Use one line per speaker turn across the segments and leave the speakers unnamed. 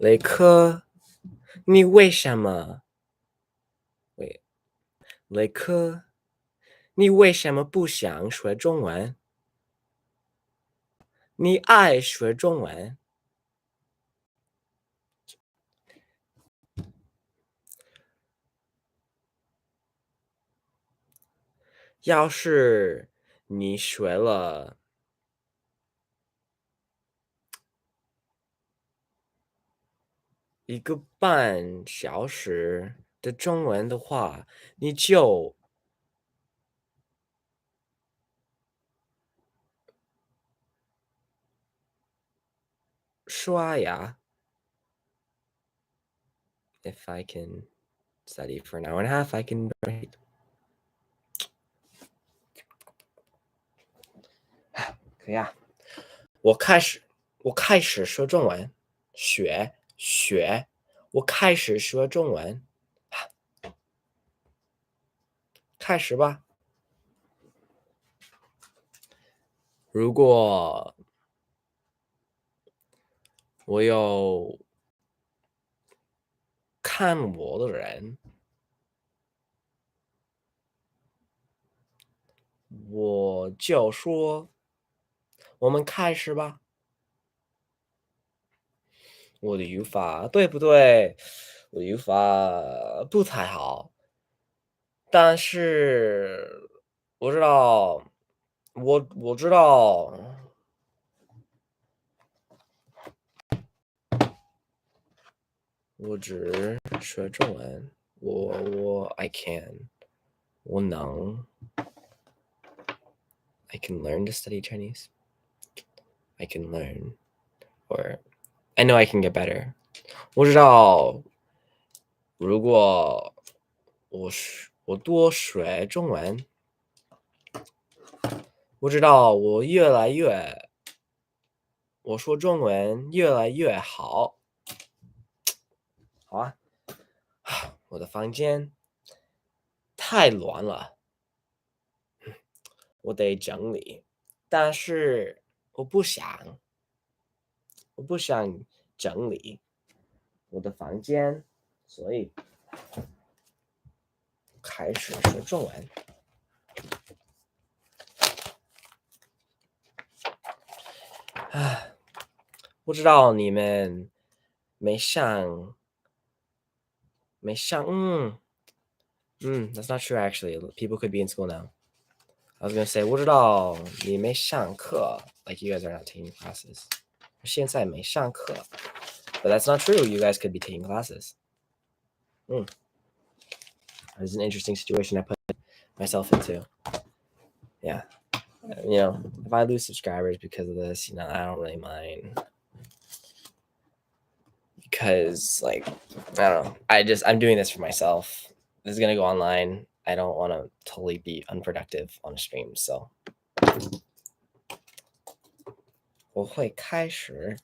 雷科，你为什么？雷科，你为什么不想学中文？你爱学中文？要是你学了1个半小时的中文的话，你就刷牙。If I can study for an hour and a half, I can write. 可以啊，我开始说中文，学，我开始说中文，开始吧。如果我有看我的人，我就说我们开始吧。我的语法对不对？我的语法不太好，但是我知道，我知道，我只学中文，我 I can，我能 I can learn to study Chinese. I can learn, or I know I can get better. 我知道，如果我多学中文，我知道我说中文越来越好。好啊，我的房间太乱了，我得整理，但是我不想整理我的房间，所以开始说中文。不知道你们没上that's not true actually. People could be in school now. I was gonna say 不知道你没上课 like you guys are not taking classes. 现在没上课 but that's not true. You guys could be taking classes. It's an interesting situation I put myself into. Yeah. If I lose subscribers because of this, I don't really mind. Because I don't know. I'm doing this for myself. This is gonna go online. I don't want to totally be unproductive on a stream, so 我会开始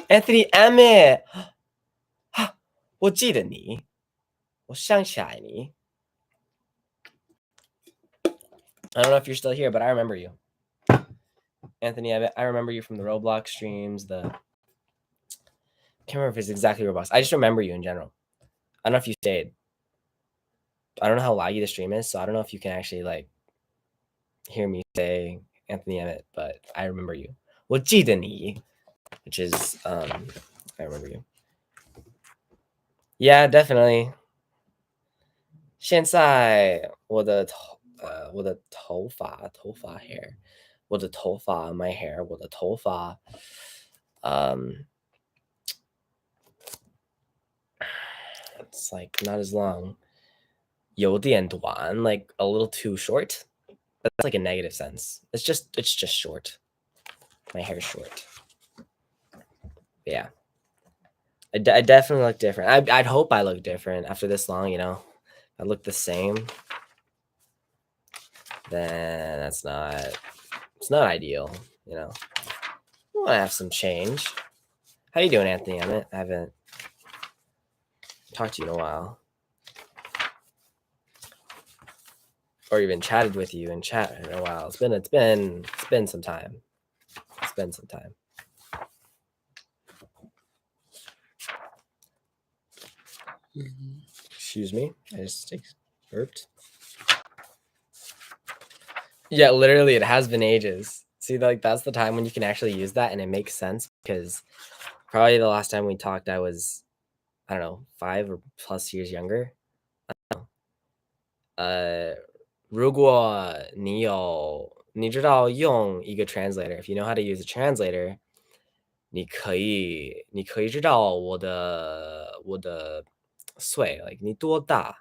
Anthony Emmett 我记得你，我想起来你。I don't know if you're still here, but I remember you. Anthony Emmett, I remember you from the Roblox streams, I can't remember if it's exactly Roblox. I just remember you in general. I don't know if you stayed. I don't know how laggy the stream is, so I don't know if you can actually hear me say Anthony Emmett, but I remember you. 我记得你 which is I remember you. Yeah, definitely. 现在我的头发 hair， 我的头发 my hair， 我的头发it's not as long. 有点短 a little too short. That's a negative sense. It's just short. My hair's short. Yeah. I definitely look different. I'd hope I look different after this long, I look the same, then it's not ideal, I want to have some change. How you doing, Anthony? I haven't talked to you in a while, or even chatted with you in chat in a while. It's been some time. It's been some time. Excuse me. I just burped. Yeah, literally, it has been ages. See, like that's the time when you can actually use that, and it makes sense because probably the last time we talked, I was, I don't know, 5 or plus years younger. 如果你知道用一个 translator, if you know how to use a translator, 你可以知道我的岁 like 你多大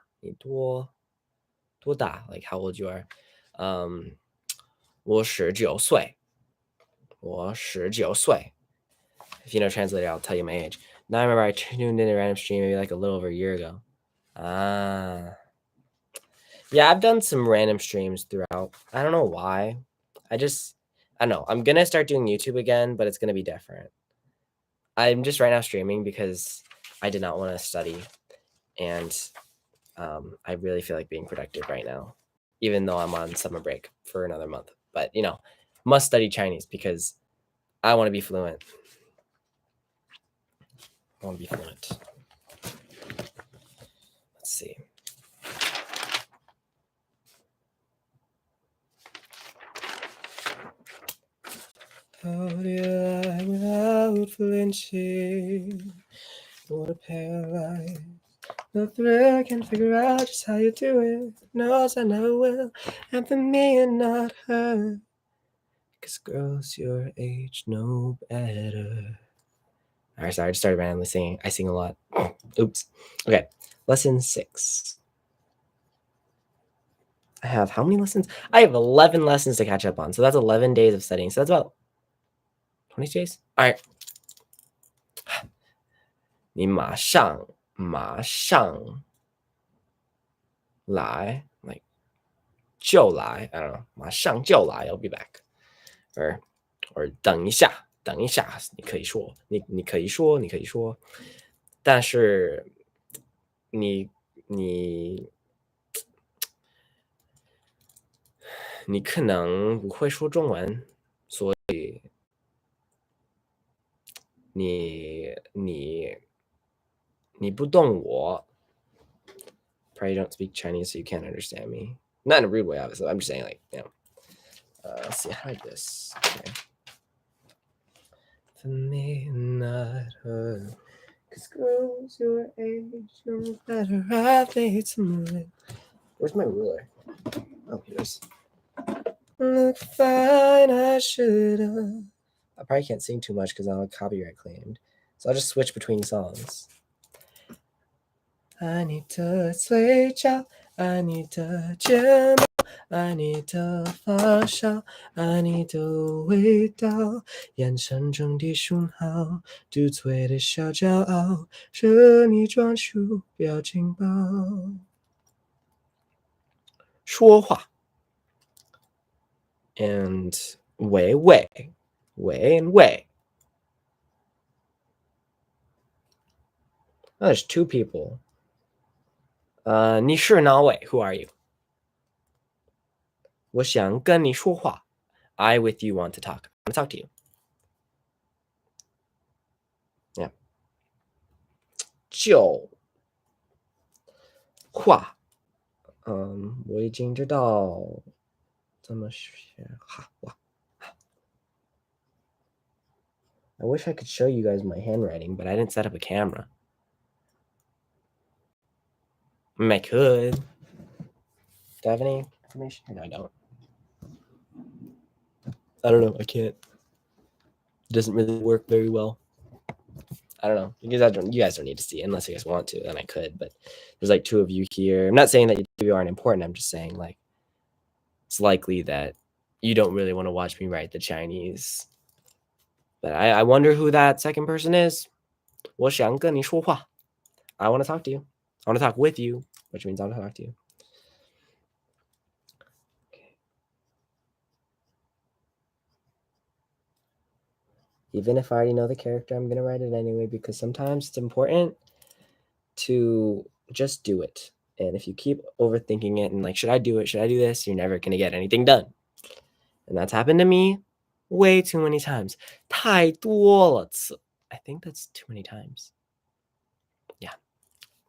like how old you are. 我19岁 If you know translator, I'll tell you my age. Now I remember I tuned in a random stream maybe like a little over a year ago. Yeah, I've done some random streams throughout. I don't know why. I don't know. I'm gonna start doing YouTube again, but it's gonna be different. I'm just right now streaming because I did not want to study, and I really feel like being productive right now, even though I'm on summer break for another month. But must study Chinese because I want to be fluent. Let's see. How do you lie without flinching? What a paralyze. No thrill, I can't figure out just how you do it. Knows I never will. And for me and not her. 'Cause girls your age know better. Alright, sorry, I just started randomly singing. I sing a lot. Oops. Okay, lesson 6. I have how many lessons? I have 11 lessons to catch up on. So that's 11 days of studying. So that's about 20 days. All right. 你马上来 like 就来 I don't know 马上就来 I'll be back or 等一下你可以说但是你可能不会说中文，所以你不懂我。Probably don't speak Chinese, so you can't understand me. Not in a rude way, obviously. I'm just saying, like, let's see, how like this. Okay. For me, not her. 'Cause girls your age know better. I've made some money. Where's my ruler? Oh, here it is. Look fine, I should've. I probably can't sing too much because I'll copyright claimed. So I'll just switch between songs. 爱你的嘴角，爱你的睫毛，爱你的发梢，爱你的味道，眼神中的讯号，嘟嘴的小骄傲，是你装出表情包。说话 and 喂 and 喂。Oh, there's 2 people. 你是哪位 Who are you? 我想跟你说话 I with you want to talk. I want to talk to you. Yeah. 就话我已经知道怎么学哈哇 I wish I could show you guys my handwriting, but I didn't set up a camera. I could. Do I have any information? No, I don't. I don't know. I can't. It doesn't really work very well. I don't know. You guys don't need to see it unless you guys want to, then I could. But there's like 2 of you here. I'm not saying that you aren't important. I'm just saying like it's likely that you don't really want to watch me write the Chinese. But I wonder who that second person is. 我想跟你说话 I want to talk to you. I want to talk with you, which means I want to talk to you. Okay. Even if I already know the character, I'm going to write it anyway because sometimes it's important to just do it. And if you keep overthinking it and like, should I do it? Should I do this? You're never going to get anything done. And that's happened to me way too many times. 太多了次 I think that's too many times. Yeah.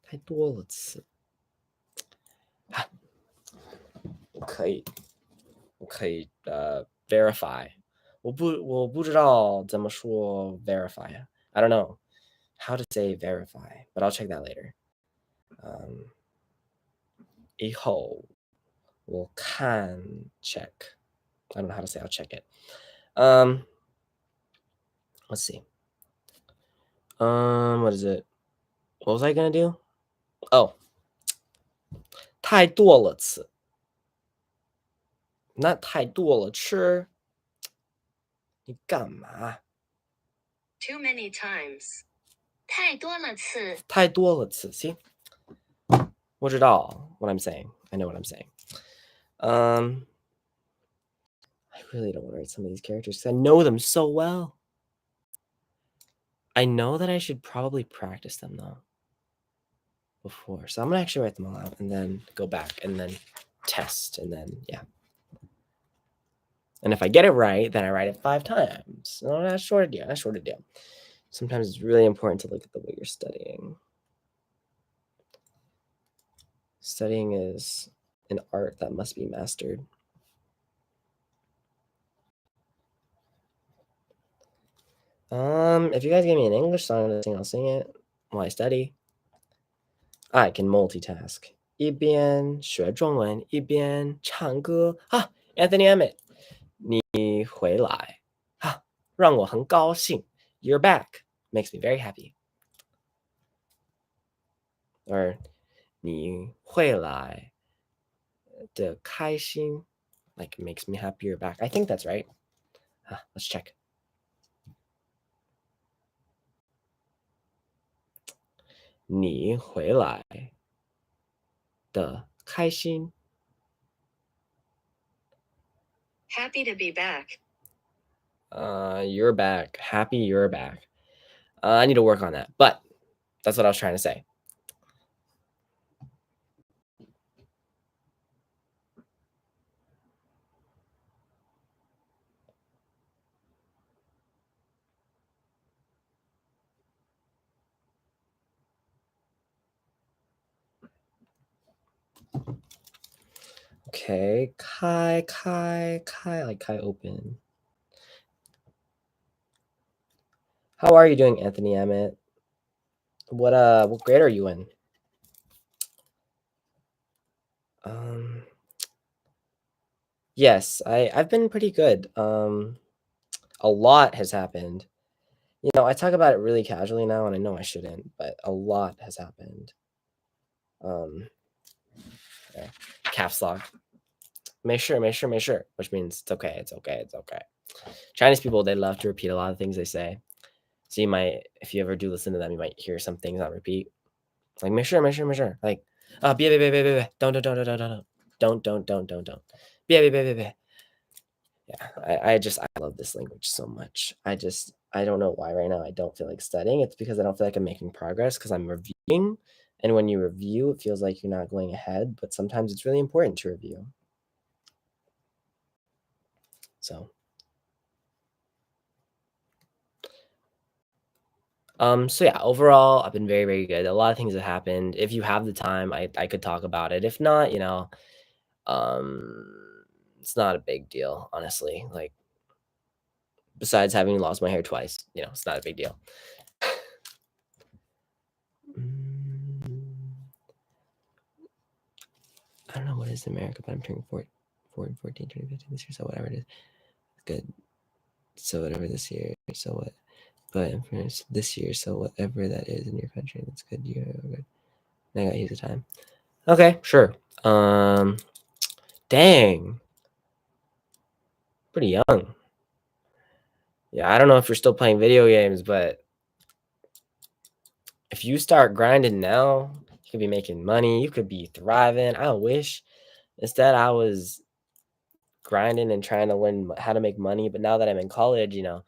太多了次。可以 verify。我不知道怎么说 verify。I don't know how to say verify, but I'll check that later. 以后我看 check. I don't know how to say I'll check it. Let's see. What is it? What was I gonna do? Oh, 太多了次。那太多了吃。你干嘛？
Too many times. 太多了次。
太多了次。See? 我知道 what I'm saying. I know what I'm saying. I really don't want to write some of these characters because I know them so well. I know that I should probably practice them though before. So I'm gonna actually write them all out and then go back and then test and then yeah. And if I get it right, then I write it 5 times. No, that's short a deal. That's short a deal. Sometimes it's really important to look at the way you're studying. Studying is an art that must be mastered. If you guys give me an English song to sing, I'll sing it while I study. I can multitask. 一边学中文一边唱歌啊 Anthony Emmett 你回来啊让我很高兴 You're back makes me very happy. Or 你回来的开心 like makes me happy you're back. I think that's right. Let's check. 你回来的开心
Happy to be back.
You're back. Happy you're back. I need to work on that, but that's what I was trying to say. Okay, Kai, like Kai open. How are you doing, Anthony Emmett? What grade are you in? Yes, I've been pretty good. A lot has happened. You know, I talk about it really casually now, and I know I shouldn't, but a lot has happened. Okay. Caps lock. 没事, which means it's okay, it's okay, it's okay. Chinese people, they love to repeat a lot of things they say. So you might, if you ever do listen to them, you might hear some things on repeat. Like 没事. Like, 别, don't.别. Yeah, I love this language so much. I don't know why right now I don't feel like studying. It's because I don't feel like I'm making progress because I'm reviewing. And when you review, it feels like you're not going ahead, but sometimes it's really important to review. So yeah, overall, I've been very, very good. A lot of things have happened. If you have the time, I could talk about it. If not, you know, it's not a big deal, honestly. Like, besides having lost my hair twice, you know, it's not a big deal. I don't know what is America, but I'm turning 14, 14, turning 15 this year, so whatever it is. Good. So whatever this year, so what? But this year, so whatever that is in your country, that's good. You're good. I gotta use the time. Okay, sure. Dang. Pretty young. Yeah, I don't know if you're still playing video games, but if you start grinding now, you could be making money. You could be thriving. I wish instead I was grinding and trying to learn how to make money. But now that I'm in college, you know,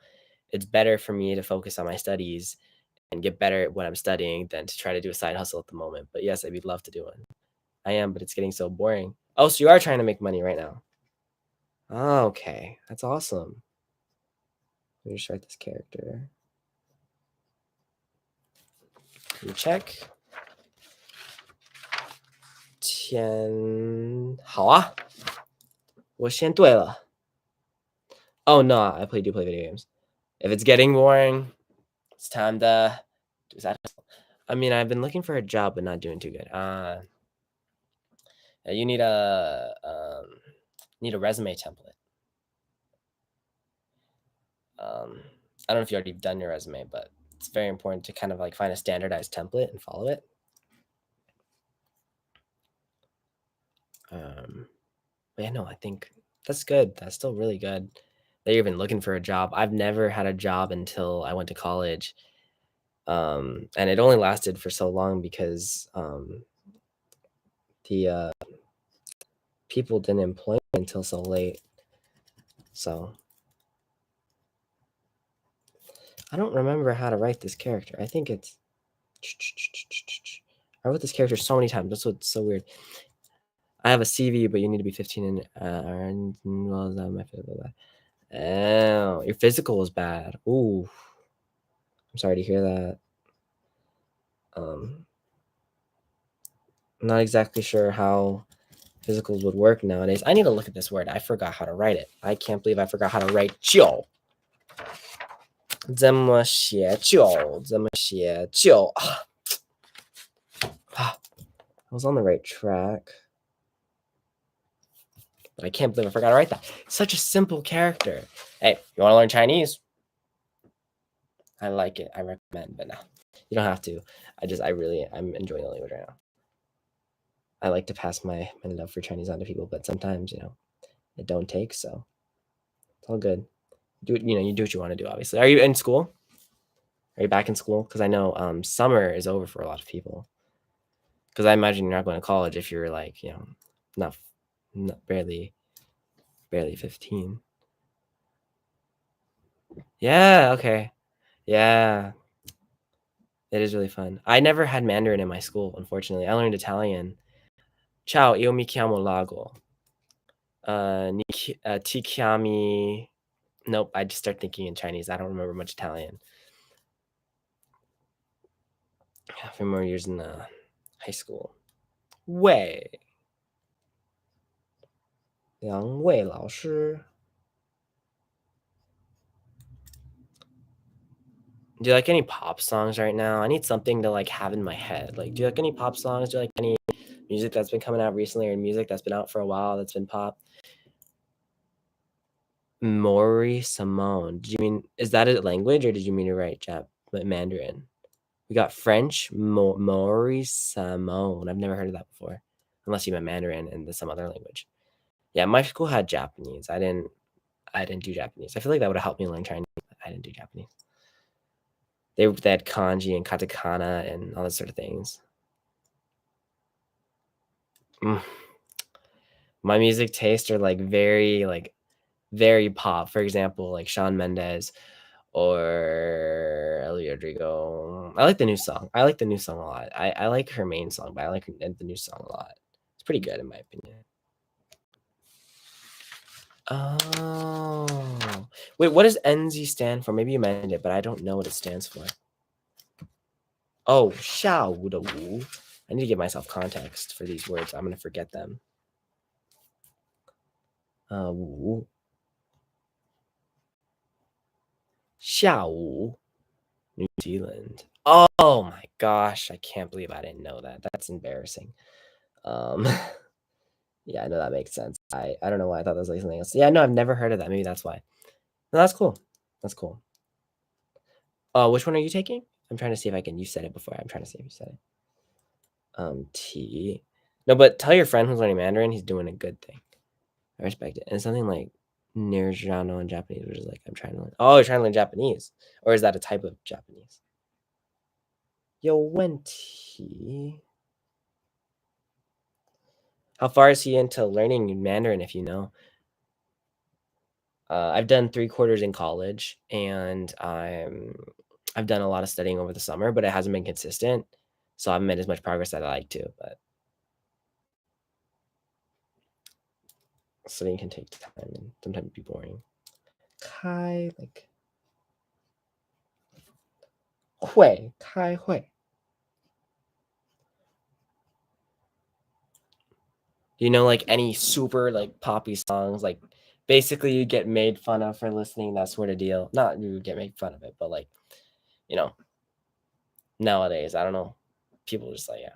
it's better for me to focus on my studies and get better at what I'm studying than to try to do a side hustle at the moment. But yes, I'd love to do one. I am, but it's getting so boring. Oh, so you are trying to make money right now. Oh, okay. That's awesome. Let me just write this character. You check. 先好啊，我先对了。Oh no, I do play video games. If it's getting boring, it's time to do that. I mean, I've been looking for a job but not doing too good. You need a resume template. I don't know if you already done your resume, but it's very important to kind of like find a standardized template and follow it. But yeah, no, I think that's good. That's still really good that you're even looking for a job. I've never had a job until I went to college. And it only lasted for so long because the people didn't employ me until so late. So I don't remember how to write this character. I think it's I wrote this character so many times. That's what's so weird. I have a CV, but you need to be 15 and well, that my physical bad. Oh, your physical is bad. Ooh, I'm sorry to hear that. I'm not exactly sure how physicals would work nowadays. I need to look at this word. I forgot how to write it. I can't believe I forgot how to write 就。怎么写就？怎么写就？I was on the right track. But I can't believe I forgot to write that. Such a simple character. Hey, you want to learn Chinese? I like it. I recommend, but no, you don't have to. I'm enjoying the language right now. I like to pass my love for Chinese on to people, but sometimes, it don't take, so it's all good. You do what you want to do, obviously. Are you in school? Are you back in school? Because I know summer is over for a lot of people. Because I imagine you're not going to college if you're like, not barely 15. Yeah, okay. Yeah. It is really fun. I never had Mandarin in my school, unfortunately. I learned Italian. Ciao, io mi chiamo Lago. Ti chiami. Nope, I just start thinking in Chinese. I don't remember much Italian. A few more years in high school. Wei. 梁位老师. Do you like any pop songs right now? I need something to like have in my head. Like, do you like any pop songs? Do you like any music that's been coming out recently or music that's been out for a while that's been pop? Maury Simone. Did you mean, is that a language or did you mean to write Mandarin? We got French, Maury Simone. I've never heard of that before, unless you meant Mandarin and some other language. Yeah, my school had Japanese. I didn't do Japanese. I feel like that would have helped me learn Chinese. I didn't do Japanese. They had kanji and katakana and all that sort of things. My music tastes are like very pop. For example, like Shawn Mendes or Ellie Rodrigo. I like the new song. I like the new song a lot. I like her main song, but I like the new song a lot. It's pretty good in my opinion. Oh, wait, what does NZ stand for? Maybe you mentioned it, but I don't know what it stands for. Oh, 下午的午. I need to give myself context for these words. I'm gonna forget them. 午. 下午. New Zealand. Oh my gosh, I can't believe I didn't know that. That's embarrassing. Yeah, I know that makes sense. I don't know why I thought that was like something else. Yeah, no, I've never heard of that. Maybe that's why. No, that's cool. That's cool. Which one are you taking? I'm trying to see if I can. You said it before. I'm trying to see if you said it. T. No, but tell your friend who's learning Mandarin, he's doing a good thing. I respect it. And something like Nirjano in Japanese, which is like I'm trying to learn. Oh, you're trying to learn Japanese, or is that a type of Japanese? 有问题. How far is he into learning Mandarin, if you know? I've done 3 quarters in college, and I've done a lot of studying over the summer, but it hasn't been consistent, so I haven't made as much progress as I'd like to, but studying can take time and sometimes be boring. Kai, like 会，开会. Do you know like any super like poppy songs? Like basically you get made fun of for listening, that sort of deal. Not you get made fun of it, but like, you know, nowadays, I don't know. People just like, yeah.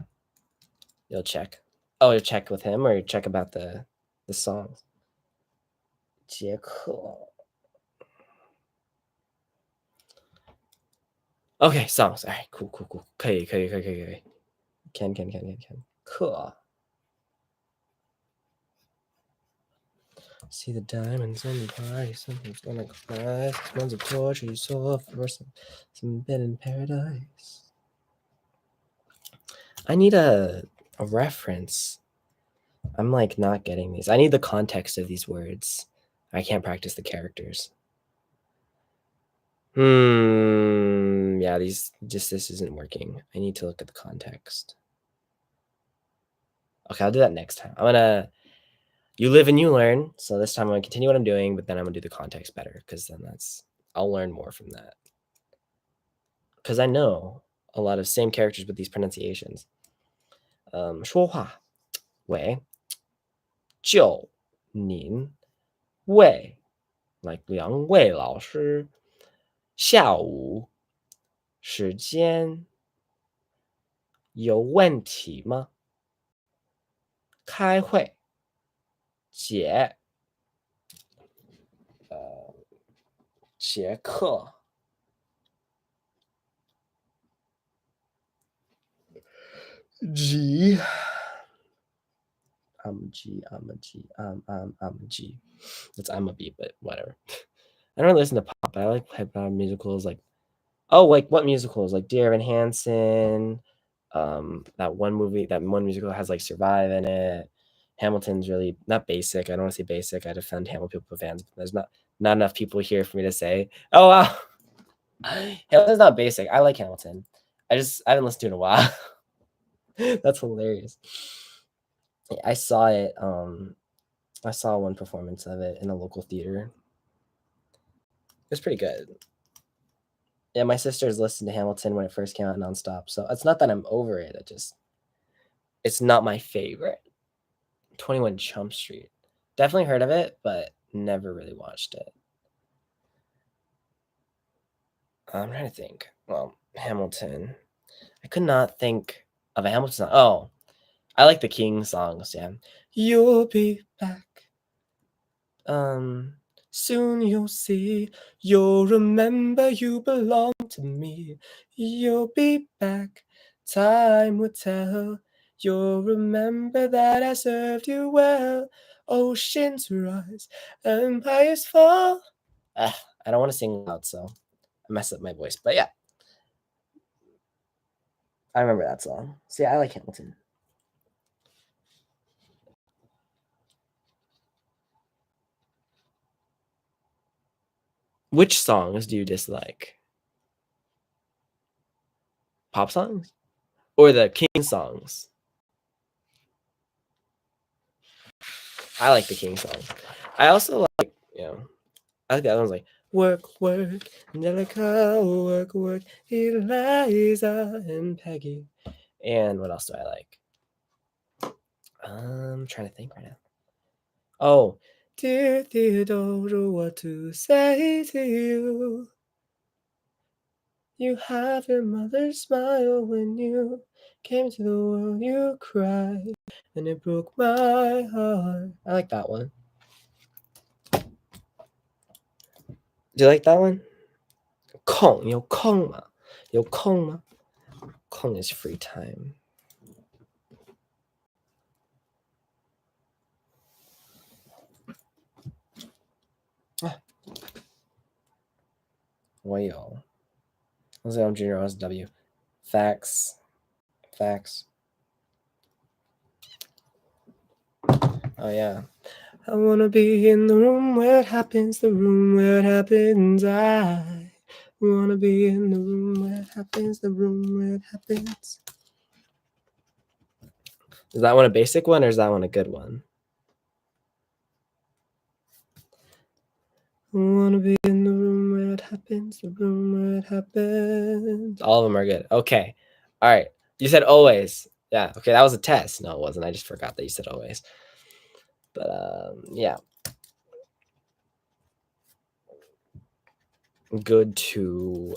You'll check. Oh, you'll check with him or you check about the songs. 杰克. Okay, songs. All right, cool. 可以. Can. 课. See the diamonds in the party, something's gonna cry. 6 months of torture you saw for some bit in paradise. I need a reference. I'm like not getting these. I need the context of these words. I can't practice the characters. Yeah, this isn't working. I need to look at the context. Okay, I'll do that next time. You live and you learn. So this time I'm gonna continue what I'm doing, but then I'm gonna do the context better because then I'll learn more from that. Because I know a lot of same characters with these pronunciations. 说话喂就您魏 like 梁魏老师下午时间有问题吗？开会杰杰克 G. I'm a G. I'm a G. I'm a B, but whatever. I don't listen to pop. I like hip hop musicals. Like, like what musicals? Like Dear Evan Hansen. That one musical has like Survive in it. Hamilton's really not basic. I don't want to say basic. I defend Hamilton fans, but there's not enough people here for me to say, oh wow, Hamilton's not basic. I like Hamilton. I haven't listened to it in a while. That's hilarious. I saw it. I saw one performance of it in a local theater. It was pretty good. Yeah, my sisters listened to Hamilton when it first came out nonstop. So it's not that I'm over it. It's not my favorite. 21 Jump Street. Definitely heard of it, but never really watched it. I'm trying to think. Well, Hamilton. I could not think of a Hamilton song. Oh, I like the King songs, yeah. You'll be back. Soon you'll see. You'll remember you belong to me. You'll be back. Time will tell. You'll remember that I served you well. Oceans rise, empires fall. I don't want to sing loud, so I mess up my voice. But yeah, I remember that song. See, I like Hamilton. Which songs do you dislike? Pop songs? Or the King songs? I like the King song. I also like, I like the other ones like Work, Angelica, Work, Eliza and Peggy. And what else do I like? I'm trying to think right now. Oh, Dear Theodore, what to say to you? You have your mother's smile when you came to the world, you cried, and it broke my heart. I like that one. Do you like that one? 空有空吗？有空吗？空 is free time. Well, yo. Let's say I'm Junior OSW. Facts. Oh, yeah. I want to be in the room where it happens, the room where it happens. I want to be in the room where it happens, the room where it happens. Is that one a basic one or is that one a good one? I want to be in the room where it happens, the room where it happens. All of them are good. Okay. All right. You said always. Yeah. Okay. That was a test. No, it wasn't. I just forgot that you said always. But yeah. Good to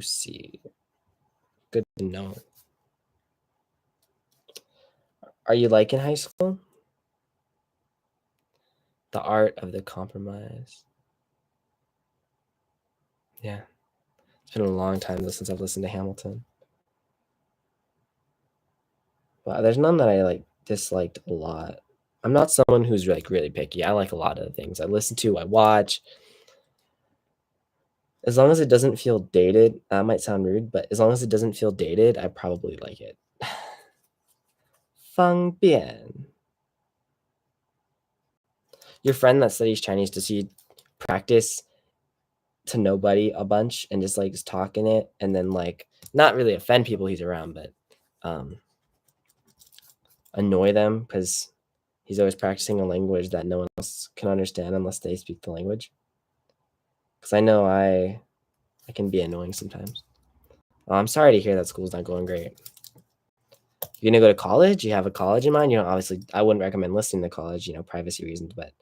see. Good to know. Are you liking high school? The art of the compromise. Yeah. It's been a long time though since I've listened to Hamilton. But there's none that I like disliked a lot. I'm not someone who's like really picky. I like a lot of the things I listen to, I watch. As long as it doesn't feel dated, that might sound rude, but as long as it doesn't feel dated, I probably like it. 方便. Your friend that studies Chinese, does he practice to nobody a bunch and just like just talk in it and then like not really offend people he's around, but annoy them because he's always practicing a language that no one else can understand unless they speak the language? Because I know I can be annoying sometimes. I'm sorry to hear that school's not going great. You're gonna go to college? You have a college in mind? Obviously, I wouldn't recommend listening to college, privacy reasons, but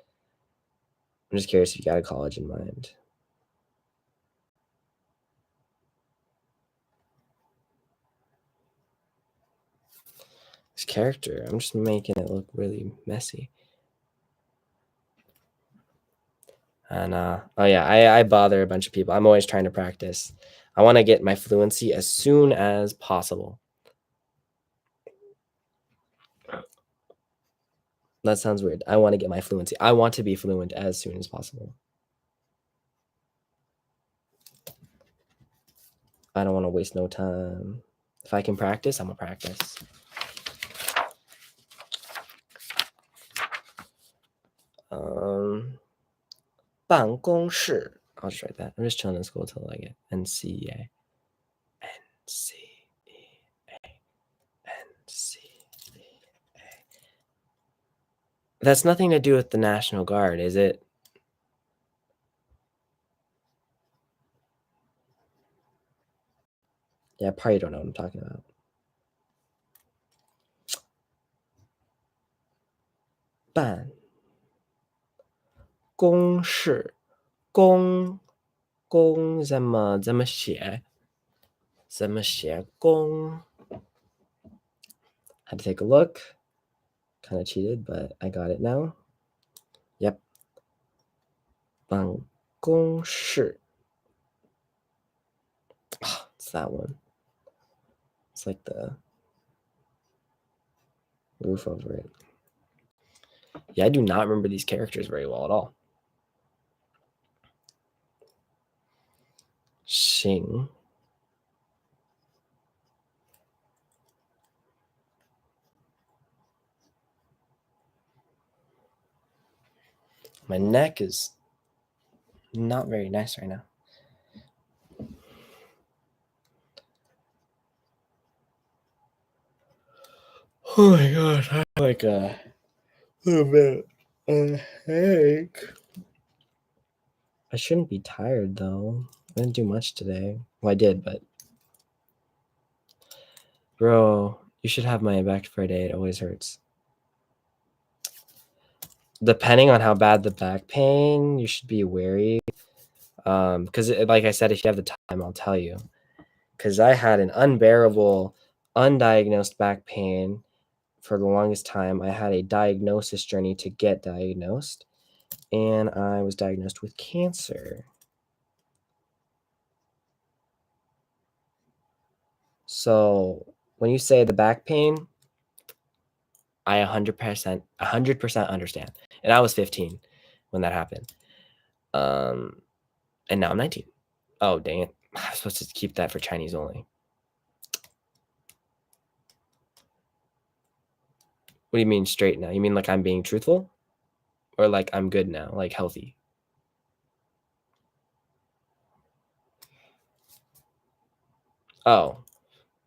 I'm just curious if you got a college in mind. This character, I'm just making it look really messy. And oh yeah, I bother a bunch of people. I'm always trying to practice. I want to get my fluency as soon as possible. That sounds weird. I want to get my fluency. I want to be fluent as soon as possible. I don't want to waste no time. If I can practice, I'm gonna practice. I'll just write that. I'm just chilling in school until I get NCEA. That's nothing to do with the National Guard, is it? Yeah, probably don't know what I'm talking about. 办公室公怎么写？怎么写公？ Had to take a look. Kind of cheated, but I got it now. Yep. 办公室. It's that one. It's like the roof over it. Yeah, I do not remember these characters very well at all. Xing. My neck is not very nice right now. Oh my gosh, I have like a little bit of headache. I shouldn't be tired though. I didn't do much today. Well, I did, but bro, you should have my back for a day. It always hurts. Depending on how bad the back pain, you should be wary. Because like I said, if you have the time, I'll tell you. Because I had an unbearable, undiagnosed back pain for the longest time. I had a diagnosis journey to get diagnosed, and I was diagnosed with cancer. So when you say the back pain, I 100% understand. And I was 15 when that happened. And now I'm 19. Oh, dang it. I was supposed to keep that for Chinese only. What do you mean straight now? You mean like I'm being truthful? Or like I'm good now, like healthy? Oh,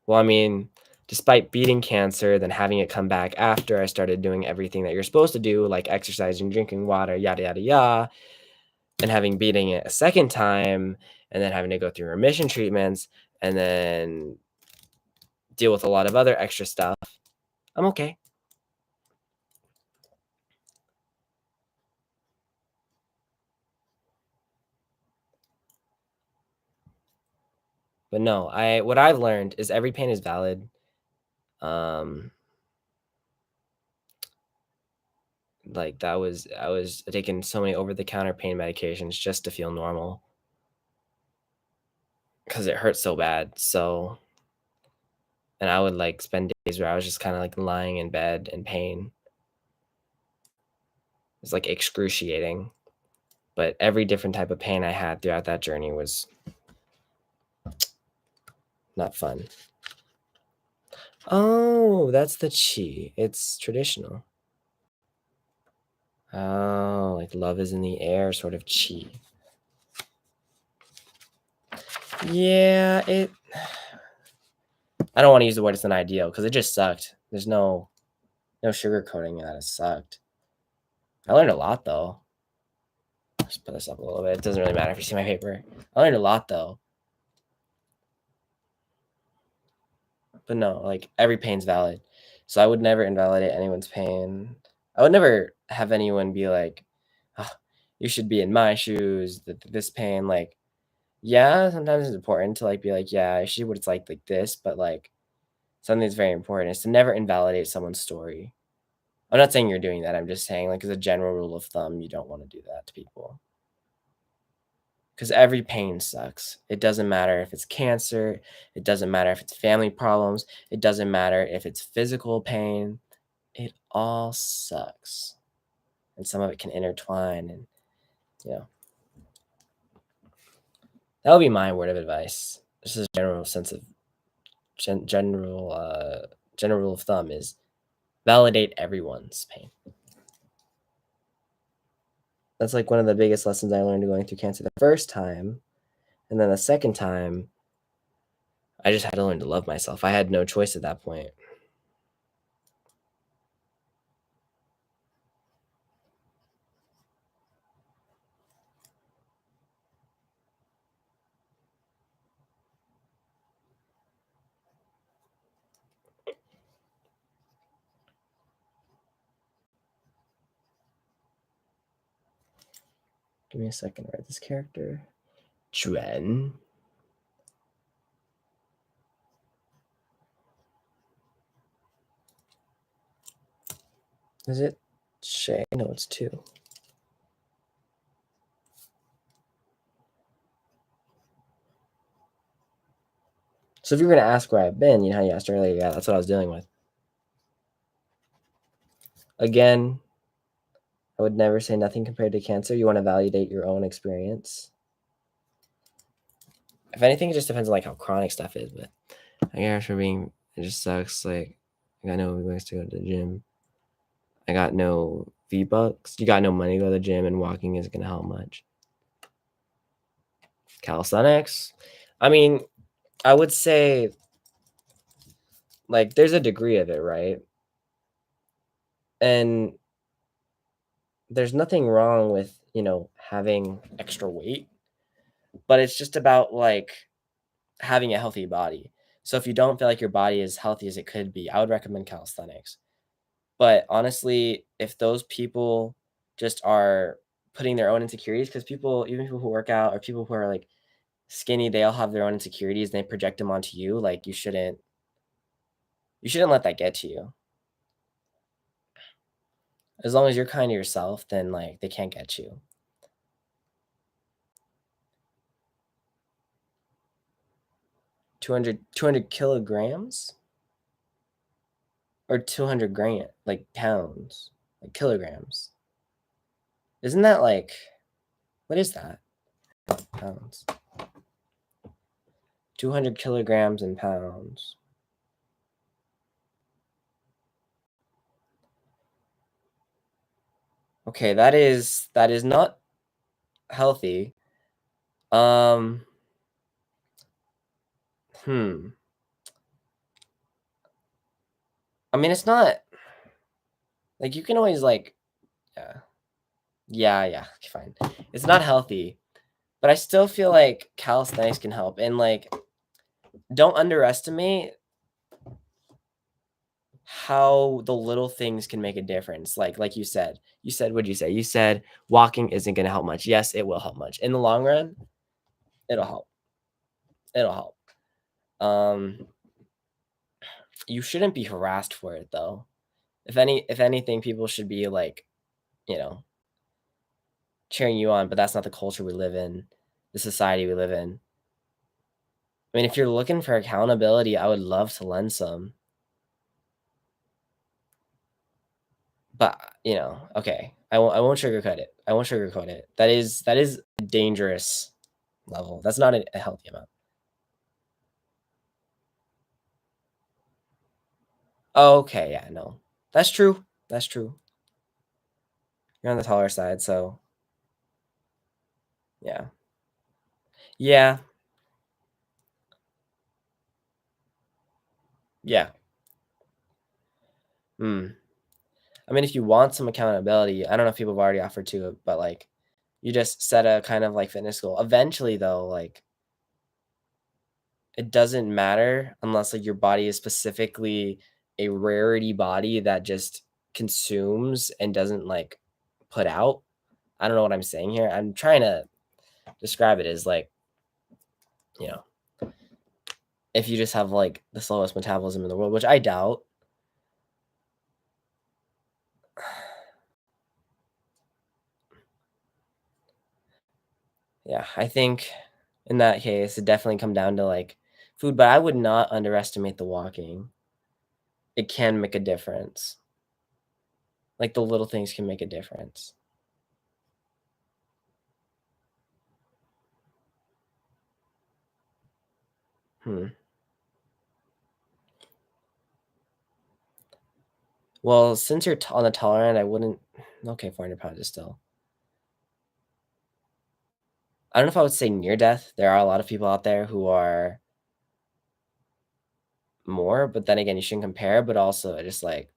well, I mean, despite beating cancer, then having it come back after I started doing everything that you're supposed to do, like exercising, drinking water, yada, yada, yada, and having beating it a second time, and then having to go through remission treatments, and then deal with a lot of other extra stuff. I'm okay. But no, what I've learned is every pain is valid. Like I was taking so many over-the-counter pain medications just to feel normal because it hurt so bad. So, and I would like spend days where I was just kind of like lying in bed in pain. It's like excruciating. But every different type of pain I had throughout that journey was not fun. Oh, that's the chi. It's traditional. Oh, like love is in the air, sort of chi. Yeah, I don't want to use the word it's an ideal because it just sucked. There's no sugarcoating that. It sucked. I learned a lot though. Just put this up a little bit. It doesn't really matter if you see my paper. I learned a lot though. But no, like every pain's valid. So I would never invalidate anyone's pain. I would never have anyone be like, oh, you should be in my shoes, this pain. Like, yeah, sometimes it's important to like be like, yeah, I see what it's like this, but like something that's very important is to never invalidate someone's story. I'm not saying you're doing that. I'm just saying, like, as a general rule of thumb, you don't want to do that to people. Because every pain sucks. It doesn't matter if it's cancer. It doesn't matter if it's family problems. It doesn't matter if it's physical pain. It all sucks. And some of it can intertwine. And, you know, that would be my word of advice. This is a general sense of general rule of thumb is validate everyone's pain. That's like one of the biggest lessons I learned going through cancer the first time. And then the second time, I just had to learn to love myself. I had no choice at that point. Give me a second to write this character. Juan. Is it Shay? No, it's 2. So if you're going to ask where I've been, you know how you asked earlier, yeah, that's what I was dealing with. Again, I would never say nothing compared to cancer. You want to validate your own experience. If anything, it just depends on like how chronic stuff is. But I guess for being, it just sucks. Like, I got no ways to go to the gym. I got no V-Bucks. You got no money to go to the gym, and walking isn't going to help much. Calisthenics. I mean, I would say, like, there's a degree of it, right? And there's nothing wrong with, having extra weight, but it's just about, like, having a healthy body. So if you don't feel like your body is healthy as it could be, I would recommend calisthenics. But honestly, if those people just are putting their own insecurities, because even people who work out or people who are, like, skinny, they all have their own insecurities and they project them onto you. Like, you shouldn't let that get to you. As long as you're kind to yourself, then like they can't get you. Two hundred kilograms or 200 grand, like pounds, like kilograms. Isn't that like, what is that? Pounds. 200 kilograms in pounds. Okay, that is not healthy. I mean, it's not like you can always like, yeah, fine. It's not healthy, but I still feel like calisthenics can help. And like, don't underestimate how the little things can make a difference. Like you said, what'd you say? You said walking isn't going to help much. Yes, it will help much in the long run. It'll help. It'll help. You shouldn't be harassed for it though. If anything, people should be like, you know, cheering you on, but that's not the culture we live in, the society we live in. I mean, if you're looking for accountability, I would love to lend some. But, okay. I won't sugarcoat it. I won't sugarcoat it. That is a dangerous level. That's not a healthy amount. Okay, yeah, no. That's true. That's true. You're on the taller side, so yeah. Yeah. Yeah. Hmm. I mean, if you want some accountability, I don't know if people have already offered to, but like you just set a kind of like fitness goal. Eventually though, like it doesn't matter unless like your body is specifically a rarity body that just consumes and doesn't like put out. I don't know what I'm saying here. I'm trying to describe it as like, you know, if you just have like the slowest metabolism in the world, which I doubt. Yeah, I think in that case, it definitely come down to like food, but I would not underestimate the walking. It can make a difference. Like the little things can make a difference. Hmm. Well, since you're on the taller end, I wouldn't. Okay, 400 pounds is still. I don't know if I would say near death. There are a lot of people out there who are more, but then again, you shouldn't compare. But also, just like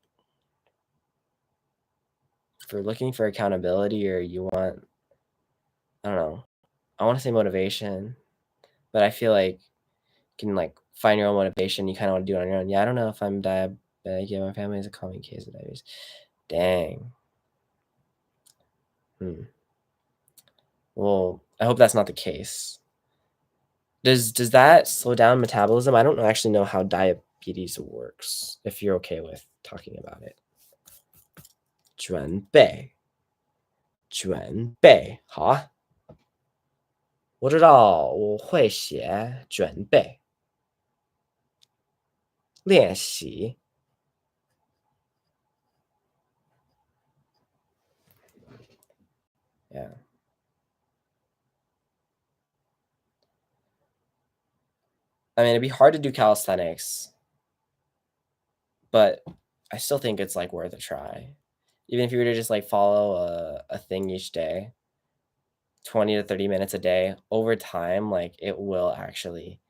if you're looking for accountability or you want, I don't know, I want to say motivation, but I feel like you can like find your own motivation. You kind of want to do it on your own. Yeah, I don't know if I'm diabetic. Yeah, my family has a common case of diabetes. Dang. Hmm. Well, I hope that's not the case. Does that slow down metabolism? I don't actually know how diabetes works, if you're okay with talking about it. 准备，好啊，我知道我会写准备练习。Yeah. I mean, it'd be hard to do calisthenics, but I still think it's like worth a try. Even if you were to just like follow a thing each day, 20 to 30 minutes a day, over time, like it will actually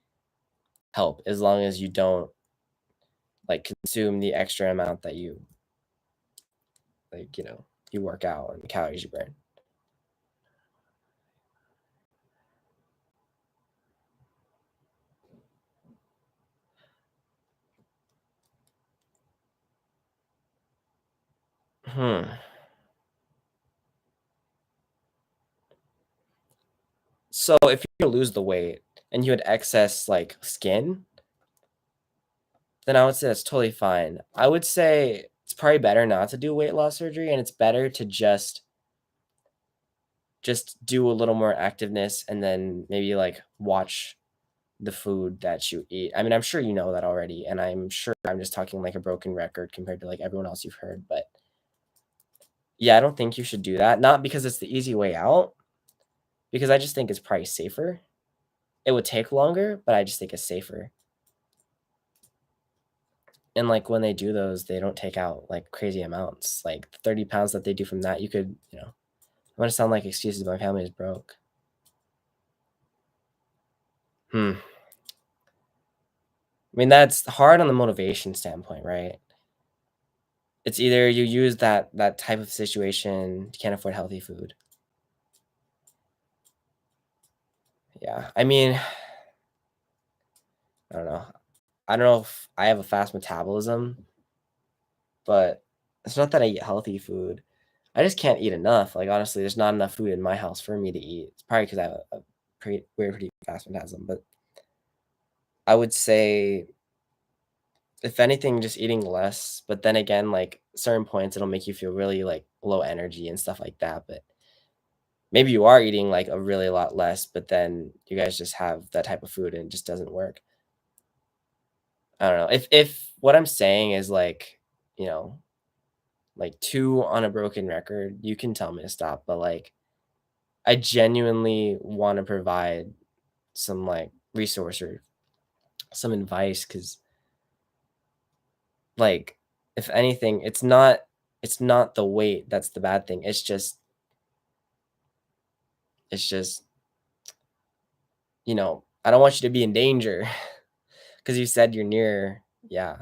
help as long as you don't like consume the extra amount that you like, you work out and the calories you burn. Hmm. So if you lose the weight and you had excess like skin, then I would say that's totally fine. I would say it's probably better not to do weight loss surgery and it's better to just do a little more activeness and then maybe like watch the food that you eat. I mean, I'm sure you know that already, and I'm sure I'm just talking like a broken record compared to like everyone else you've heard, but yeah, I don't think you should do that. Not because it's the easy way out, because I just think it's probably safer. It would take longer, but I just think it's safer. And like when they do those, they don't take out like crazy amounts. Like 30 pounds that they do from that, you could, I'm gonna sound like excuses, my family is broke. Hmm. I mean, that's hard on the motivation standpoint, right? It's either you use that type of situation, you can't afford healthy food. Yeah. I mean, I don't know. I don't know if I have a fast metabolism, but it's not that I eat healthy food. I just can't eat enough. Like, honestly, there's not enough food in my house for me to eat. It's probably because I have a pretty fast metabolism, but I would say, if anything, just eating less. But then again, like certain points, it'll make you feel really like low energy and stuff like that. But maybe you are eating like a really lot less, but then you guys just have that type of food and it just doesn't work. I don't know. If what I'm saying is like, you know, like 2 on a broken record, you can tell me to stop, but like I genuinely want to provide some like resource or some advice cuz like if anything, it's not the weight that's the bad thing. It's just I don't want you to be in danger because you said you're near. Yeah.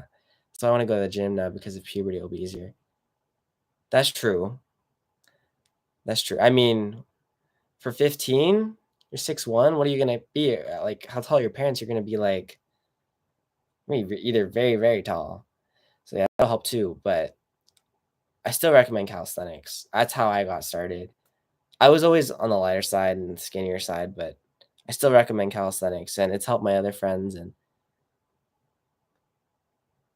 So I want to go to the gym now because of puberty, it'll be easier. That's true. That's true. I mean, for 15, you're 6'1". What are you gonna be? Like, how tall are your parents? You're gonna be like, I mean, either very, very tall. So yeah, that'll help too. But I still recommend calisthenics. That's how I got started. I was always on the lighter side and skinnier side, but I still recommend calisthenics, and it's helped my other friends. And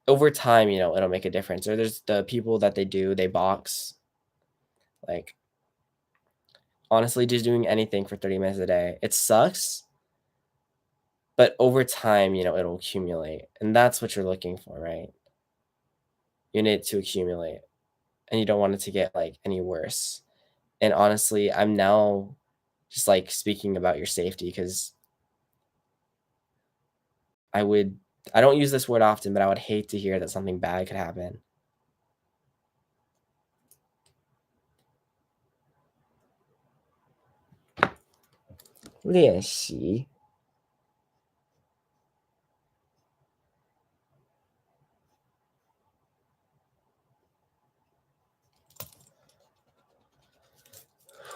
over time, it'll make a difference. Or there's the people that they box. Like, honestly, just doing anything for 30 minutes a day, it sucks, but over time, it'll accumulate. And that's what you're looking for, right? You need it to accumulate, and you don't want it to get like any worse. And honestly, I'm now just like speaking about your safety because I would I don't use this word often, but I would hate to hear that something bad could happen. 练习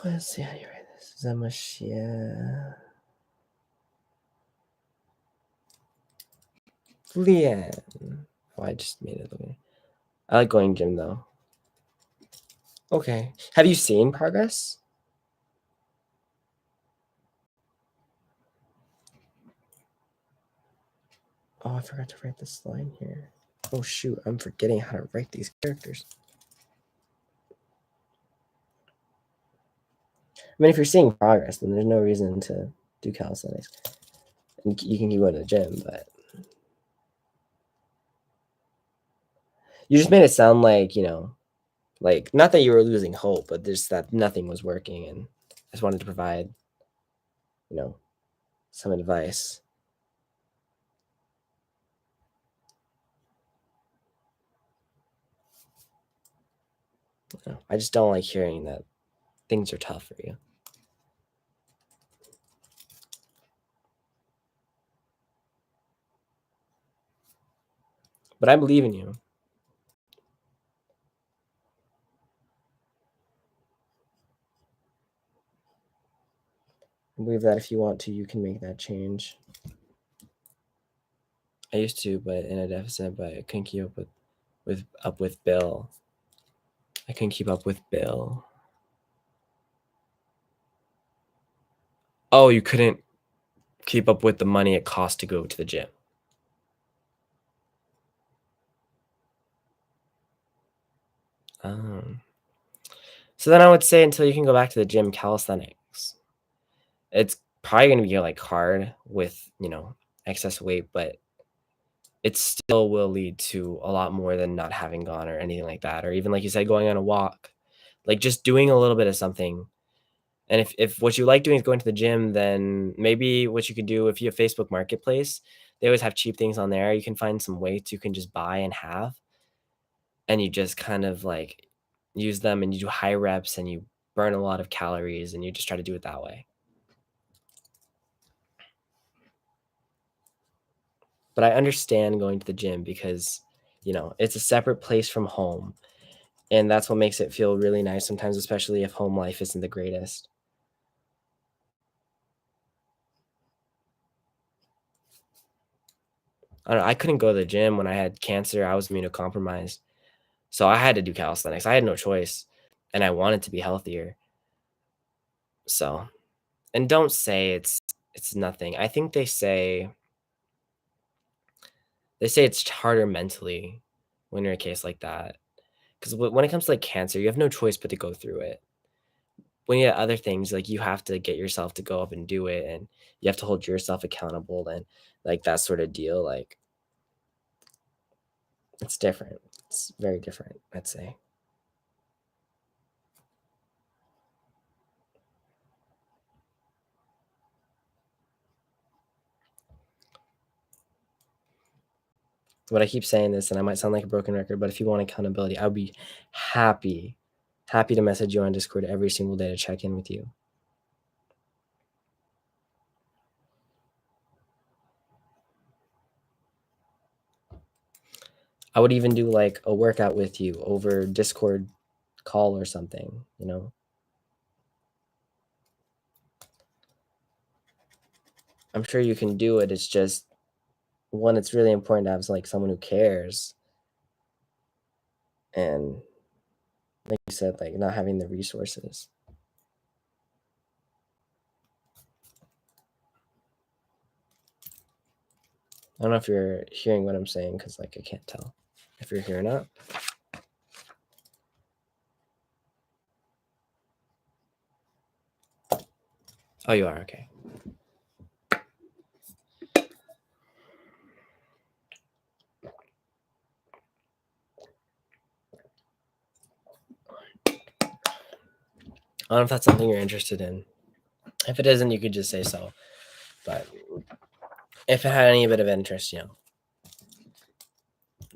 Let's see how you write this. 怎么写？练 Oh, I just made it. Okay. I like going gym though. Okay. Have you seen progress? Oh, I forgot to write this line here. Oh shoot, I'm forgetting how to write these characters. I mean, if you're seeing progress, then there's no reason to do calisthenics. And you can keep going to the gym, but you just made it sound like, like not that you were losing hope, but just that nothing was working, and I just wanted to provide, some advice. I just don't like hearing that things are tough for you. But I believe in you. I believe that if you want to, you can make that change. I used to, but in a deficit, but I couldn't keep up with Bill. I couldn't keep up with Bill. Oh, you couldn't keep up with the money it costs to go to the gym. So then I would say until you can go back to the gym, calisthenics. It's probably gonna be like hard with, excess weight, but it still will lead to a lot more than not having gone or anything like that. Or even like you said, going on a walk. Like just doing a little bit of something. And if what you like doing is going to the gym, then maybe what you could do if you have Facebook Marketplace, they always have cheap things on there. You can find some weights you can just buy and have, and you just kind of like use them and you do high reps and you burn a lot of calories and you just try to do it that way. But I understand going to the gym because, it's a separate place from home. And that's what makes it feel really nice sometimes, especially if home life isn't the greatest. I don't know, I couldn't go to the gym when I had cancer. I was immunocompromised. So I had to do calisthenics. I had no choice, and I wanted to be healthier. So, and don't say it's nothing. I think they say it's harder mentally when you're in a case like that. Because when it comes to like cancer, you have no choice but to go through it. When you have other things, like you have to get yourself to go up and do it, and you have to hold yourself accountable, and like that sort of deal. Like it's different. It's very different, I'd say. But I keep saying this, and I might sound like a broken record, but if you want accountability, I would be happy to message you on Discord every single day to check in with you. I would even do like a workout with you over Discord call or something, you know? I'm sure you can do it. It's just one, it's really important to have like someone who cares. And like you said, like not having the resources. I don't know if you're hearing what I'm saying because like I can't tell if you're here or not. Oh, you are, okay. I don't know if that's something you're interested in. If it isn't, you could just say so. But if it had any bit of interest, you know,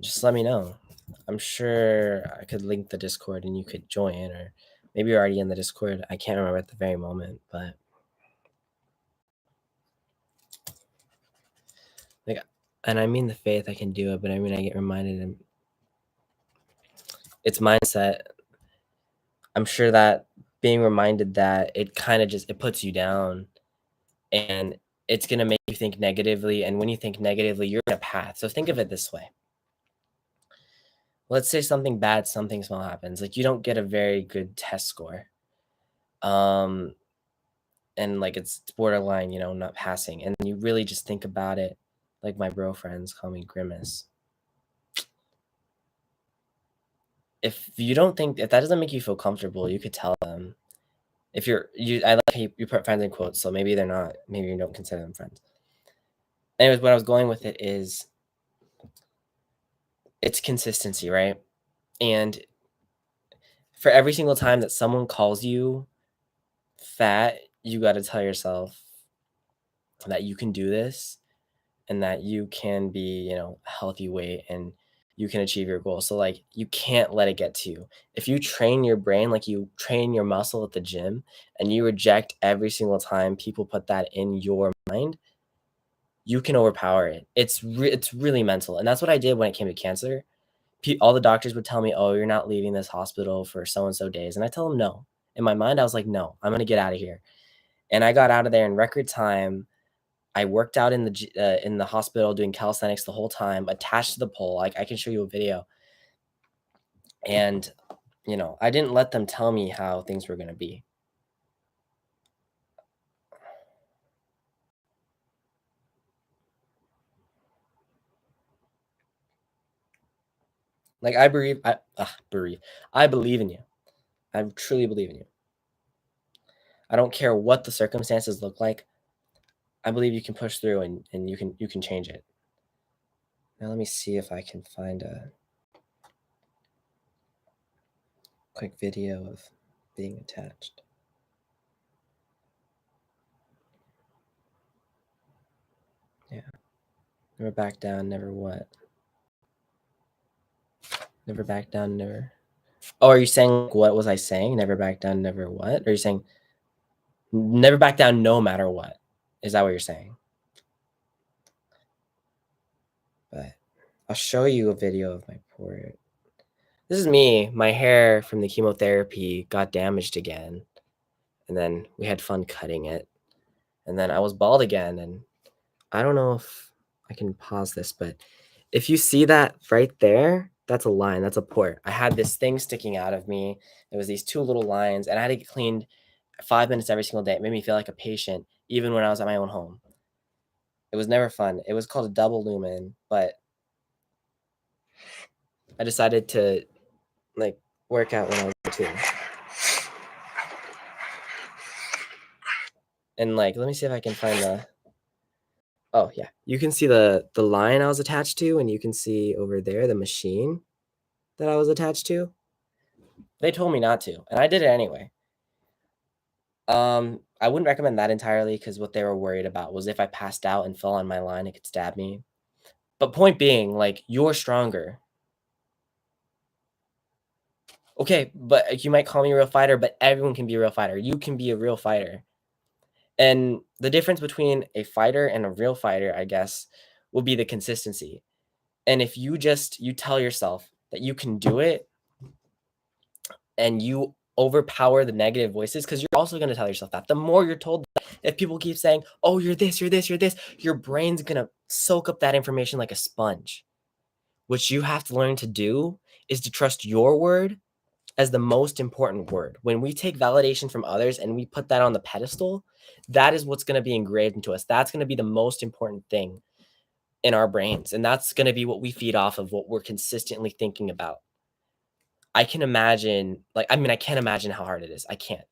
just let me know. I'm sure I could link the Discord and you could join, or maybe you're already in the Discord. I can't remember at the very moment, but like, and I mean the faith, I can do it, but I mean I get reminded, and it's mindset. I'm sure that being reminded that it kind of just it puts you down, and it's gonna make you think negatively. And when you think negatively, you're in a path. So think of it this way. Let's say something bad, something small happens. Like you don't get a very good test score. Um, and like it's borderline, you know, not passing. And you really just think about it, like my bro friends call me Grimace. If you don't think if that doesn't make you feel comfortable, you could tell them. If I like how you put friends in quotes, so maybe they're not, maybe you don't consider them friends. Anyways, what I was going with it is it's consistency, right? And for every single time that someone calls you fat, you got to tell yourself that you can do this and that you can be, you know, a healthy weight and you can achieve your goal. So like you can't let it get to you. If you train your brain like you train your muscle at the gym and you reject every single time people put that in your mind, you can overpower it. It's really mental. And that's what I did when it came to cancer. All the doctors would tell me, "Oh, you're not leaving this hospital for so and so days." And I tell them no. In my mind, I was like, "No, I'm going to get out of here." And I got out of there in record time. I worked out in the hospital doing calisthenics the whole time, attached to the pole. Like I can show you a video. And you know, I didn't let them tell me how things were going to be. Like I believe in you. I truly believe in you. I don't care what the circumstances look like. I believe you can push through and you can change it. Now let me see if I can find a quick video of being attached. Yeah. Never back down, never what? Never back down, never. Oh, are you saying what was I saying? Never back down, never what? Or are you saying never back down no matter what? Is that what you're saying? But I'll show you a video of my port. This is me. My hair from the chemotherapy got damaged again. And then we had fun cutting it. And then I was bald again. And I don't know if I can pause this, but if you see that right there, That's a line. That's a port. I had this thing sticking out of me. There was these 2 little lines, and I had to get cleaned 5 minutes every single day. It made me feel like a patient, even when I was at my own home. It was never fun. It was called a double lumen, but I decided to, like, work out when I was 2. And, like, let me see if I can find the oh, yeah. You can see the line I was attached to, and you can see over there the machine that I was attached to. They told me not to, and I did it anyway. I wouldn't recommend that entirely because what they were worried about was if I passed out and fell on my line, it could stab me. But point being, like, you're stronger. Okay, but like, you might call me a real fighter, but everyone can be a real fighter. You can be a real fighter. And the difference between a fighter and a real fighter, I guess, will be the consistency. And if you tell yourself that you can do it and you overpower the negative voices, because you're also going to tell yourself that. The more you're told that, if people keep saying, oh, you're this, you're this, you're this, your brain's going to soak up that information like a sponge. What you have to learn to do is to trust your word as the most important word. When we take validation from others and we put that on the pedestal, that is what's going to be engraved into us. That's going to be the most important thing in our brains. And that's going to be what we feed off of, what we're consistently thinking about. I can imagine, I can't imagine how hard it is. I can't.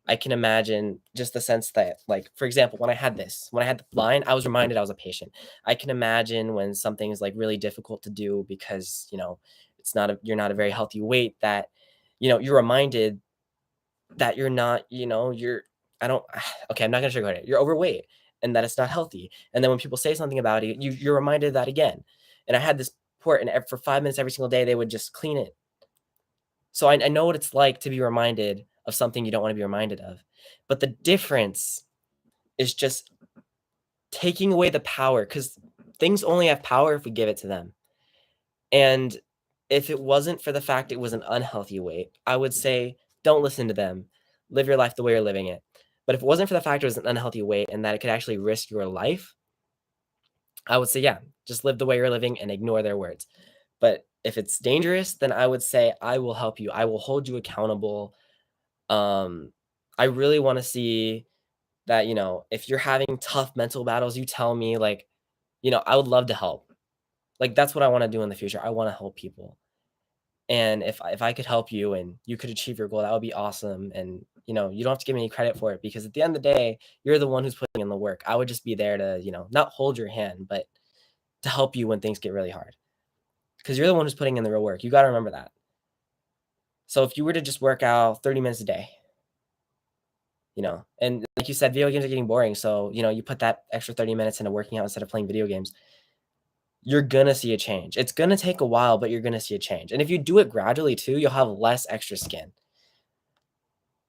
I can imagine just the sense that, like, for example, when I had the line, I was reminded I was a patient. I can imagine when something is like really difficult to do because, you're not a very healthy weight, that, you're reminded that you're not, I don't, okay, I'm not going to sugarcoat it. You're overweight and that it's not healthy. And then when people say something about it, you're reminded of that again. And I had this port, and for 5 minutes every single day, they would just clean it. So I know what it's like to be reminded of something you don't want to be reminded of. But the difference is just taking away the power, because things only have power if we give it to them. And if it wasn't for the fact it was an unhealthy weight, I would say don't listen to them. Live your life the way you're living it. But if it wasn't for the fact it was an unhealthy weight and that it could actually risk your life, I would say, yeah, just live the way you're living and ignore their words. But if it's dangerous, then I would say I will help you. I will hold you accountable. I really want to see that, if you're having tough mental battles, you tell me, like, I would love to help. Like, that's what I want to do in the future. I want to help people. And if I could help you and you could achieve your goal, that would be awesome. And, you don't have to give me any credit for it, because at the end of the day, you're the one who's putting in the work. I would just be there to, not hold your hand, but to help you when things get really hard. Because you're the one who's putting in the real work. You got to remember that. So if you were to just work out 30 minutes a day, and like you said, video games are getting boring. So, you put that extra 30 minutes into working out instead of playing video games, you're going to see a change. It's going to take a while, but you're going to see a change. And if you do it gradually too, you'll have less extra skin.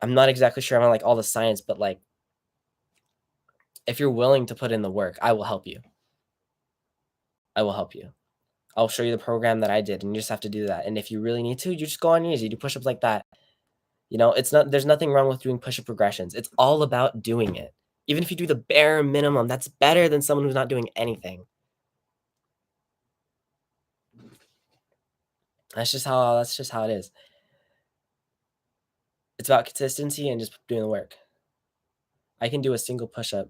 I'm not exactly sure on like all the science, but like, if you're willing to put in the work, I will help you. I will help you. I'll show you the program that I did, and you just have to do that. And if you really need to, you just go on your knees, you do push-ups like that. There's nothing wrong with doing push-up progressions. It's all about doing it. Even if you do the bare minimum, that's better than someone who's not doing anything. That's just how it is. It's about consistency and just doing the work. I can do a single push-up.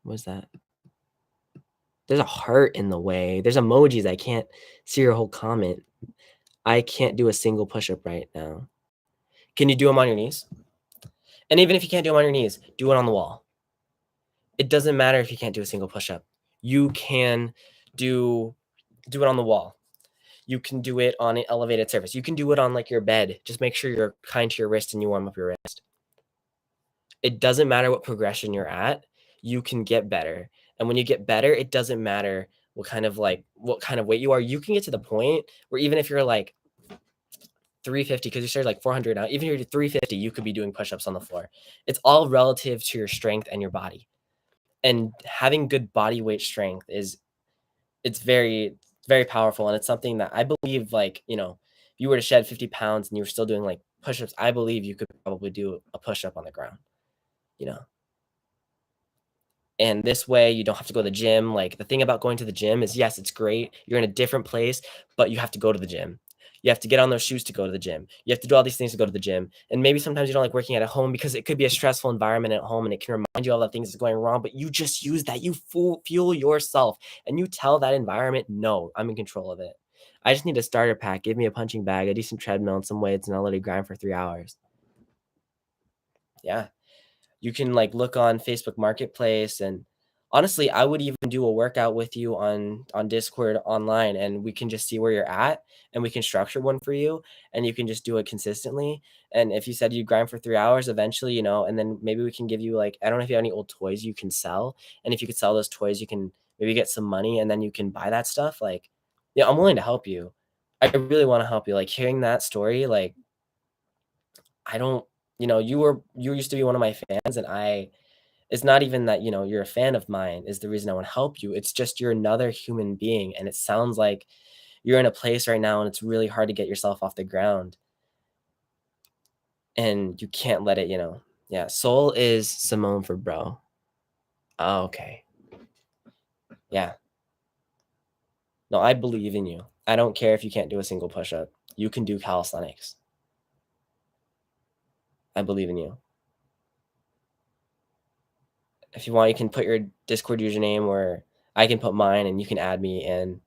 What's that? There's a heart in the way. There's emojis. I can't see your whole comment. I can't do a single push-up right now. Can you do them on your knees? And even if you can't do them on your knees, do it on the wall. It doesn't matter if you can't do a single push-up. You can do it on the wall. You can do it on an elevated surface. You can do it on like your bed. Just make sure you're kind to your wrist and you warm up your wrist. It doesn't matter what progression you're at. You can get better. And when you get better, it doesn't matter what kind of weight you are. You can get to the point where even if you're like 350, because you started like 400 now, even if you're 350, you could be doing push-ups on the floor. It's all relative to your strength and your body. And having good body weight strength it's very, very powerful. And it's something that I believe, like, if you were to shed 50 pounds and you were still doing like push-ups, I believe you could probably do a push-up on the ground, you know? And this way you don't have to go to the gym. Like, the thing about going to the gym is, yes, it's great. You're in a different place, but you have to go to the gym. You have to get on those shoes to go to the gym. You have to do all these things to go to the gym. And maybe sometimes you don't like working at home because it could be a stressful environment at home and it can remind you of all the things that's going wrong, but you just use that. You fuel yourself and you tell that environment, no, I'm in control of it. I just need a starter pack. Give me a punching bag, a decent treadmill, and some weights, and I'll let it grind for 3 hours. Yeah. You can like look on Facebook Marketplace, and honestly, I would even do a workout with you on Discord online, and we can just see where you're at, and we can structure one for you, and you can just do it consistently. And if you said you grind for 3 hours, eventually, and then maybe we can give you like, I don't know if you have any old toys you can sell, and if you could sell those toys, you can maybe get some money, and then you can buy that stuff. Like, yeah, I'm willing to help you. I really want to help you. Like, hearing that story, like, I don't, you used to be one of my fans, and it's not even that, you're a fan of mine is the reason I want to help you. It's just you're another human being, and it sounds like you're in a place right now and it's really hard to get yourself off the ground. And you can't let it, Yeah, Soul is Simone for bro. Oh, okay. Yeah. No, I believe in you. I don't care if you can't do a single push-up. You can do calisthenics. I believe in you. If you want, you can put your Discord username, or I can put mine and you can add me, and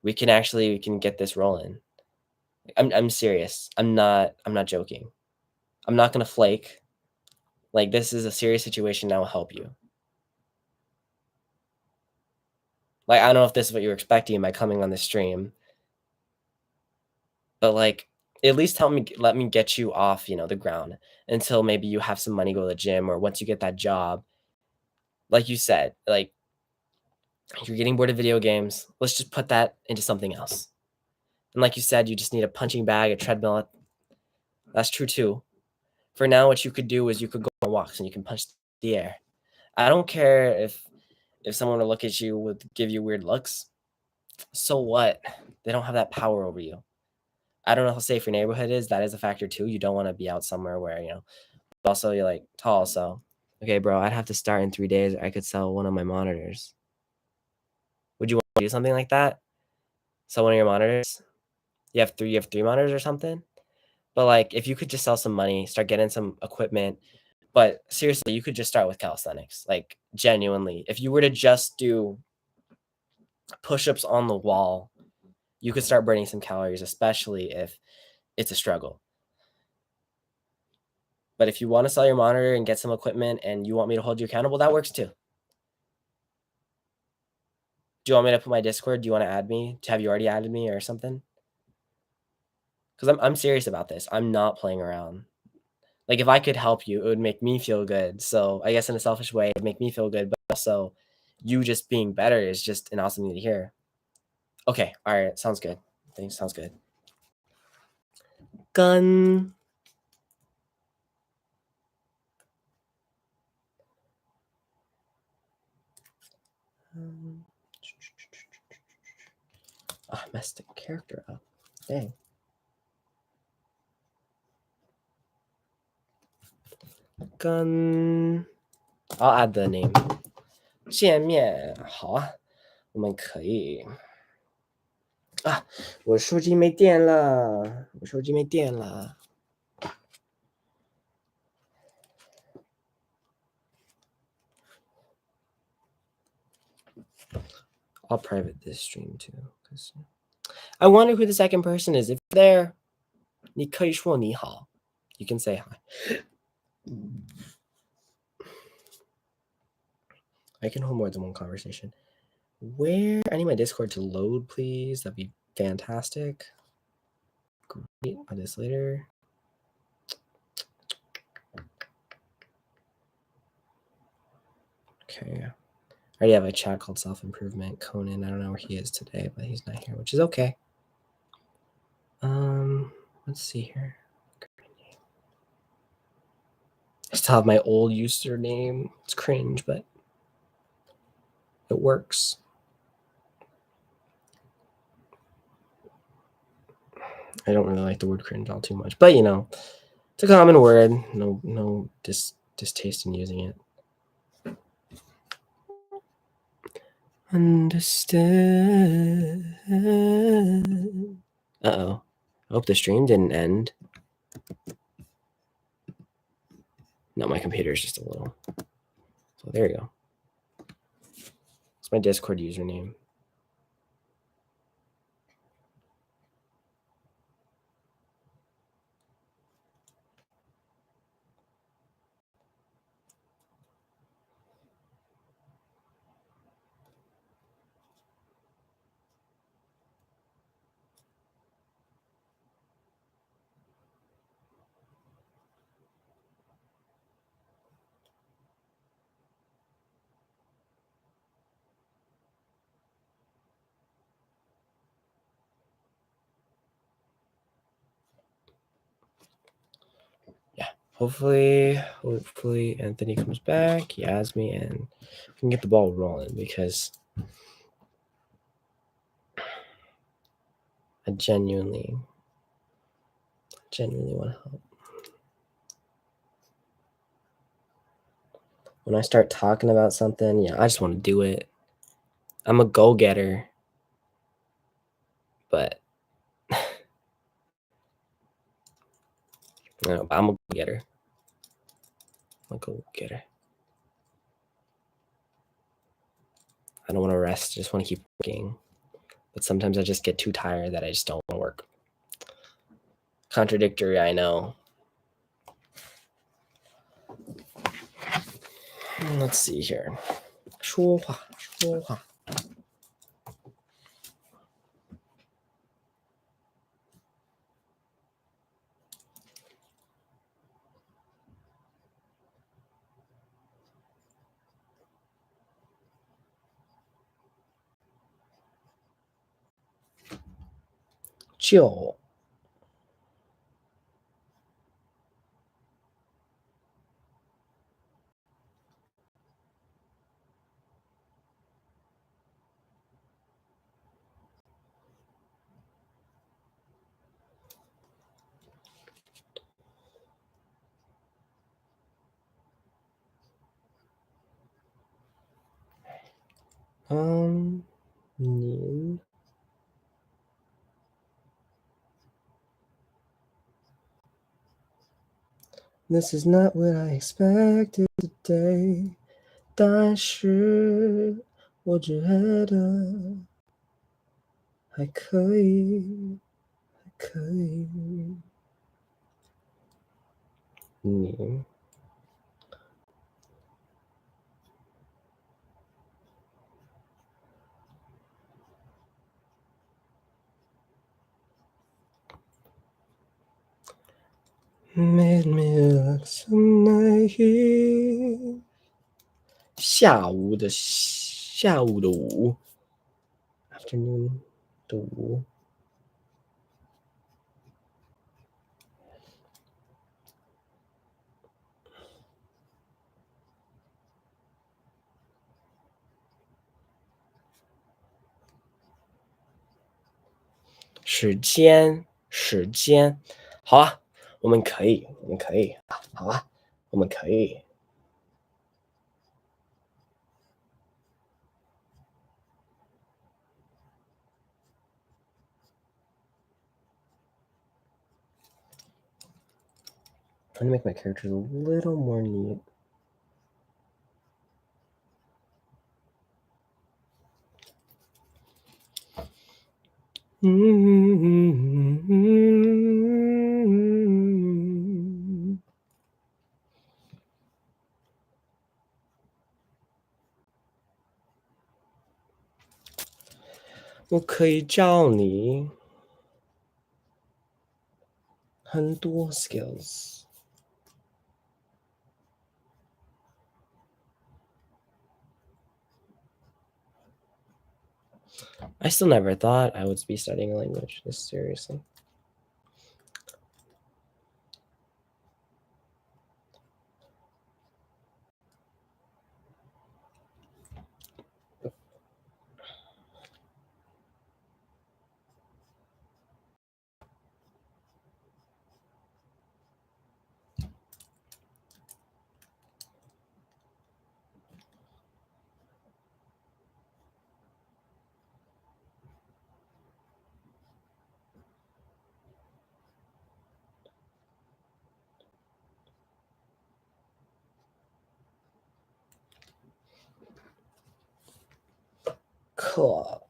we can get this rolling. I'm serious. I'm not joking. I'm not gonna flake. Like, this is a serious situation. I will help you. Like, I don't know if this is what you were expecting by coming on the stream, but like, at least let me get you off, the ground until maybe you have some money, go to the gym, or once you get that job. Like you said, like, you're getting bored of video games. Let's just put that into something else. And like you said, you just need a punching bag, a treadmill. That's true too. For now, what you could do is you could go on walks and you can punch the air. I don't care if someone would look at you, would give you weird looks. So what? They don't have that power over you. I don't know how safe your neighborhood is. That is a factor too. You don't want to be out somewhere where, also you're like tall. So, okay, bro, I'd have to start in 3 days. I could sell one of my monitors. Would you want to do something like that? Sell one of your monitors? You have three monitors or something? But like, if you could just sell some money, start getting some equipment. But seriously, you could just start with calisthenics. Like, genuinely, if you were to just do push-ups on the wall, you could start burning some calories, especially if it's a struggle. But if you want to sell your monitor and get some equipment and you want me to hold you accountable, that works too. Do you want me to put my Discord? Do you want to add me? Have you already added me or something? Because I'm serious about this. I'm not playing around. Like, if I could help you, it would make me feel good. So I guess in a selfish way, it'd make me feel good. But also, you just being better is just an awesome thing to hear. Okay, all right, sounds good. Thanks, sounds good. Gun. I messed the character up. Dang. Gun. I'll add the name. 见面好啊，我们可以啊，我手机没电了，我手机没电了。I'll private this stream too, because I wonder who the second person is. If they're there, 你可以说你好. You can say hi. I can hold more than one conversation. Where? I need my Discord to load, please. That'd be fantastic. Great. I'll do this later. Okay. I already have a chat called Self-Improvement. Conan, I don't know where he is today, but he's not here, which is okay. Let's see here. I still have my old username. It's cringe, but it works. I don't really like the word cringe all too much, but it's a common word. No distaste in using it. understand. Uh-oh. I hope the stream didn't end. No, my computer is just a little. So there you go. It's my Discord username. Hopefully Anthony comes back, Yasmi, and we can get the ball rolling because I genuinely want to help. When I start talking about something, I just want to do it. I'm a go-getter, but no, I'm a go-getter. I'm a go-getter. I don't want to rest. I just want to keep working. But sometimes I just get too tired that I just don't want to work. Contradictory, I know. Let's see here. 说话。就 您 This is not what I expected today. 但是我觉得还可以。你made me look so naive. 下午的午 afternoon 的午时间，好啊，我们可以，好啊，我们可以。Trying to make my characters a little more neat. Mm-hmm. 我可以教你很多 skills. I still never thought I would be studying a language this seriously. 课。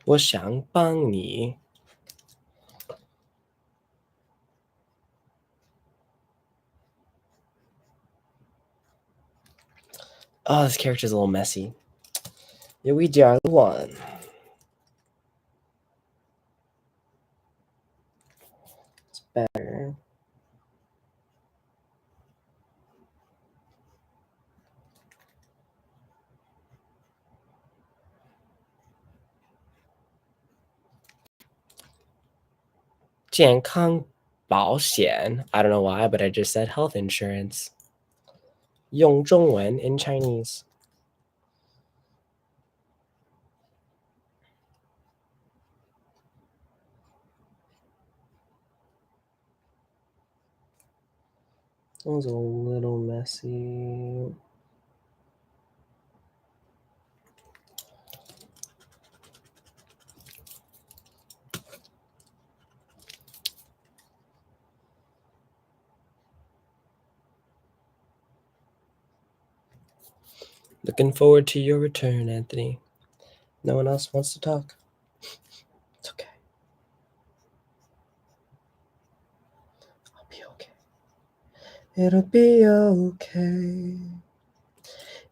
我想帮你。Oh, this character's a little messy. 有一点乱。It's better. 健康保险 I don't know why, but I just said health insurance. 用中文 in Chinese. That was a little messy. Looking forward to your return, Anthony. No one else wants to talk? It's okay. I'll be okay. It'll be okay.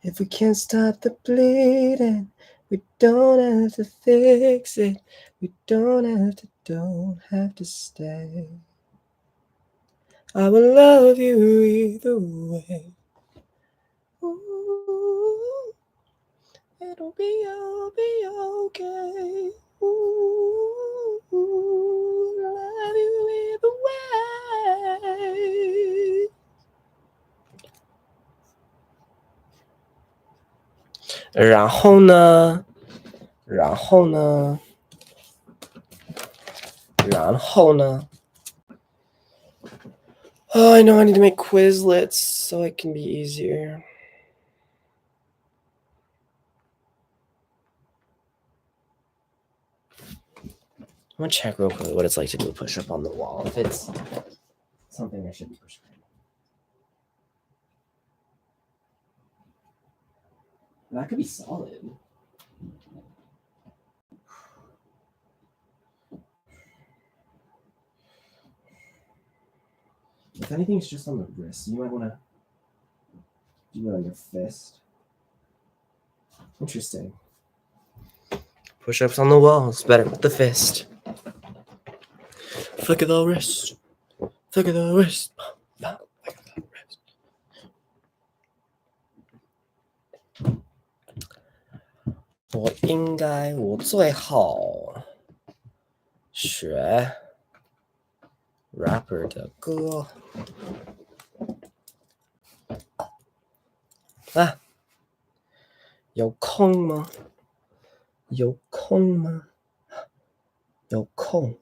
If we can't stop the bleeding, we don't have to fix it. We don't have to stay. I will love you either way. Ooh, it'll be okay. Ooh, love you either way. 然后呢？Oh, I know I need to make Quizlets so it can be easier. I'm gonna check real quick what it's like to do a push-up on the wall. If it's something I should be pushing. That could be solid. If anything, it's just on the wrist. You might want to do it on your fist. Interesting. Push-ups on the wall is better with the fist. Flick of the wrist. Flick of the wrist. Flick of the wrist. 我最好学 rapper 的歌啊，有空吗？有空吗？有空。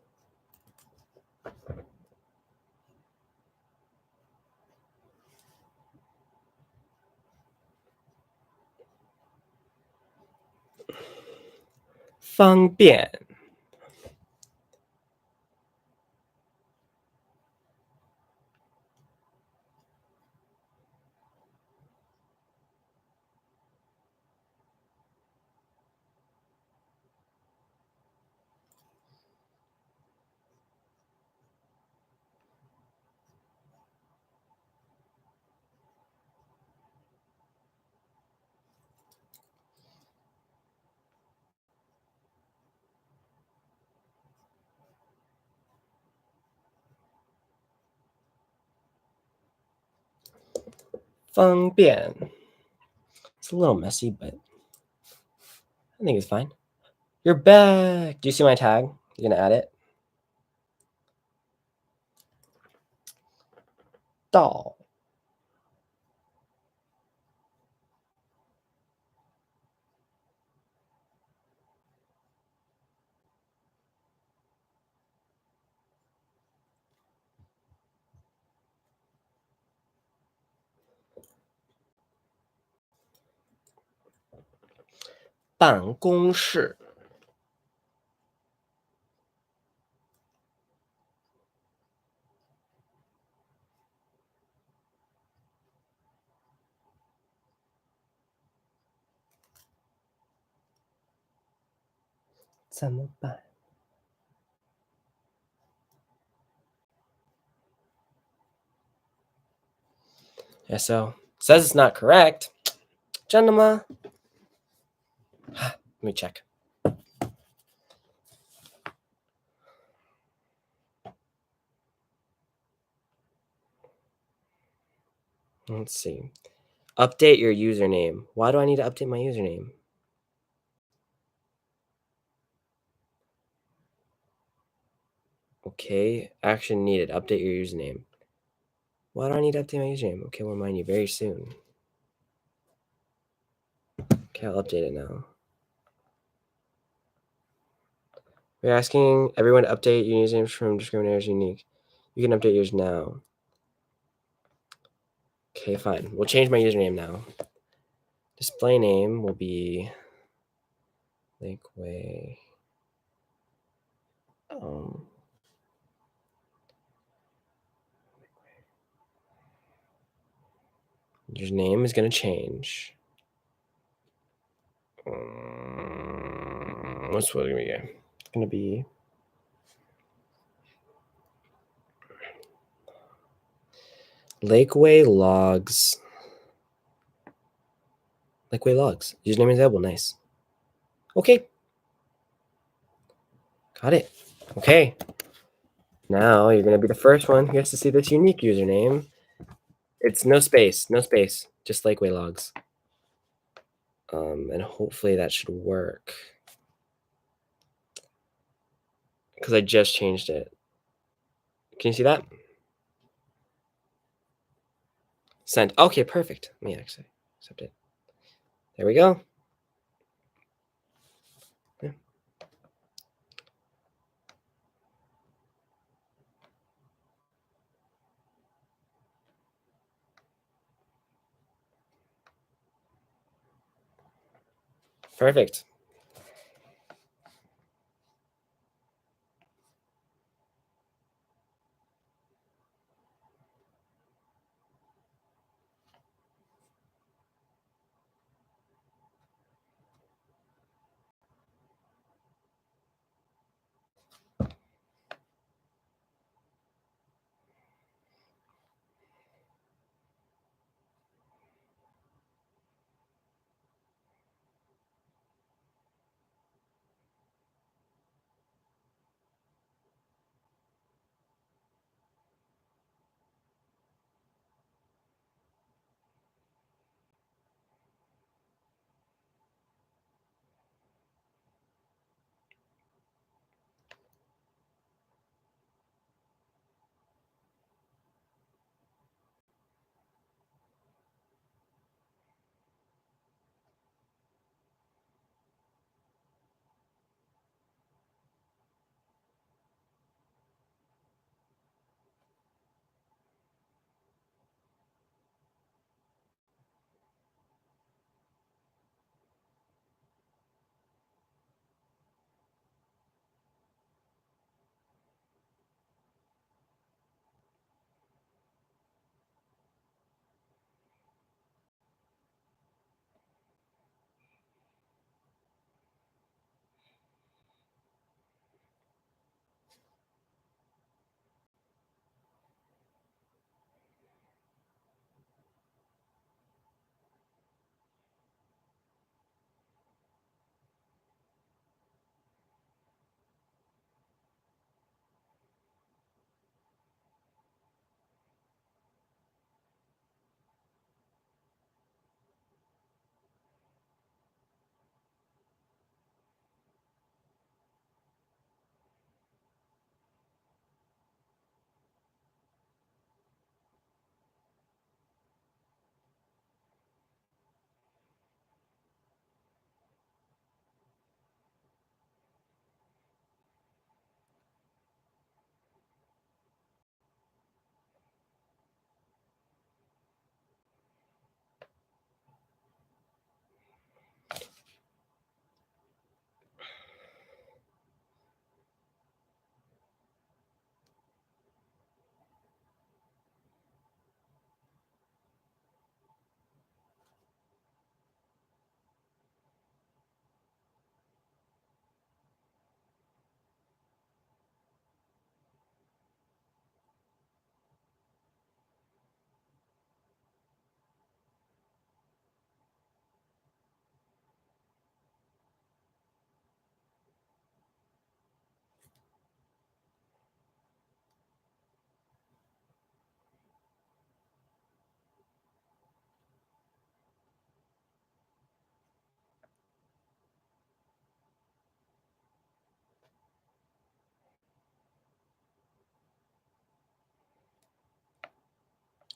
方便。方便。It's a little messy, but I think it's fine. You're back. Do you see my tag? You gonna add it? 到。办公室。怎么办? Yeah, so says it's not correct. 真的吗? Let me check. Let's see. Update your username. Why do I need to update my username? Okay, action needed. Update your username. Why do I need to update my username? Okay, we'll remind you very soon. Okay, I'll update it now. We're asking everyone to update your usernames from discriminators unique. You can update yours now. Okay, fine. We'll change my username now. Display name will be Lakeway. Your name is going to change. What's what going to be? It's going to be Lakeway Logs. Lakeway Logs. Username is available. Nice. Okay. Got it. Okay. Now you're going to be the first one who has to see this unique username. It's no space, just Lakeway Logs. And hopefully that should work. Because I just changed it. Can you see that? Sent. Okay, perfect. Let me actually accept it. There we go. Yeah. Perfect.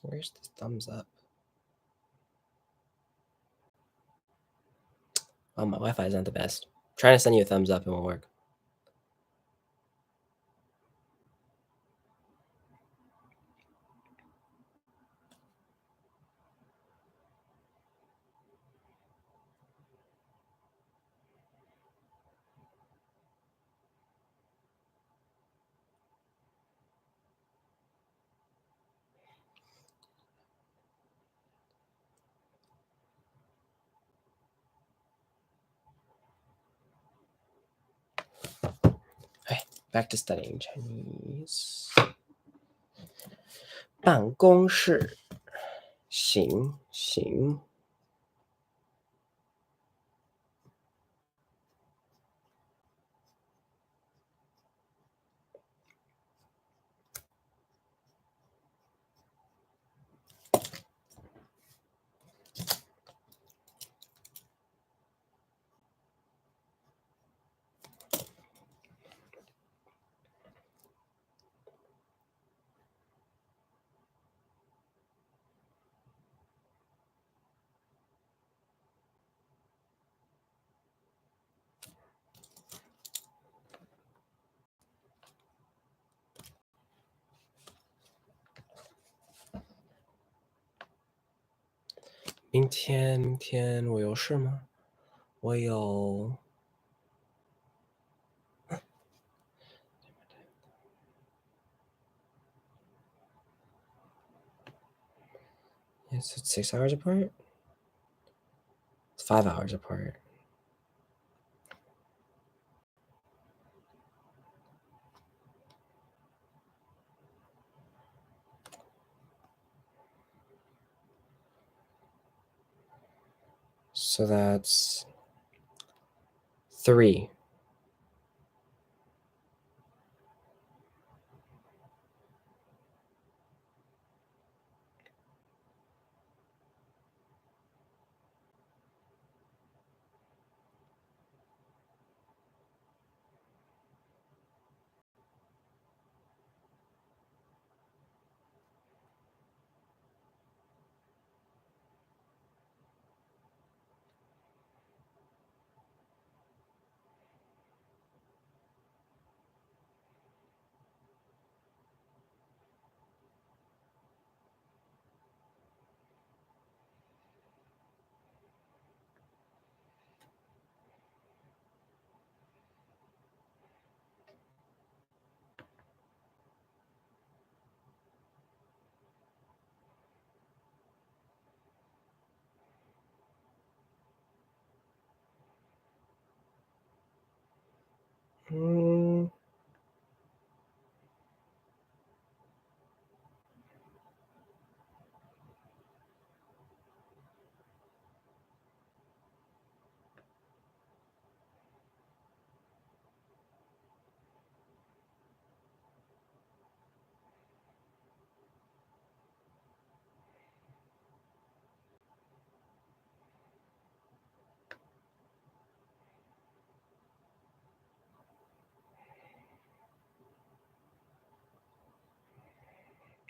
Where's the thumbs up? Oh, my Wi-Fi is not the best. Trying to send you a thumbs up, it won't work. Okay, back to studying Chinese. 办公室，行行。明天我有事吗？我有。Yes, it's 6 hours apart. It's 5 hours apart. So that's 3.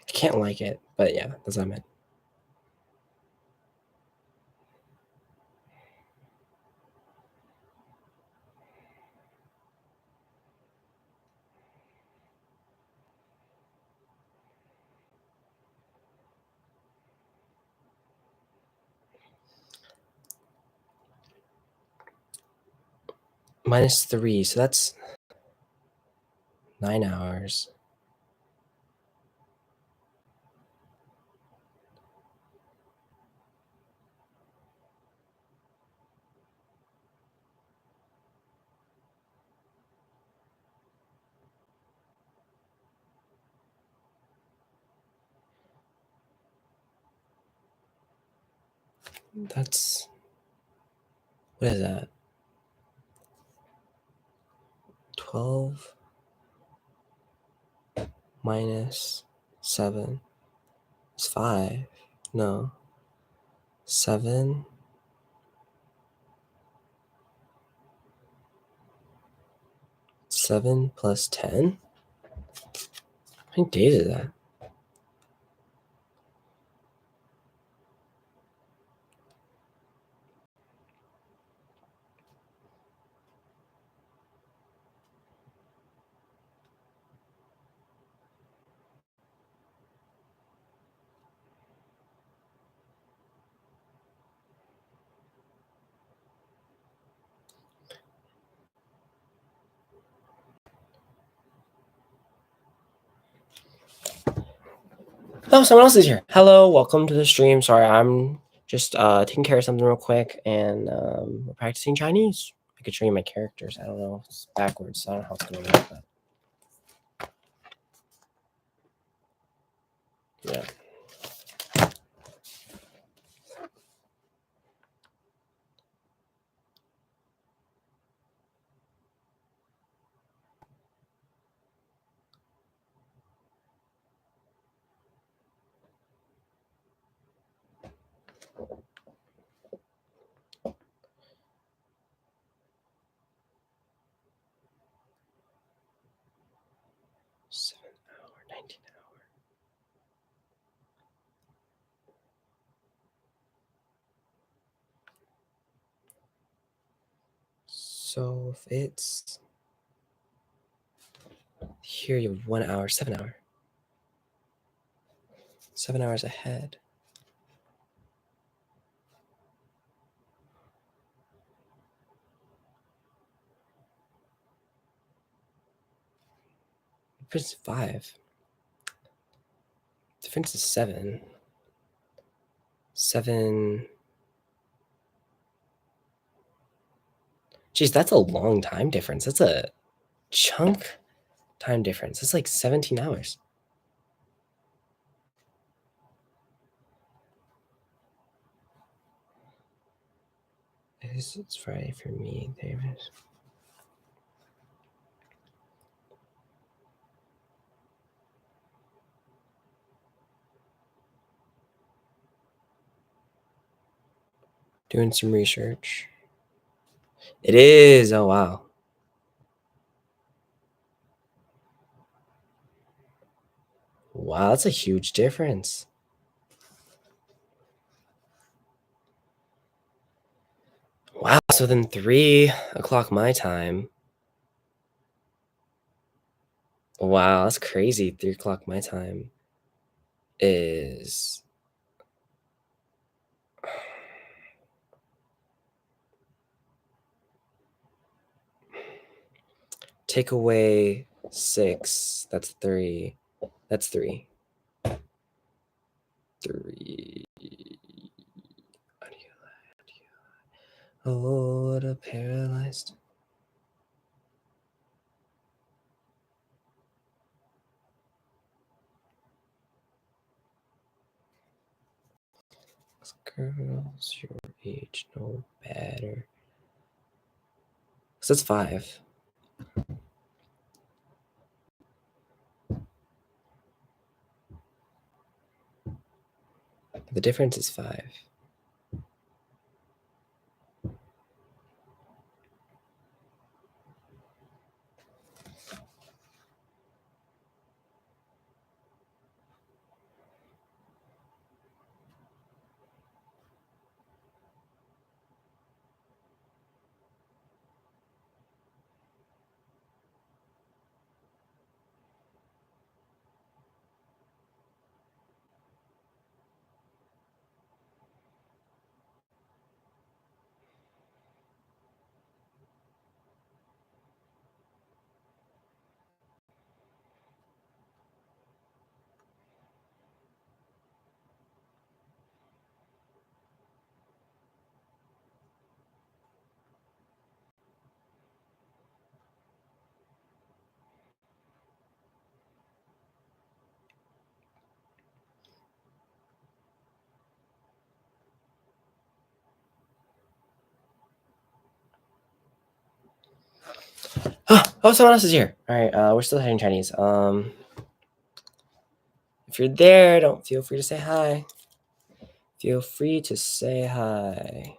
I can't like it, but yeah, that's what I meant. -3, so that's 9 hours. That's, what is that? 12 minus 7 is 5. No. 7. 7 plus 10? How many days is that? Oh, someone else is here. Hello, welcome to the stream. Sorry, I'm just taking care of something real quick, and we're practicing Chinese. I could show you my characters. I don't know. It's backwards. So I don't know how it's going to work. But yeah. $7 $19. So if it's here, you have 1 hour, 7 hour. 7 hours ahead. Difference is 5. Difference is 7. 7. Geez, that's a long time difference. That's a chunk time difference. It's like 17 hours. It's Friday for me, David. Doing some research. It is. Oh, wow. Wow, that's a huge difference. Wow, so then 3 o'clock my time. Wow, that's crazy. 3 o'clock my time is take away 6. That's 3. That's 3. 3. Oh, what a paralyzed. Girls your age know better. So that's 5. The difference is 5. Oh, someone else is here. All right, we're still hearing Chinese. If you're there, don't feel free to say hi. Feel free to say hi.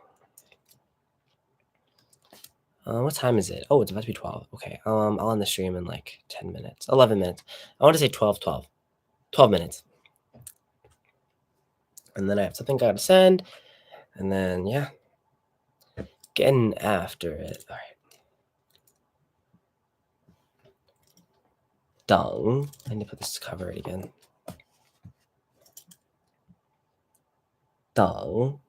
What time is it? Oh, it's about to be 12. Okay. I'll end the stream in like 10 minutes, 11 minutes. I want to say 12 minutes. And then I have something I gotta send. And then, yeah, getting after it. All right. Dung. I need to put this to cover it again. Dung.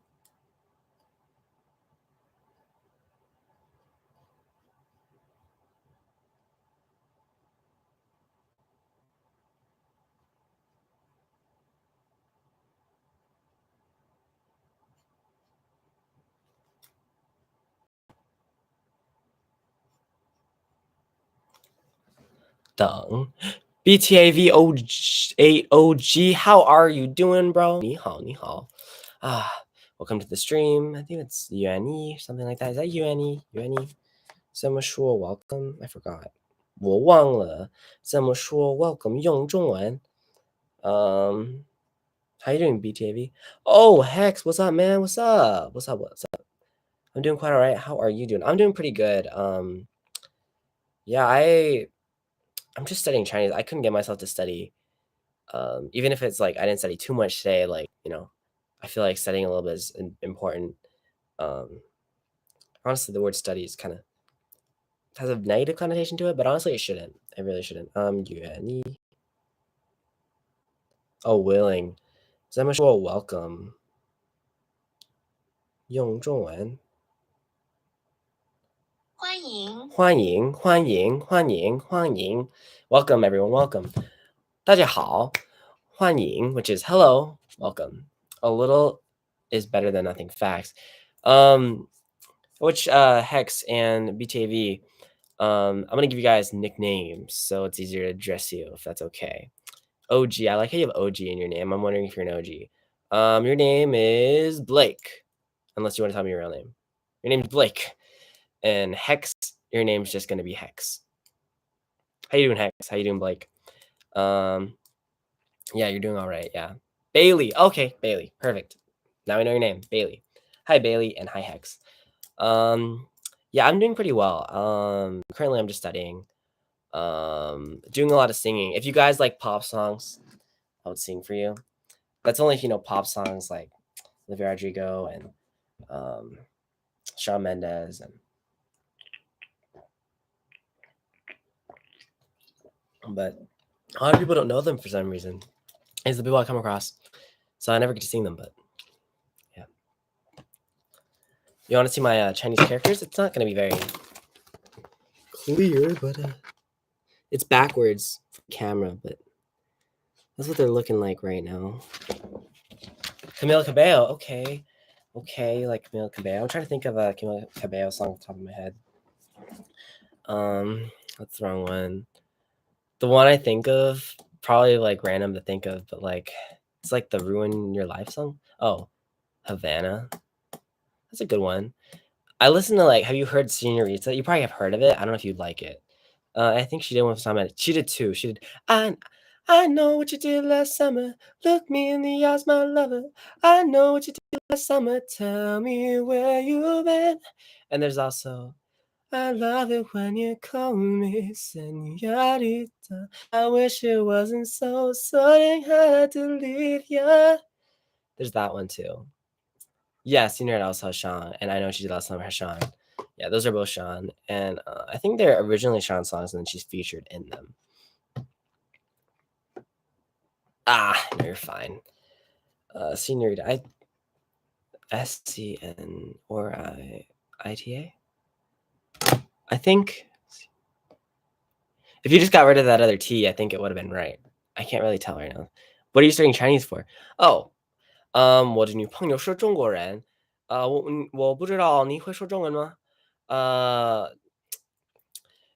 等 BTAVOG, how are you doing, bro? 你好，你好. Welcome to the stream. I think it's Yuani, something like that. Is that Yuani? Yuani? 怎么说 welcome? I forgot. 我忘了怎么说 welcome 用中文. How you doing, BTAV? Oh, Hex, what's up, man? What's up? What's up? What's up? I'm doing quite all right. How are you doing? I'm doing pretty good. Yeah, I'm just studying Chinese. I couldn't get myself to study. Even if it's like I didn't study too much today, like, I feel like studying a little bit is important. Honestly, the word study is kind of has a negative connotation to it, but honestly, it shouldn't. It really shouldn't. Yuani. Oh, willing. 咱们说 welcome. 用中文。
欢迎。
欢迎，欢迎，欢迎，欢迎。Welcome, everyone. Welcome. 大家好，欢迎, which is hello, welcome. A little is better than nothing. Facts. Which Hex and BTAV, I'm gonna give you guys nicknames so it's easier to address you if that's okay. OG, I like how you have OG in your name. I'm wondering if you're an OG. Your name is Blake, unless you want to tell me your real name. Your name's Blake, and Hex, your name's just gonna be Hex. How you doing, Hex? How you doing, Blake? Yeah, you're doing all right. Yeah, Bailey. Okay, Bailey. Perfect. Now we know your name, Bailey. Hi, Bailey, and hi, Hex. Yeah, I'm doing pretty well. Currently I'm just studying. Doing a lot of singing. If you guys like pop songs, I would sing for you. That's only if you know pop songs like Olivia Rodrigo and Shawn Mendes but a lot of people don't know them for some reason. It's the people I come across, so I never get to sing them. But yeah, you want to see my Chinese characters? It's not going to be very clear, but it's backwards for camera, but that's what they're looking like right now. Camila Cabello, okay, like Camila Cabello. I'm trying to think of a Camila Cabello song off the top of my head. That's the wrong one. The one I think of, probably like random to think of, but like it's like the Ruin Your Life song. Oh, Havana. That's a good one. I listen to have you heard Senorita? You probably have heard of it. I don't know if you'd like it. I think she did one for Simon. She did two. She did. I know what you did last summer. Look me in the eyes, my lover. I know what you did last summer. Tell me where you've been. And there's also, I love it when you call me señorita. I wish it wasn't so I had to leave ya. There's that one too. Yeah, Senorita also has Sean, and I know she did last summer has Sean. Yeah, those are both Sean, and I think they're originally Sean songs, and then she's featured in them. No, you're fine. Senorita, SCN or ITA. I think if you just got rid of that other T, I think it would have been right. I can't really tell right now. What are you studying Chinese for? Oh, 我的女朋友是中国人。我不知道你会说中文吗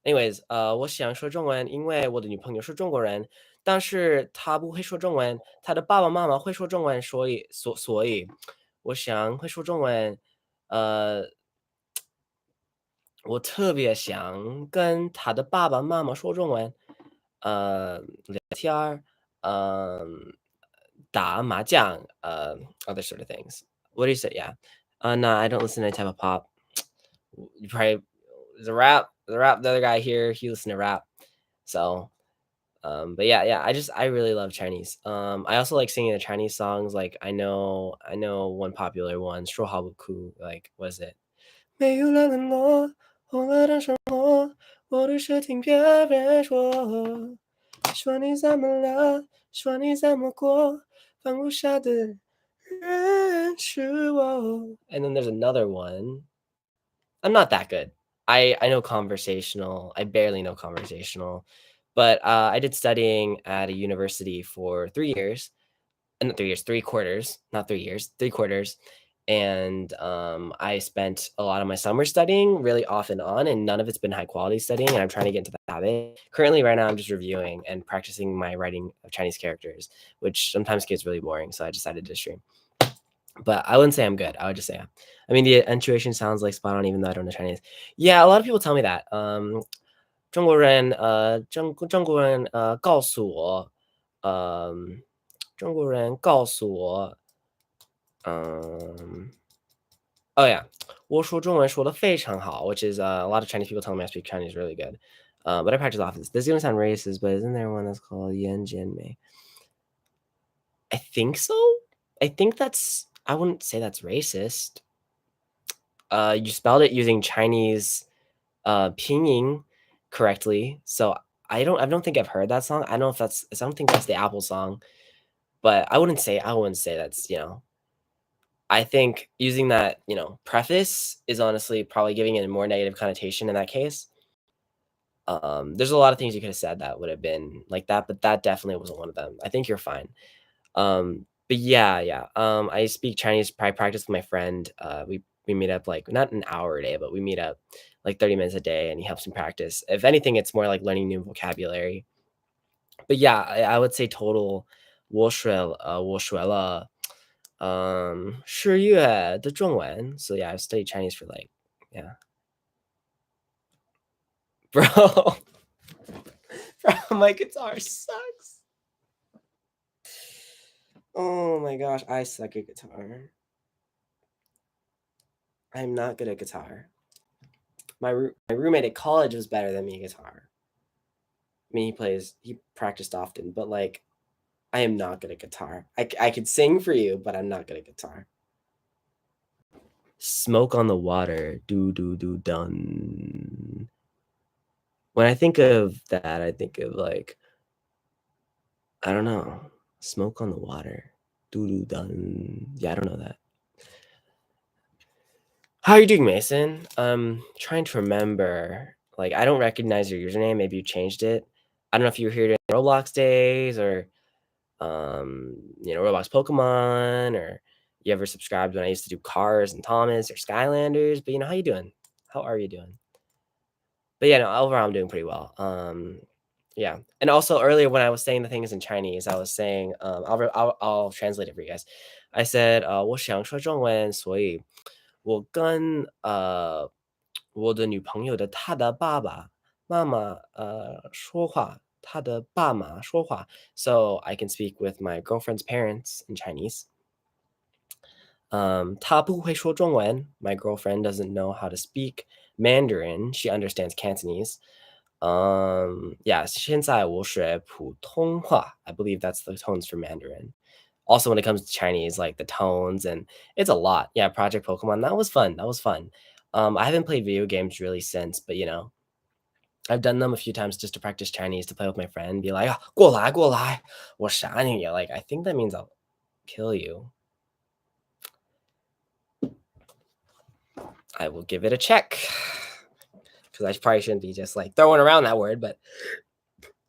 ？Anyways，我想说中文，因为我的女朋友是中国人，但是她不会说中文，她的爸爸妈妈会说中文，所以我想会说中文。我特别想跟她的爸爸妈妈说中文，聊天儿，打麻将, other sort of things. What do you say? Yeah. No, I don't listen to any type of pop. You probably the rap. The other guy here, he listened to rap. So, but yeah. I really love Chinese. I also like singing the Chinese songs. Like I know one popular one, 说好不哭. Like what is it? 没有了联络，后来的生活，我只是听别人说，说你怎么了，说你怎么过，放不下的人是我。And then there's another one. I'm not that good. I know conversational. I barely know conversational, but I did studying at a university for 3 years. Not 3 years, 3 quarters. Not 3 years, 3 quarters. and I spent a lot of my summer studying really off and on, and none of it's been high quality studying, and I'm trying to get into the habit. Currently, right now, I'm just reviewing and practicing my writing of Chinese characters, which sometimes gets really boring, so I decided to stream. But I wouldn't say I'm good. I would just say I mean, the intuition sounds like spot on, even though I don't know Chinese. Yeah, a lot of people tell me that. 中国人告诉我，中国人告诉我，oh yeah, 我说中文说得非常好, which is a lot of Chinese people tell me I speak Chinese really good. But I practice often. This is gonna sound racist, but isn't there one that's called Yan Jianmei? I think so. I think I wouldn't say that's racist. You spelled it using Chinese pinyin correctly. So I don't think I've heard that song. I don't know if I don't think that's the Apple song, but I wouldn't say that's, I think using that, preface is honestly probably giving it a more negative connotation in that case. There's a lot of things you could have said that would have been like that, but that definitely wasn't one of them. I think you're fine. But yeah, yeah. I speak Chinese. I practice with my friend. We meet up like not an hour a day, but we meet up like 30 minutes a day, and he helps me practice. If anything, it's more like learning new vocabulary. But yeah, I would say total 我学了10月的中文. So yeah, I've studied Chinese for like, yeah. Bro, bro, my guitar sucks. Oh my gosh, I suck at guitar. I'm not good at guitar. My roommate at college was better than me at guitar. I mean, he practiced often, but like, I am not good at guitar. I could sing for you, but I'm not good at guitar. Smoke on the water, do do do done. When I think of that, I think of like, I don't know, smoke on the water, do do done. Yeah, I don't know that. How are you doing, Mason? Trying to remember. Like, I don't recognize your username. Maybe you changed it. I don't know if you were here during Roblox days or, Roblox Pokemon, or you ever subscribed when I used to do Cars and Thomas or Skylanders. But how you doing? How are you doing? But yeah, no, overall I'm doing pretty well. Yeah, and also earlier when I was saying the things in Chinese, I was saying, I'll translate it for you guys. I said, 我想说中文，所以我跟我的女朋友的她的爸爸妈妈说话，她的爸妈说话，so I can speak with my girlfriend's parents in Chinese. 她不会说中文. My girlfriend doesn't know how to speak Mandarin. She understands Cantonese. Yeah, 现在我学普通话. I believe that's the tones for Mandarin. Also, when it comes to Chinese, like the tones, and it's a lot. Yeah, Project Pokemon, that was fun. That was fun. I haven't played video games really since, but I've done them a few times just to practice Chinese to play with my friend. Be like, 过来过来, 我杀你. Like, I think that means I'll kill you. I will give it a check. Because I probably shouldn't be just like throwing around that word, but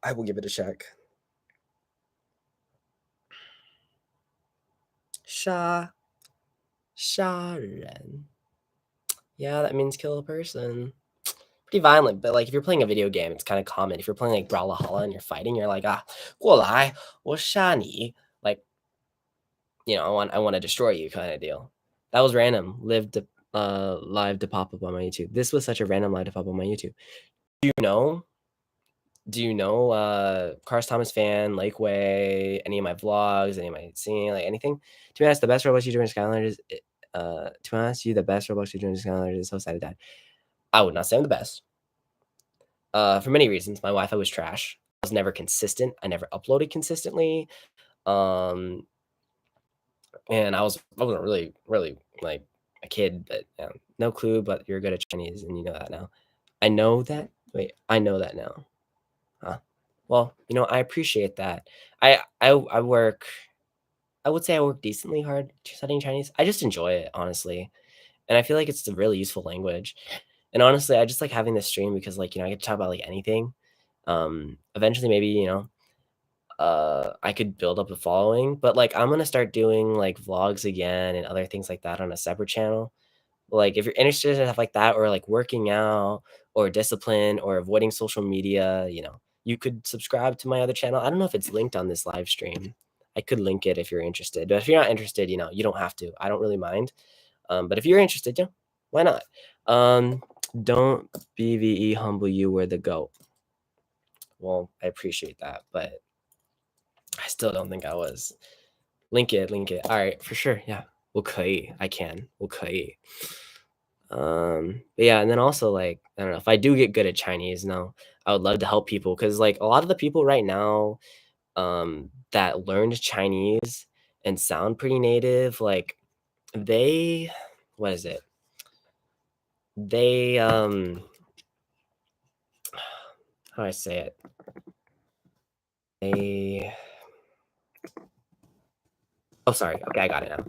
I will give it a check. 杀人. Yeah, that means kill a person. Pretty violent, but like if you're playing a video game, it's kind of common. If you're playing like Brawlhalla and you're fighting, you're like, 过来,我杀你. Like, I want to destroy you kind of deal. That was random. Live to pop up on my YouTube. This was such a random live to pop up on my YouTube. Do you know Cars Thomas fan, Lakeway, any of my vlogs, any of my singing, like anything? To be honest, the best Roblox YouTuber in Skylanders, to be honest, the best Roblox YouTuber in Skylanders is so sad to die. I would not say I'm the best. For many reasons. My Wi-Fi was trash. I was never consistent. I never uploaded consistently. And I wasn't really, really like a kid, but no clue, but you're good at Chinese and you know that now. I know that. Wait, I know that now. Well, I appreciate that. I work. I would say I work decently hard studying Chinese. I just enjoy it, honestly, and I feel like it's a really useful language. And honestly, I just like having this stream because, like, I get to talk about like anything. Eventually, maybe I could build up a following, but, like, I'm gonna start doing, like, vlogs again and other things like that on a separate channel. Like, if you're interested in stuff like that or, like, working out or discipline or avoiding social media, you could subscribe to my other channel. I don't know if it's linked on this live stream. I could link it if you're interested, but if you're not interested, you don't have to. I don't really mind. But if you're interested, why not? Don't BVE humble you, we're the GOAT. Well, I appreciate that, but I still don't think I was. Link it. All right, for sure. Yeah. 我可以. I can. 我可以. But yeah, and then also like, I don't know, if I do get good at Chinese now, I would love to help people because like a lot of the people right now that learned Chinese and sound pretty native, like they what is it? They how do I say it? They Oh, sorry. Okay, I got it now.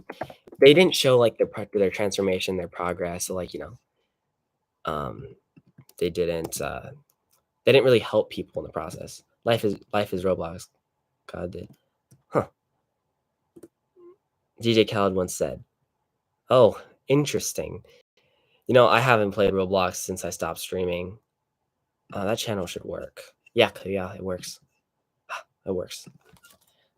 They didn't show like their transformation, their progress. So like, um, they didn't really help people in the process. Life is Roblox. God did. Huh. DJ Khaled once said, "Oh, interesting. I haven't played Roblox since I stopped streaming. That channel should work. Yeah, it works. It works.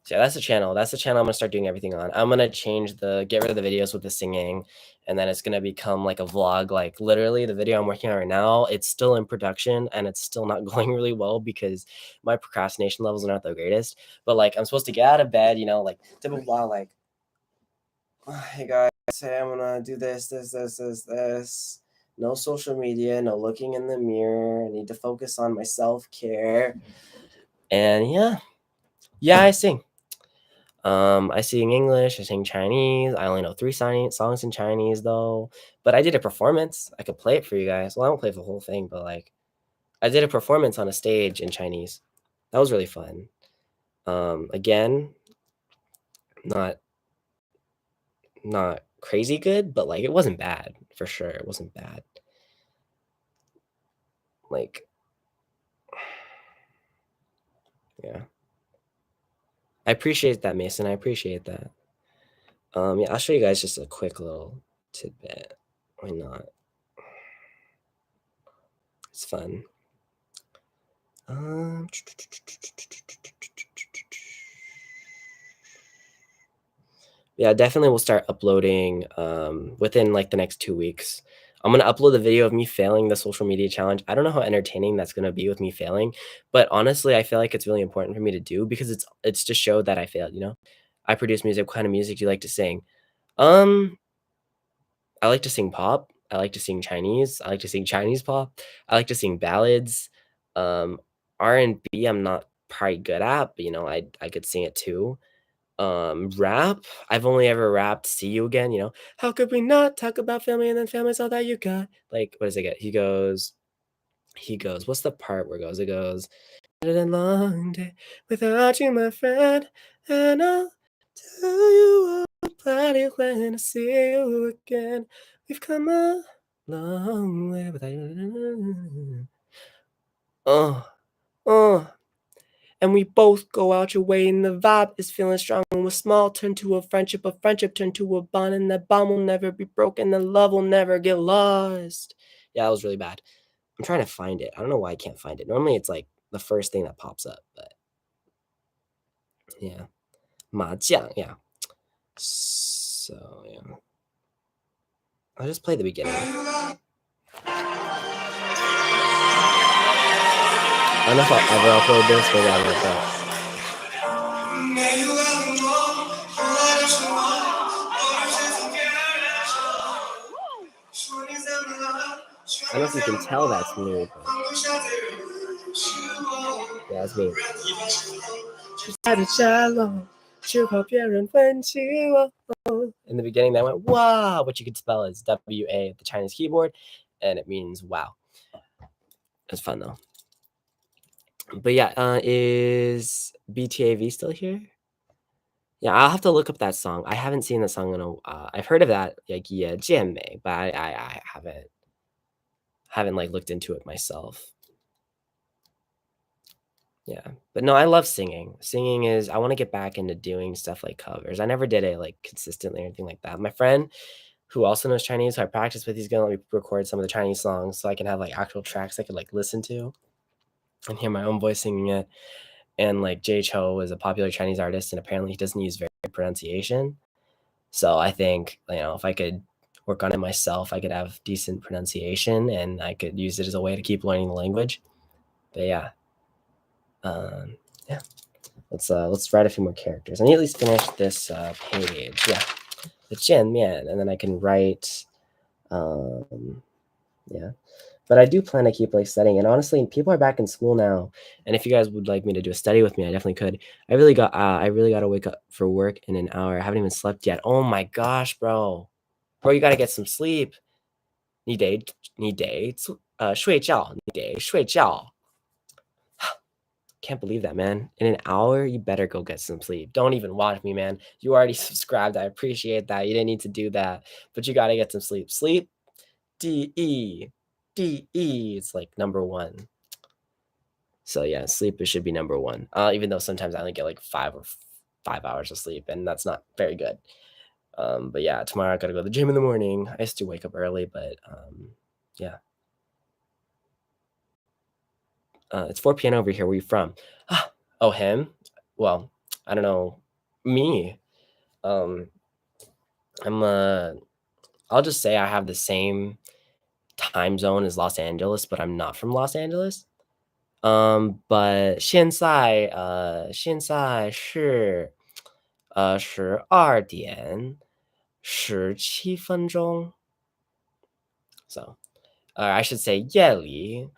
So yeah, that's the channel. That's the channel I'm gonna start doing everything on. I'm gonna get rid of the videos with the singing, and then it's gonna become like a vlog. Like literally, the video I'm working on right now, it's still in production and it's still not going really well because my procrastination levels are not the greatest. But like, I'm supposed to get out of bed, like typical vlog, like, hey guys, say I'm gonna do this. No social media, no looking in the mirror. I need to focus on my self care. And yeah, I sing. I sing English, I sing Chinese. I only know 3 songs in Chinese though, but I did a performance. I could play it for you guys. Well, I won't play the whole thing, but like I did a performance on a stage in Chinese. That was really fun. Again, not not crazy good, but like it wasn't bad for sure. It wasn't bad. Like yeah. I appreciate that, Mason. I appreciate that. Yeah, I'll show you guys just a quick little tidbit. Why not? It's fun. Yeah, definitely we'll start uploading within like the next 2 weeks. I'm gonna upload the video of me failing the social media challenge. I don't know how entertaining that's gonna be with me failing, but honestly, I feel like it's really important for me to do because it's to show that I failed. I produce music. What kind of music do you like to sing? Um, I like to sing pop. I like to sing Chinese. I like to sing Chinese pop. I like to sing ballads. Um, R&B, I'm not probably good at, but I could sing it too. Rap, I've only ever rapped "See You Again," "How could we not talk about family and then family's all that you got?" Like, what does it get? He goes, what's the part where it goes, "Had a long day without you, my friend, and I'll tell you all about it when I see you again. We've come a long way without you." Oh, oh. And we both go out your way, and the vibe is feeling strong. And we're small, turn to a friendship turn to a bond, and that bond will never be broken, the love will never get lost. Yeah, that was really bad. I'm trying to find it. I don't know why I can't find it. Normally, it's like the first thing that pops up, but yeah. 麻将, yeah. So, yeah. I'll just play the beginning. I don't know if I'll ever upload this, maybe I will, but I don't know if you can tell that's me, but yeah, it's me. In the beginning, that went wow, which you could spell as W-A at the Chinese keyboard, and it means wow. It's fun though. But yeah, is BTAV still here? Yeah, I'll have to look up that song. I haven't seen the song in a. I've heard of that, like yeah, Jianmei, but I haven't like looked into it myself. Yeah, but no, I love singing. Singing is I wanna get back into doing stuff like covers. I never did it, like, consistently or anything like that. My friend who also knows Chinese, who I practice with, he's gonna let me record some of the Chinese songs so I can have, like, actual tracks I could, like, listen to and hear my own voice singing it. And, like, Jay Chou is a popular Chinese artist, and apparently he doesn't use very good pronunciation. So I think, you know, if I could work on it myself, I could have decent pronunciation, and I could use it as a way to keep learning the language. But yeah. Yeah. Let's write a few more characters. I need to at least finish this page. Yeah, the Jian Mian, and then I can write. Yeah, but I do plan to keep like studying. And honestly, people are back in school now, and if you guys would like me to do a study with me, I definitely could. I really got to wake up for work in an hour. I haven't even slept yet. Oh my gosh, bro, you got to get some sleep. 睡觉，你得睡觉。Can't believe that, man. In an hour, you better go get some sleep. Don't even watch me, man. You already subscribed. I appreciate that. You didn't need to do that, but you gotta get some sleep. Sleep, DE, DE. It's like number one. So yeah, sleep should be number one. Even though sometimes I only get like 5 hours of sleep, and that's not very good. But yeah, tomorrow I gotta go to the gym in the morning. I used to wake up early, but yeah. It's 4 p.m. over here. Where you from? Oh, him? Well, I don't know. Me. Um, I'm I'll just say I have the same time zone as Los Angeles, but I'm not from Los Angeles. But 现在是12点17分钟. So, I should say 夜里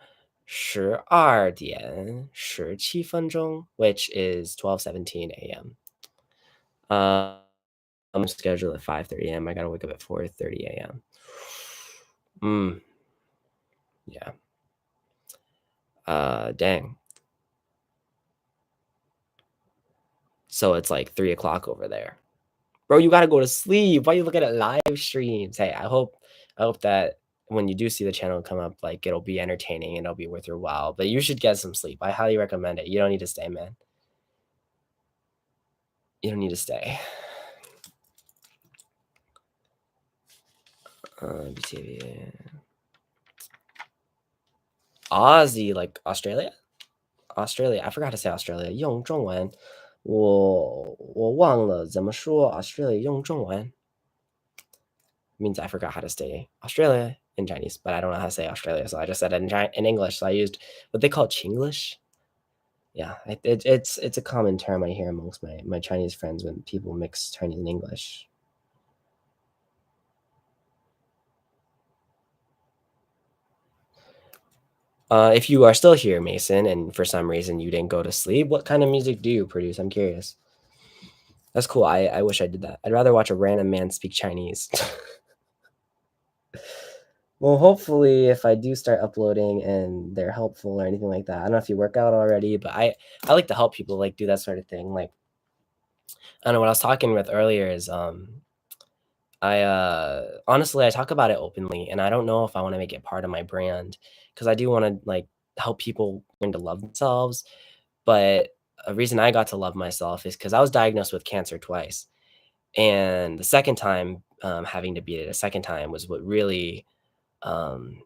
12点17分钟, which is 12:17 a.m. I'm scheduled at 5:30 a.m. I gotta wake up at 4:30 a.m. Yeah. Dang. So it's like 3 o'clock over there. Bro, you gotta go to sleep. Why are you looking at live streams? Hey, I hope that when you do see the channel come up, like it'll be entertaining and it'll be worth your while. But you should get some sleep. I highly recommend it. You don't need to stay, man. You don't need to stay. BTV. Aussie, like Australia? Australia. I forgot to say Australia. 用中文。我忘了怎么说 Australia 用中文 means I forgot how to say Australia in Chinese, but I don't know how to say Australia, so I just said it in English. So I used what they call Chinglish. Yeah, it's a common term I hear amongst my Chinese friends when people mix Chinese and English. If you are still here, Mason, and for some reason you didn't go to sleep, what kind of music do you produce? I'm curious. That's cool. I wish I did that. I'd rather watch a random man speak Chinese. Well, hopefully, if I do start uploading and they're helpful or anything like that, I don't know if you work out already, but I like to help people like do that sort of thing. Like, I don't know what I was talking with earlier is I honestly I talk about it openly, and I don't know if I want to make it part of my brand because I do want to like help people learn to love themselves. But a reason I got to love myself is because I was diagnosed with cancer twice, and the second time having to beat it a second time was um,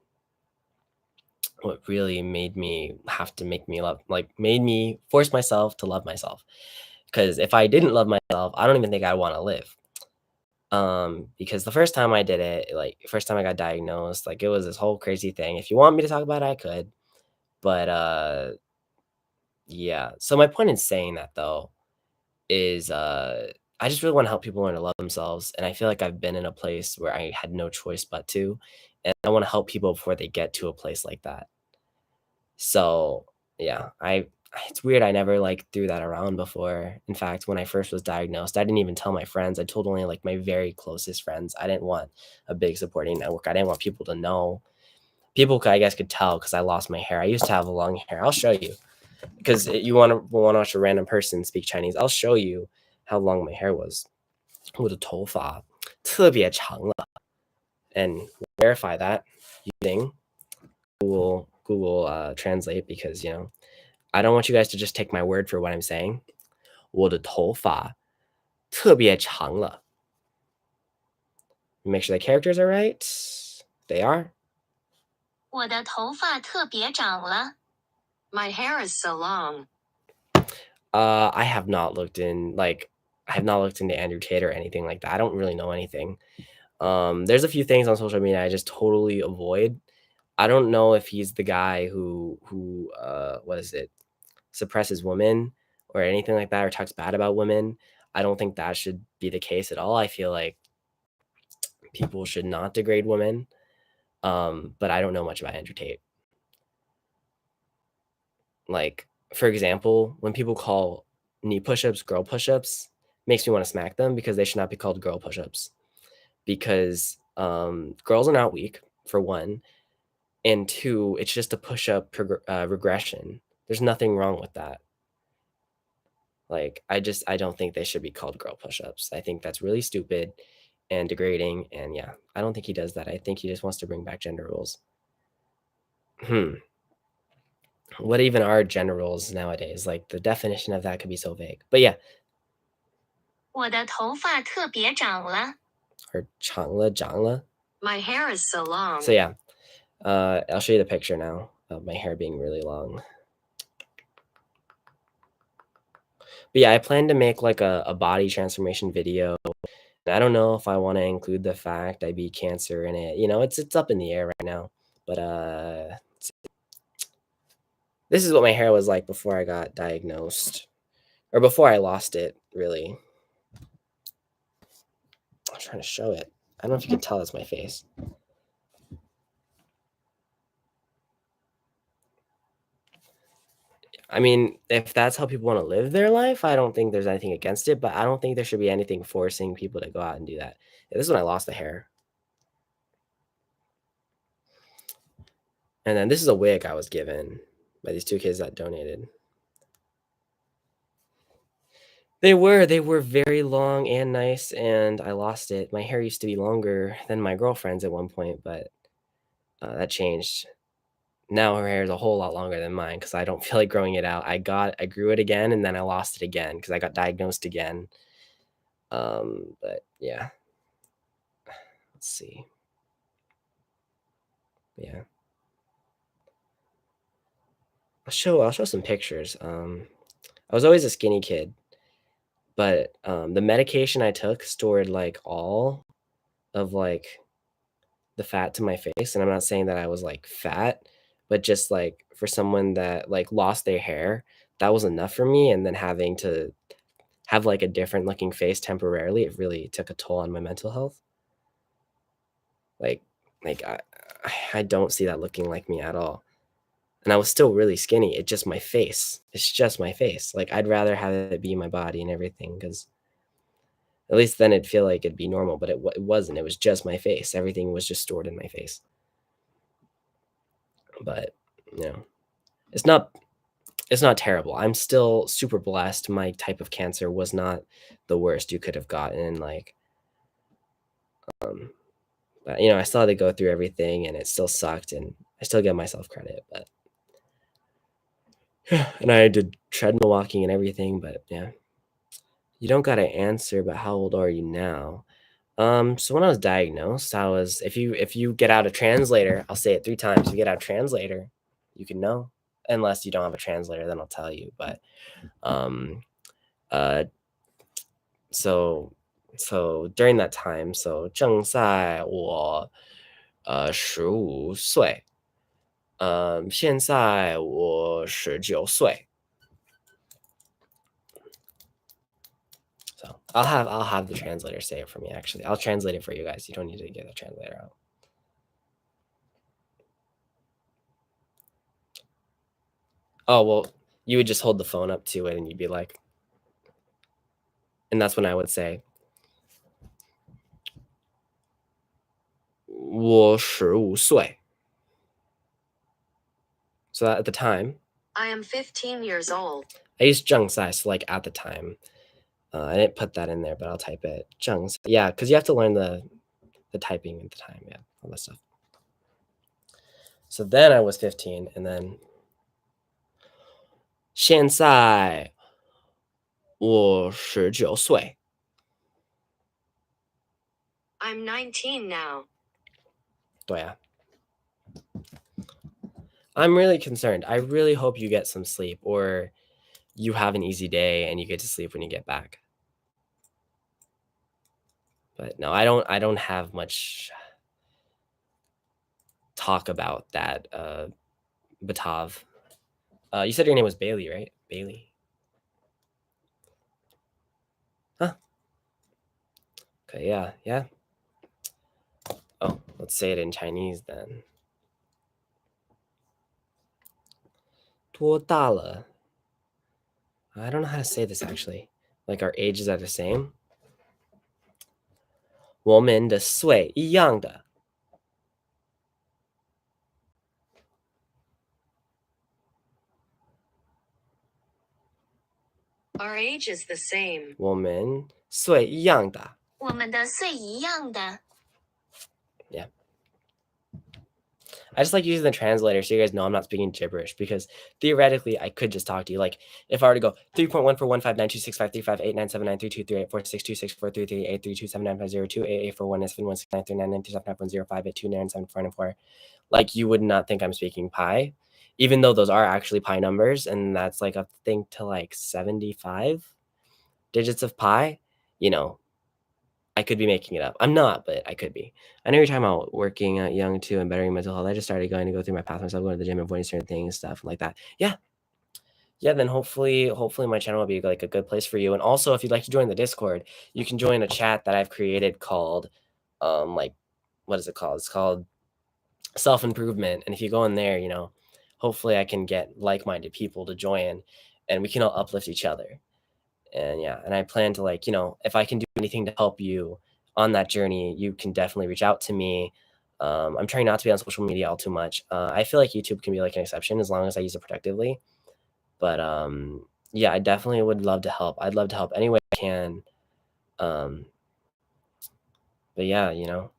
what really made me have to make me love like made me force myself to love myself. Because if I didn't love myself, I don't even think I want to live. Because the first time I did it, like first time I got diagnosed, like it was this whole crazy thing. If you want me to talk about it, I could. But yeah. So my point in saying that though is I just really want to help people learn to love themselves. And I feel like I've been in a place where I had no choice but to. And I want to help people before they get to a place like that. So, yeah, it's weird I never, like, threw that around before. In fact, when I first was diagnosed, I didn't even tell my friends. I told only, like, my very closest friends. I didn't want a big supporting network. I didn't want people to know. People I guess, could tell because I lost my hair. I used to have long hair. I'll show you because you wanna watch a random person speak Chinese. I'll show you how long my hair was. 我的头发特别长了 and verify that using Google Translate because, I don't want you guys to just take my word for what I'm saying. 我的头发特别长了. Make sure the characters are right. They are.
我的头发特别长了. My hair is so long.
I have not looked into Andrew Tate or anything like that. I don't really know anything. There's a few things on social media I just totally avoid. I don't know if he's the guy who what is it? Suppresses women or anything like that, or talks bad about women. I don't think that should be the case at all. I feel like people should not degrade women. But I don't know much about Andrew Tate. Like, for example, when people call knee push-ups girl push-ups, makes me want to smack them because they should not be called girl push-ups. Because girls are not weak, for one, and two, it's just a push-up regression. There's nothing wrong with that. Like, I don't think they should be called girl push-ups. I think that's really stupid and degrading, and yeah, I don't think he does that. I think he just wants to bring back gender roles. What even are gender roles nowadays? Like, the definition of that could be so vague. But yeah.
我的头发特别长了.
Or 长了.
My hair is so long.
So yeah, I'll show you the picture now of my hair being really long. But yeah, I plan to make like a body transformation video. I don't know if I want to include the fact I beat cancer in it. You know, it's up in the air right now. But this is what my hair was like before I got diagnosed, or before I lost it, really. I'm trying to show it. I don't know if you can tell it's my face. I mean, if that's how people want to live their life, I don't think there's anything against it, but I don't think there should be anything forcing people to go out and do that. Yeah, this is when I lost the hair. And then this is a wig I was given by these two kids that donated. They were very long and nice, and I lost it. My hair used to be longer than my girlfriend's at one point, but that changed. Now her hair is a whole lot longer than mine because I don't feel like growing it out. I grew it again, and then I lost it again because I got diagnosed again. But yeah. Let's see. Yeah. I'll show some pictures. I was always a skinny kid, but the medication I took stored like all of like the fat to my face, and I'm not saying that I was like fat, but just like for someone that like lost their hair, that was enough for me. And then having to have like a different looking face temporarily, it really took a toll on my mental health. Like I don't see that looking like me at all. And I was still really skinny. It's just my face. It's just my face. Like, I'd rather have it be my body and everything, because at least then it'd feel like it'd be normal. But it wasn't. It was just my face. Everything was just stored in my face. But you know, it's not terrible. I'm still super blessed. My type of cancer was not the worst you could have gotten. Like, but you know, I still had to go through everything, and it still sucked, and I still give myself credit. But and I did treadmill walking and everything. But yeah, you don't gotta answer. But how old are you now? So when I was diagnosed, I was, if you get out a translator, I'll say it 3 times. If you get out a translator, you can know. Unless you don't have a translator, then I'll tell you. But so during that time, so 正在我15岁，现在我19岁。So I'll have the translator say it for me. Actually, I'll translate it for you guys. You don't need to get the translator out. Oh, well, you would just hold the phone up to it and you'd be like, and that's when I would say, 我15岁. So at the time,
I am 15 years old.
I used 正在, so like at the time. I didn't put that in there, but I'll type it. 正在. Yeah, because you have to learn the typing at the time. Yeah, all that stuff. So then I was 15, and then 现在我19岁。
I'm 19 now.
对啊。I'm really concerned. I really hope you get some sleep or you have an easy day and you get to sleep when you get back. But no, I don't have much talk about that Batav. You said your name was Bailey, right? Bailey. Huh. Okay, yeah, yeah. Oh, let's say it in Chinese then. 多大了? I don't know how to say this actually. Like our ages are the same. 我们的岁一样的.
Our age is the same.
我们岁一样的.
我们的岁一样的.
Yeah. I just like using the translator so you guys know I'm not speaking gibberish because theoretically I could just talk to you. Like if I were to go 3.141535392653384338327795028841S1693937902884179339379494, like you would not think I'm speaking pi, even though those are actually pi numbers and that's like a thing to like 75 digits of pi, you know, I could be making it up. I'm not, but I could be. I know you're talking about working young too and bettering mental health. I just started going to go through my path myself, going to the gym, avoiding certain things, stuff like that. Yeah. Yeah, then hopefully my channel will be like a good place for you. And also if you'd like to join the Discord, you can join a chat that I've created called like what is it called? It's called self-improvement. And if you go in there, you know, hopefully I can get like-minded people to join and we can all uplift each other. And yeah, and I plan to like, you know, if I can do anything to help you on that journey, you can definitely reach out to me. I'm trying not to be on social media all too much. I feel like YouTube can be like an exception as long as I use it productively. But yeah, I definitely would love to help. I'd love to help any way I can. But yeah, you know,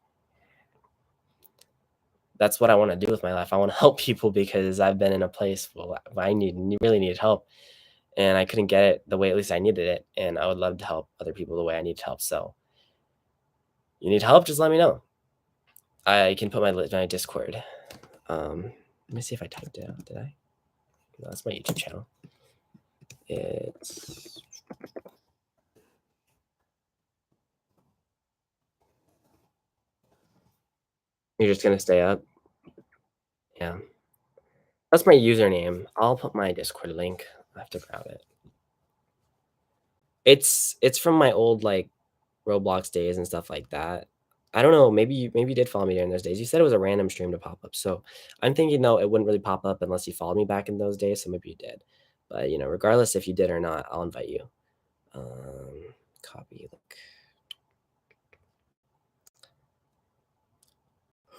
that's what I want to do with my life. I want to help people because I've been in a place where I really needed help. And I couldn't get it the way at least I needed it. And I would love to help other people the way I need help. So you need help, just let me know. I can put my Discord. Let me see if I typed it out. Did I? No, that's my YouTube channel. It's you're just gonna stay up. Yeah, that's my username. I'll put my Discord link. I have to grab it. It's from my old like Roblox days and stuff like that. I don't know. Maybe you did follow me during those days. You said it was a random stream to pop up, so I'm thinking no, it wouldn't really pop up unless you followed me back in those days. So maybe you did, but you know, regardless if you did or not, I'll invite you. Copy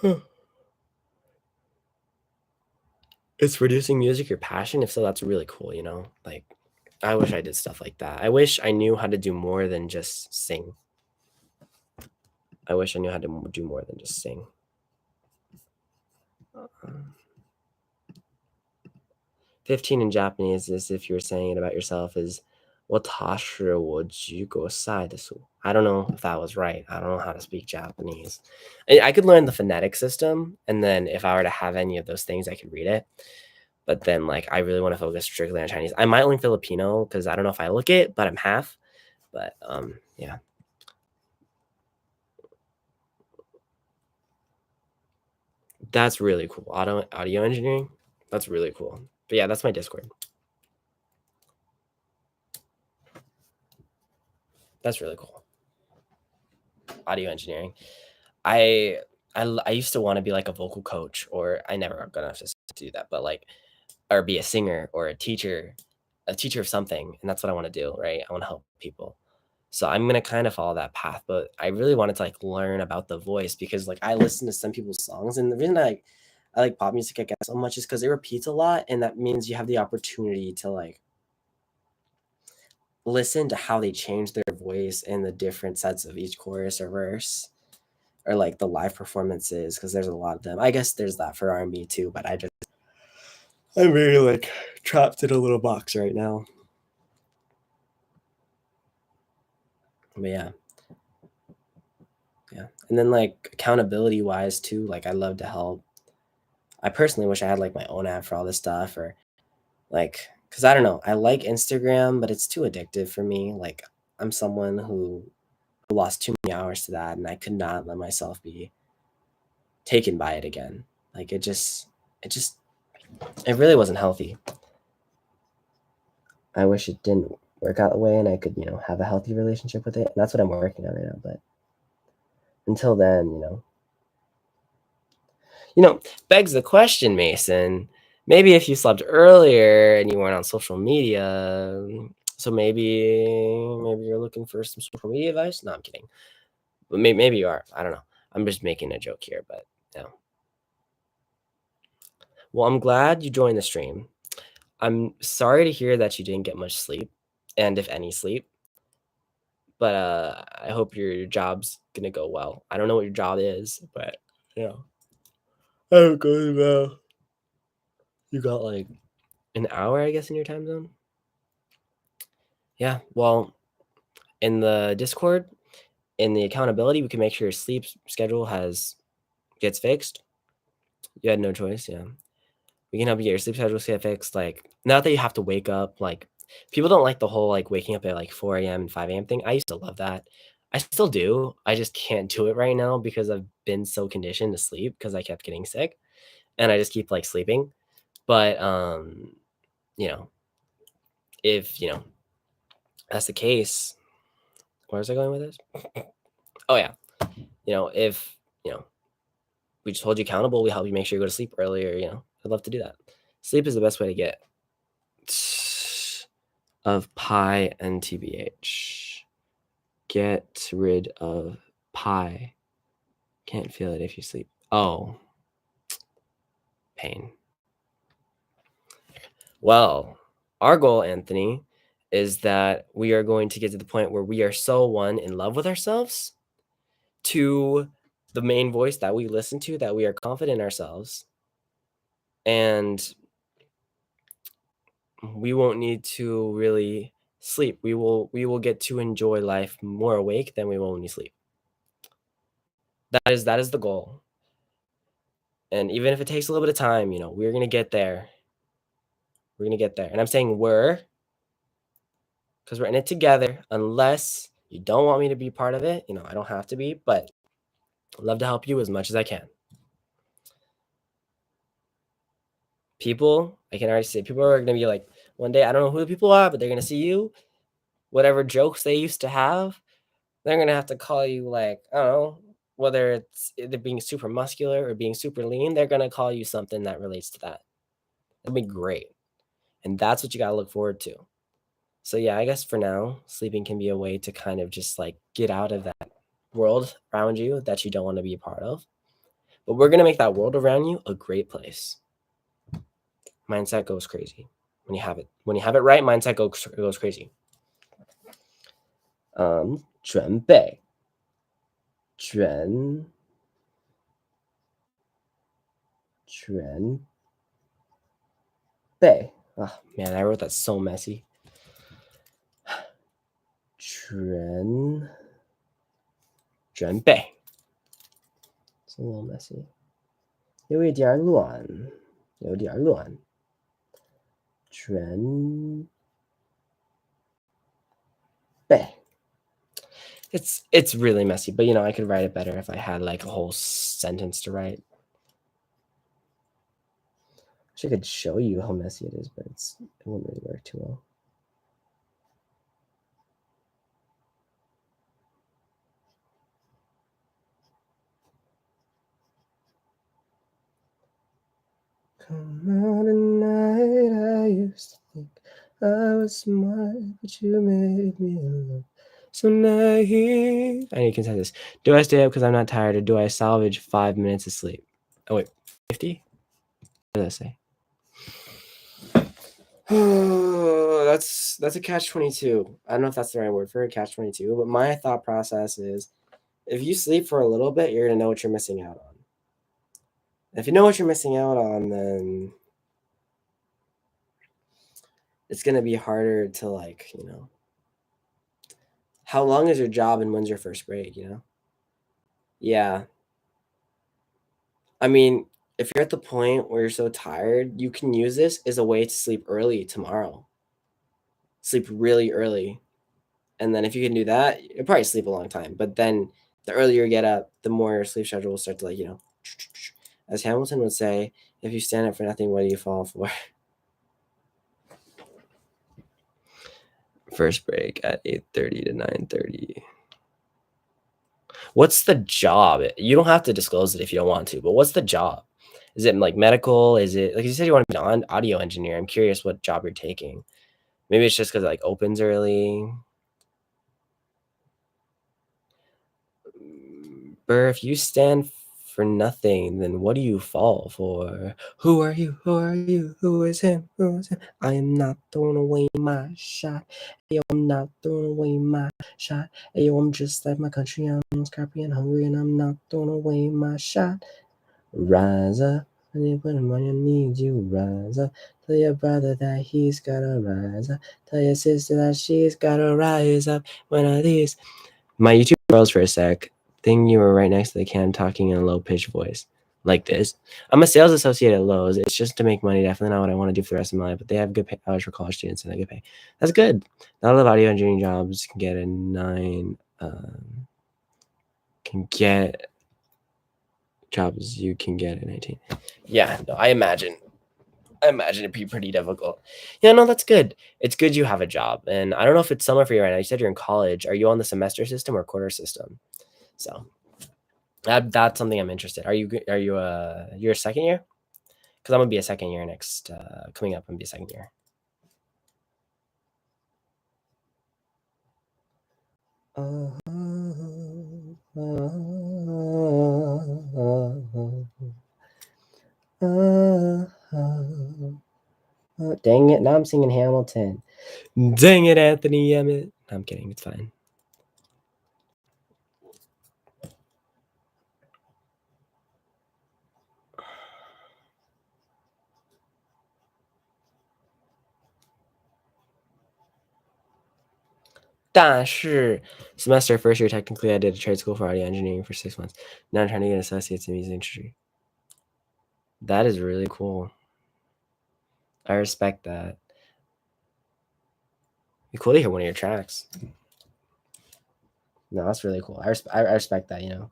link. Is producing music your passion? If so, that's really cool, you know? Like, I wish I did stuff like that. I wish I knew how to do more than just sing. I wish I knew how to do more than just sing. 15 in Japanese is if you were saying it about yourself is 私は15歳です. I don't know if that was right. I don't know how to speak Japanese. I could learn the phonetic system, and then if I were to have any of those things, I could read it. But then, like, I really want to focus strictly on Chinese. I might learn Filipino because I don't know if I look it, but I'm half. But yeah. That's really cool. Audio engineering. That's really cool. But yeah, that's my Discord. That's really cool. Audio engineering. I used to want to be like a vocal coach, or I never got enough to do that, but like, or be a singer or a teacher of something, and that's what I want to do, right? I want to help people. So I'm gonna kind of follow that path, but I really wanted to like learn about the voice because like I listen to some people's songs, and the reason I like pop music I guess so much is because it repeats a lot, and that means you have the opportunity to like listen to how they change their voice in the different sets of each chorus or verse, or like the live performances because there's a lot of them. I guess there's that for R&B too, but I just I'm very like trapped in a little box right now. But yeah. And then like accountability wise too, like I love to help. I personally wish I had like my own app for all this stuff, or like, because I don't know, I like Instagram, but it's too addictive for me. Like I'm someone who lost too many hours to that, and I could not let myself be taken by it again. Like it really wasn't healthy. I wish it didn't work out the way and I could, have a healthy relationship with it. And that's what I'm working on right now. But until then, begs the question, Mason. Maybe if you slept earlier and you weren't on social media, so maybe you're looking for some social media advice. No, I'm kidding. But maybe you are. I don't know. I'm just making a joke here, but no. Well, I'm glad you joined the stream. I'm sorry to hear that you didn't get much sleep, and if any sleep. But I hope your job's gonna go well. I don't know what your job is, but I hope it goes well. You got like an hour, I guess, in your time zone. Yeah. Well, in the Discord, in the accountability, we can make sure your sleep schedule gets fixed. You had no choice. Yeah. We can help you get your sleep schedule get fixed. Like, not that you have to wake up. Like, people don't like the whole like waking up at like 4 a.m. and 5 a.m. thing. I used to love that. I still do. I just can't do it right now because I've been so conditioned to sleep because I kept getting sick and I just keep like sleeping. But if that's the case, where was I going with this? Oh yeah. If we just hold you accountable, we help you make sure you go to sleep earlier, I'd love to do that. Sleep is the best way to get of pi and tbh. Get rid of pi. Can't feel it if you sleep. Oh. Pain. Well, our goal, Anthony, is that we are going to get to the point where we are so in love with ourselves to the main voice that we listen to, that we are confident in ourselves, and we won't need to really sleep. We will get to enjoy life more awake than we will when we sleep. That is the goal. And even if it takes a little bit of time, we're gonna get there. We're gonna get there. And I'm saying because we're in it together, unless you don't want me to be part of it. I don't have to be, but I'd love to help you as much as I can. People, I can already say, people are going to be like, one day, I don't know who the people are, but they're going to see you. Whatever jokes they used to have, they're going to have to call you like, I don't know, whether it's either being super muscular or being super lean, they're going to call you something that relates to that. That'd be great. And that's what you got to look forward to. So yeah, I guess for now, sleeping can be a way to kind of just like get out of that world around you that you don't want to be a part of. But we're going to make that world around you a great place. Mindset goes crazy when you have it. When you have it right, mindset goes crazy. 准备Oh man, I wrote that so messy. 准备 It's a little messy. 有一点乱。准备 It's really messy, but I could write it better if I had like a whole sentence to write. I wish I could show you how messy it is, but it won't really work too well. Come on a night, I used to think I was smart, but you made me look so naive. I need to consider this. Do I stay up because I'm not tired, or do I salvage 5 minutes of sleep? Oh wait, 50? What did I say? That's a catch-22. I don't know if that's the right word for a catch-22, but my thought process is, if you sleep for a little bit, you're gonna know what you're missing out on. If you know what you're missing out on, then it's gonna be harder to like, you know. How long is your job and when's your first break, you know? Yeah. I mean, if you're at the point where you're so tired, you can use this as a way to sleep early tomorrow. Sleep really early. And then if you can do that, you'll probably sleep a long time. But then the earlier you get up, the more your sleep schedule will start to like, you know, as Hamilton would say, if you stand up for nothing, what do you fall for? First break at 8:30 to 9:30. What's the job? You don't have to disclose it if you don't want to, but what's the job? Is it like medical? Is it like you said you want to be an audio engineer? I'm curious what job you're taking. Maybe it's just because it like opens early. Burr, if you stand for nothing, then what do you fall for? Who are you? Who are you? Who is him? Who is him? I am not throwing away my shot. Yo, I'm not throwing away my shot. Yo, I'm just like my country. I'm scrappy and hungry, and I'm not throwing away my shot. Rise up, when you put him on your knees, you rise up. Tell your brother that he's gotta rise up. Tell your sister that she's gotta rise up. One of these. My YouTube froze for a sec. Thing you were right next to the cam talking in a low pitched voice. Like this. I'm a sales associate at Lowe's. It's just to make money. Definitely not what I want to do for the rest of my life, but they have good pay hours for college students and they get pay. That's good. Not a lot of audio engineering jobs can get a 9. Can get jobs you can get at 19. Yeah, no, I imagine it'd be pretty difficult. Yeah, no, that's good. It's good you have a job. And I don't know if it's summer for you right now. You said you're in college. Are you on the semester system or quarter system? So that's something I'm interested. You're a second year? Because I'm gonna be a second year next coming up. I'm gonna be a second year. Dang it! Now I'm singing Hamilton. Dang it, Anthony Emmett. No, I'm kidding. It's fine. Semester first year, technically I did a trade school for audio engineering for 6 months. Now I'm trying to get associates in music industry. That is really cool. I respect that. Be cool to hear one of your tracks. No, that's really cool. I respect that, you know.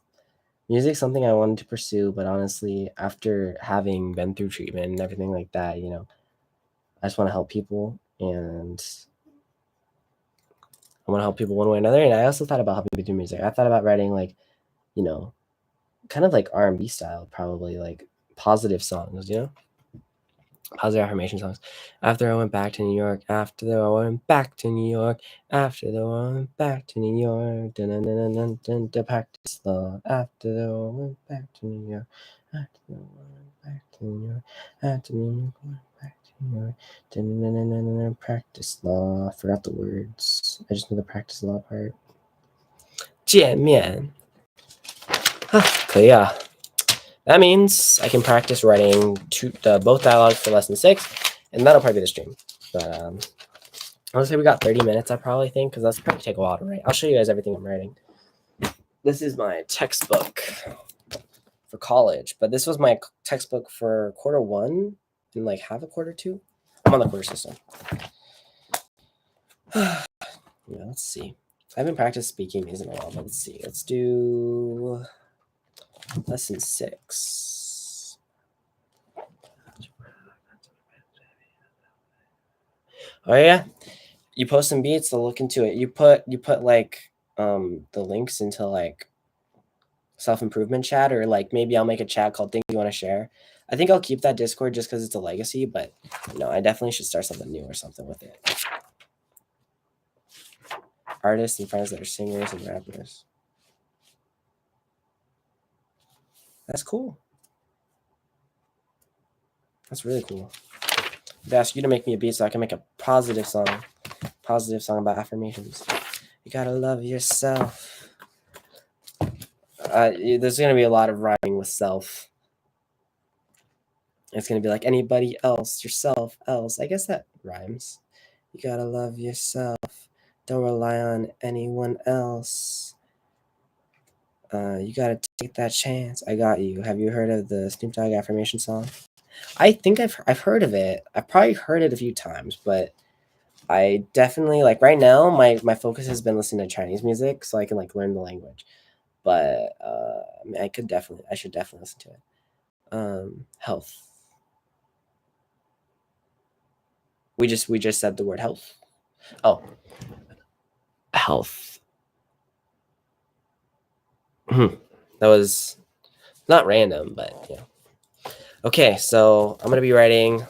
Music's something I wanted to pursue, but honestly, after having been through treatment and everything like that, you know, I just want to help people and I want to help people one way or another. And I also thought about helping people do music. I thought about writing like, you know, kind of like R&B style, probably like positive songs, you know? Positive affirmation songs. After I went back to New York, after I went back to New York, after I went back to New York, to practice law. After I went back to New York, after I went back to New York, after New York, went back to New York, practice law. I forgot the words. I just know the practice law part. 见面. Yeah. That means I can practice writing both dialogues for lesson 6, and that'll probably be the stream. But honestly, we got 30 minutes, I probably think, because that's probably take a while to write. I'll show you guys everything I'm writing. This is my textbook for college, but this was my textbook for quarter 1 and like half a quarter 2. I'm on the quarter system. Yeah, let's see. I haven't practiced speaking these in a while, but let's see. Let's do lesson 6. Oh yeah, you post some beats. I'll look into it. You put like the links into like self-improvement chat, or like maybe I'll make a chat called things you want to share. I think I'll keep that Discord just because it's a legacy, but you know, I definitely should start something new or something with it. Artists and friends that are singers and rappers. That's cool. That's really cool. I'd ask you to make me a beat so I can make a positive song about affirmations. You gotta love yourself. There's gonna be a lot of rhyming with self. It's gonna be like anybody else, yourself, else. I guess that rhymes. You gotta love yourself. Don't rely on anyone else. You gotta take that chance. I got you. Have you heard of the Snoop Dogg affirmation song? I think I've heard of it. I've probably heard it a few times, but I definitely like right now my focus has been listening to Chinese music so I can like learn the language. But I mean, I should definitely listen to it. Health. We just said the word health. Oh, health. That was not random, but yeah. Okay, so I'm gonna be writing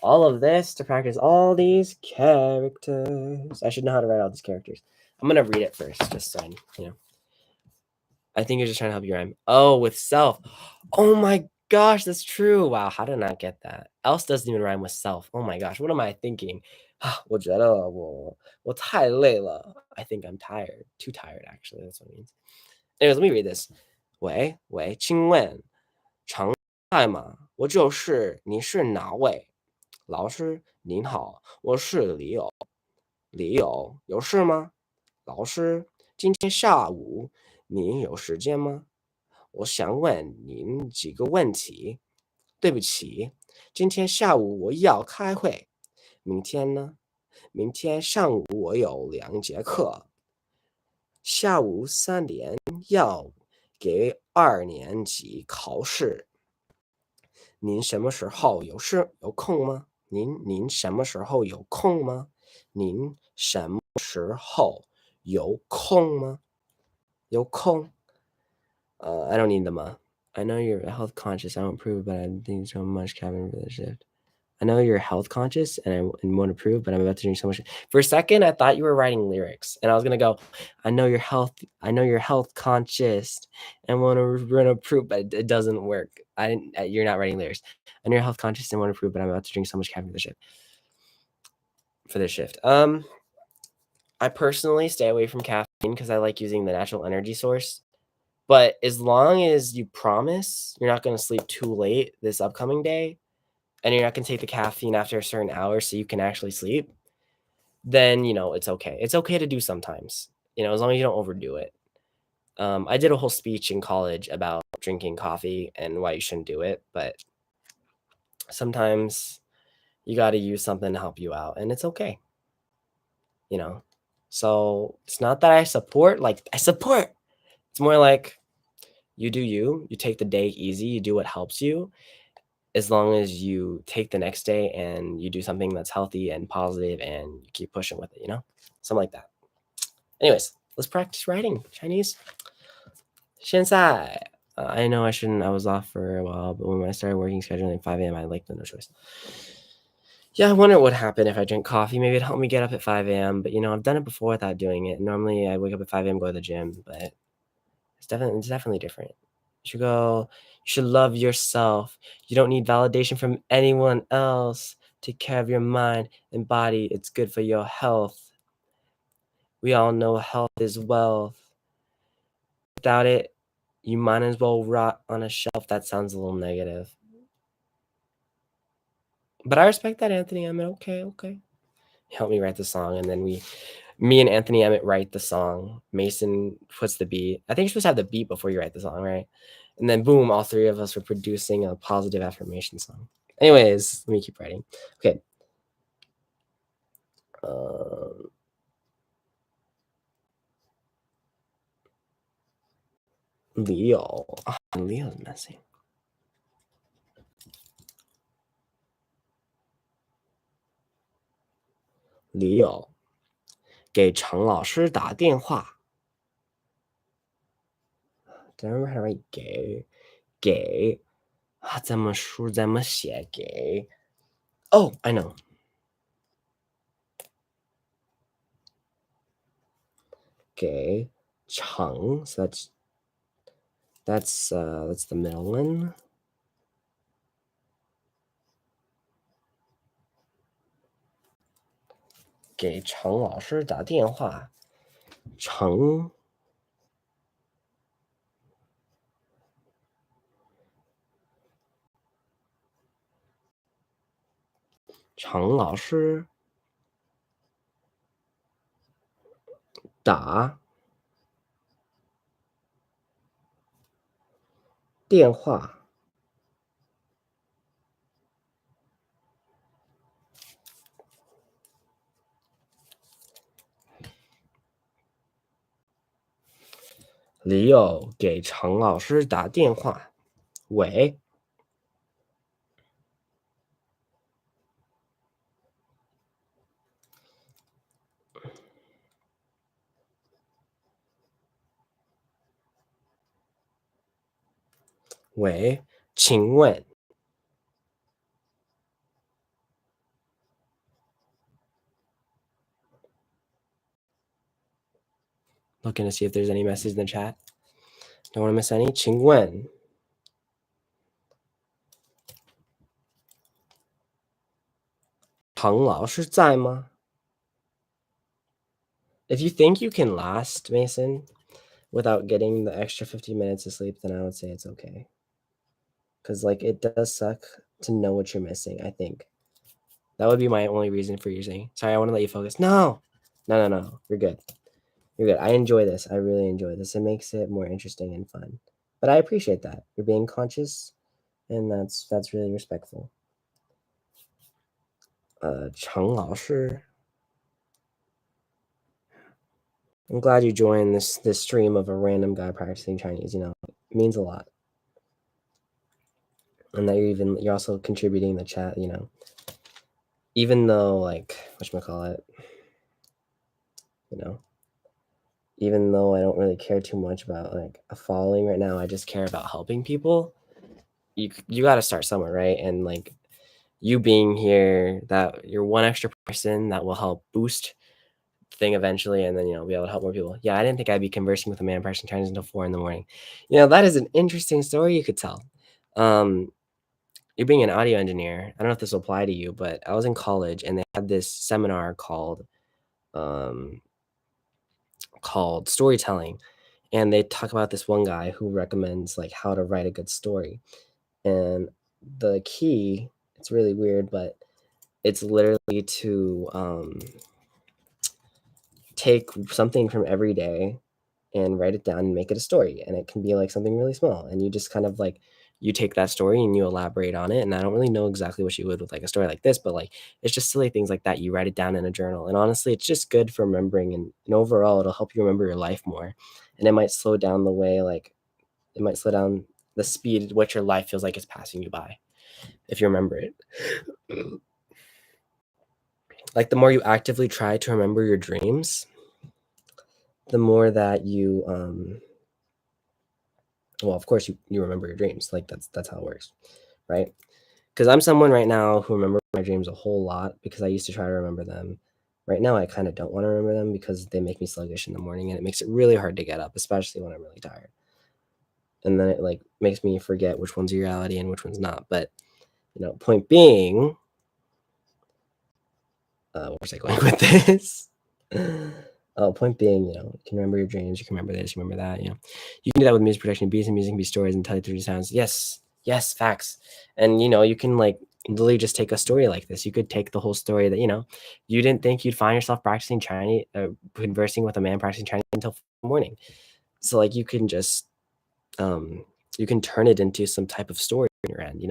all of this to practice all these characters. I should know how to write all these characters. I'm gonna read it first, just so I think you're just trying to help you rhyme. Oh, with self. Oh my gosh, that's true. Wow, how did I not get that? Else doesn't even rhyme with self. Oh my gosh, what am I thinking? 我太累了. I think I'm tired. Too tired, actually. That's what it means. Anyways, let me read this. 喂，请问常在吗？我就是你是哪位？老师您好，我是李友。李友，有事吗？老师，今天下午您有时间吗？我想问您几个问题。对不起，今天下午我要开会。明天呢？明天上午我有2节课。下午3点要给2年级考试。您什么时候有空吗？您什么时候有空吗？您什么时候有空吗？有空。I don't need them. I know you're health conscious. I don't approve, but I think so much cabin for the shift. I know you're health conscious and won't approve, but I'm about to drink so much. For a second, I thought you were writing lyrics, and I was gonna go, I know you're health conscious and won't approve, but it doesn't work. You're not writing lyrics. I know you're health conscious and won't approve, but I'm about to drink so much caffeine for this shift. I personally stay away from caffeine because I like using the natural energy source. But as long as you promise you're not gonna sleep too late this upcoming day, and you're not gonna take the caffeine after a certain hour so you can actually sleep, then it's okay. It's okay to do sometimes, as long as you don't overdo it. I did a whole speech in college about drinking coffee and why you shouldn't do it, but sometimes you got to use something to help you out, and it's okay. So it's not that I support, it's more like you do you take the day easy, you do what helps you, as long as you take the next day and you do something that's healthy and positive and you keep pushing with it, something like that. Anyways, let's practice writing Chinese. 现在 I know I was off for a while, but when I started working scheduling at 5 a.m., I liked the no choice. Yeah, I wonder what would happen if I drink coffee. Maybe it'd help me get up at 5 a.m., but I've done it before without doing it. Normally I wake up at 5 a.m., go to the gym, but it's definitely different. You should love yourself. You don't need validation from anyone else. Take care of your mind and body. It's good for your health. We all know health is wealth. Without it, you might as well rot on a shelf. That sounds a little negative. But I respect that, Anthony Emmett. Okay. Help me write the song, and then me and Anthony Emmett write the song. Mason puts the beat. I think you're supposed to have the beat before you write the song, right? And then boom, all three of us were producing a positive affirmation song. Anyways, let me keep writing. Okay. Leo. Leo's messy. Leo 给常老师打电话。Do I remember how to write 给怎么写给 Oh, I know. 给常 so that's the middle one. 给常老师打电话。常老师打电话李友给程老师打电话。喂，喂，请问？Looking to see if there's any message in the chat. Don't want to miss any. 请问程老师在吗？ If you think you can last, Mason, without getting the extra 50 minutes of sleep, then I would say it's okay. Because, like, it does suck to know what you're missing, I think. That would be my only reason for using. Sorry, I want to let you focus. No. You're good. You're good. I enjoy this. I really enjoy this. It makes it more interesting and fun. But I appreciate that. You're being conscious, and that's really respectful. 程老师 I'm glad you joined this stream of a random guy practicing Chinese. You know, it means a lot, and that you're also contributing the chat. You know, even though like whatchamacallit, you know, even though I don't really care too much about like a following right now, I just care about helping people. You got to start somewhere, right? And like you being here, that you're one extra person that will help boost thing eventually, and then be able to help more people. Yeah, I didn't think I'd be conversing with a man practicing Chinese until 4 a.m. That is an interesting story you could tell. You're being an audio engineer. I don't know if this will apply to you, but I was in college and they had this seminar called storytelling, and they talk about this one guy who recommends like how to write a good story. And the key, it's really weird, but it's literally to take something from every day and write it down and make it a story. And it can be like something really small. And you just kind of like, you take that story and you elaborate on it. And I don't really know exactly what you would with like a story like this, but like, it's just silly things like that. You write it down in a journal. And honestly, it's just good for remembering. And overall, it'll help you remember your life more. And it might slow down the way, like, it might slow down the speed at which your life feels like it's passing you by if you remember it. Like, the more you actively try to remember your dreams, the more that you well, of course you remember your dreams. Like that's how it works, right? Because I'm someone right now who remember my dreams a whole lot because I used to try to remember them. Right now I kind of don't want to remember them because they make me sluggish in the morning, and it makes it really hard to get up, especially when I'm really tired. And then it like makes me forget which one's reality and which one's not. But point being, where was I going with this? Point being, you can remember your dreams, you can remember this, you remember that, you can do that with music production, beats and music can be stories and tell you through sounds. Yes, facts. And you can like literally just take a story like this. You could take the whole story that you didn't think you'd find yourself practicing Chinese, conversing with a man practicing Chinese until the morning. So like you can just you can turn it into some type of story in your end,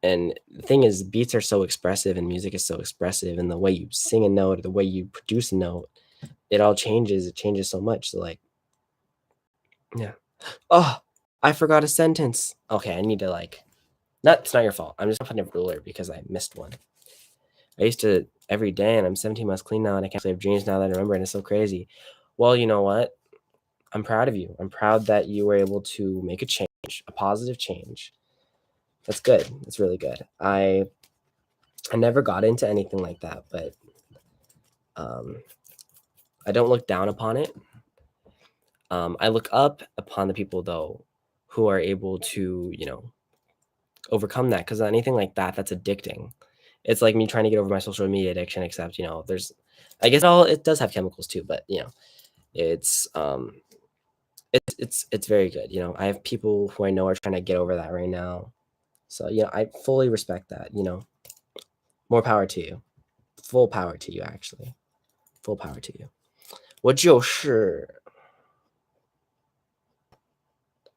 And the thing is, beats are so expressive and music is so expressive, and the way you sing a note or the way you produce a note, it all changes. It changes so much. So like, yeah. Oh, I forgot a sentence. Okay, I need to like. It's not your fault. I'm just putting a ruler because I missed one. I used to every day, and I'm 17 months clean now, and I can't have dreams now that I remember, and it's so crazy. Well, you know what? I'm proud of you. I'm proud that you were able to make a change, a positive change. That's good. That's really good. I never got into anything like that, but I don't look down upon it. I look up upon the people though who are able to, overcome that, because anything like that, that's addicting. It's like me trying to get over my social media addiction, except there's, I guess it does have chemicals too, but it's it's very good. I have people who I know are trying to get over that right now, so I fully respect that. More power to you. Full power to you, actually. Full power to you. 我就是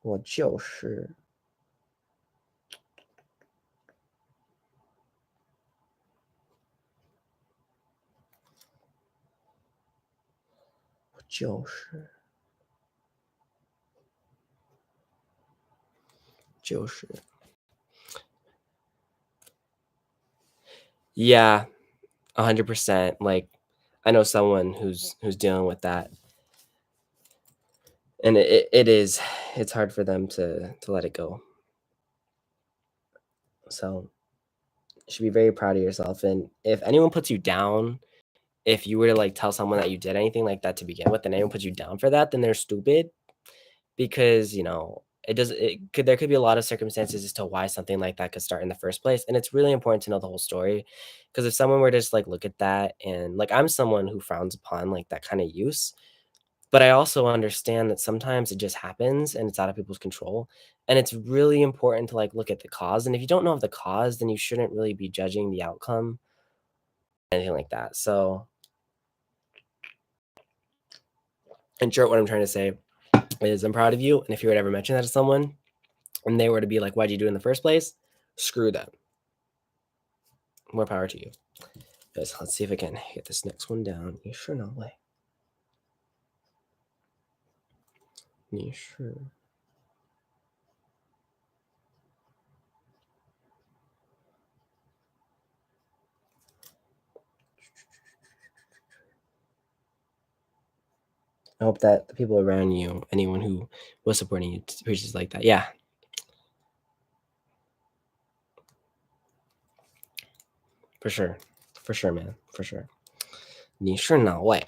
我就是我就是。Yeah, 100%. Like, I know someone who's dealing with that, and it's hard for them to let it go. So, you should be very proud of yourself, and if anyone puts you down, if you were to, like, tell someone that you did anything like that to begin with, and anyone puts you down for that, then they're stupid because, there could be a lot of circumstances as to why something like that could start in the first place, and it's really important to know the whole story. Because if someone were to just, like, look at that and like, I'm someone who frowns upon, like, that kinda use. But I also understand that sometimes it just happens and it's out of people's control, and it's really important to, like, look at the cause, and if you don't know of the cause, then you shouldn't really be judging the outcome, anything like that. So, in short, what I'm trying to say is I'm proud of you, and if you were to ever mention that to someone and they were to be like, "Why'd you do it in the first place?" Screw them. More power to you. Guys, let's see if I can get this next one down. You sure no way. You sure? I hope that the people around you, anyone who was supporting you, appreciates like that. Yeah, for sure. For sure, man. For sure. 你是哪位?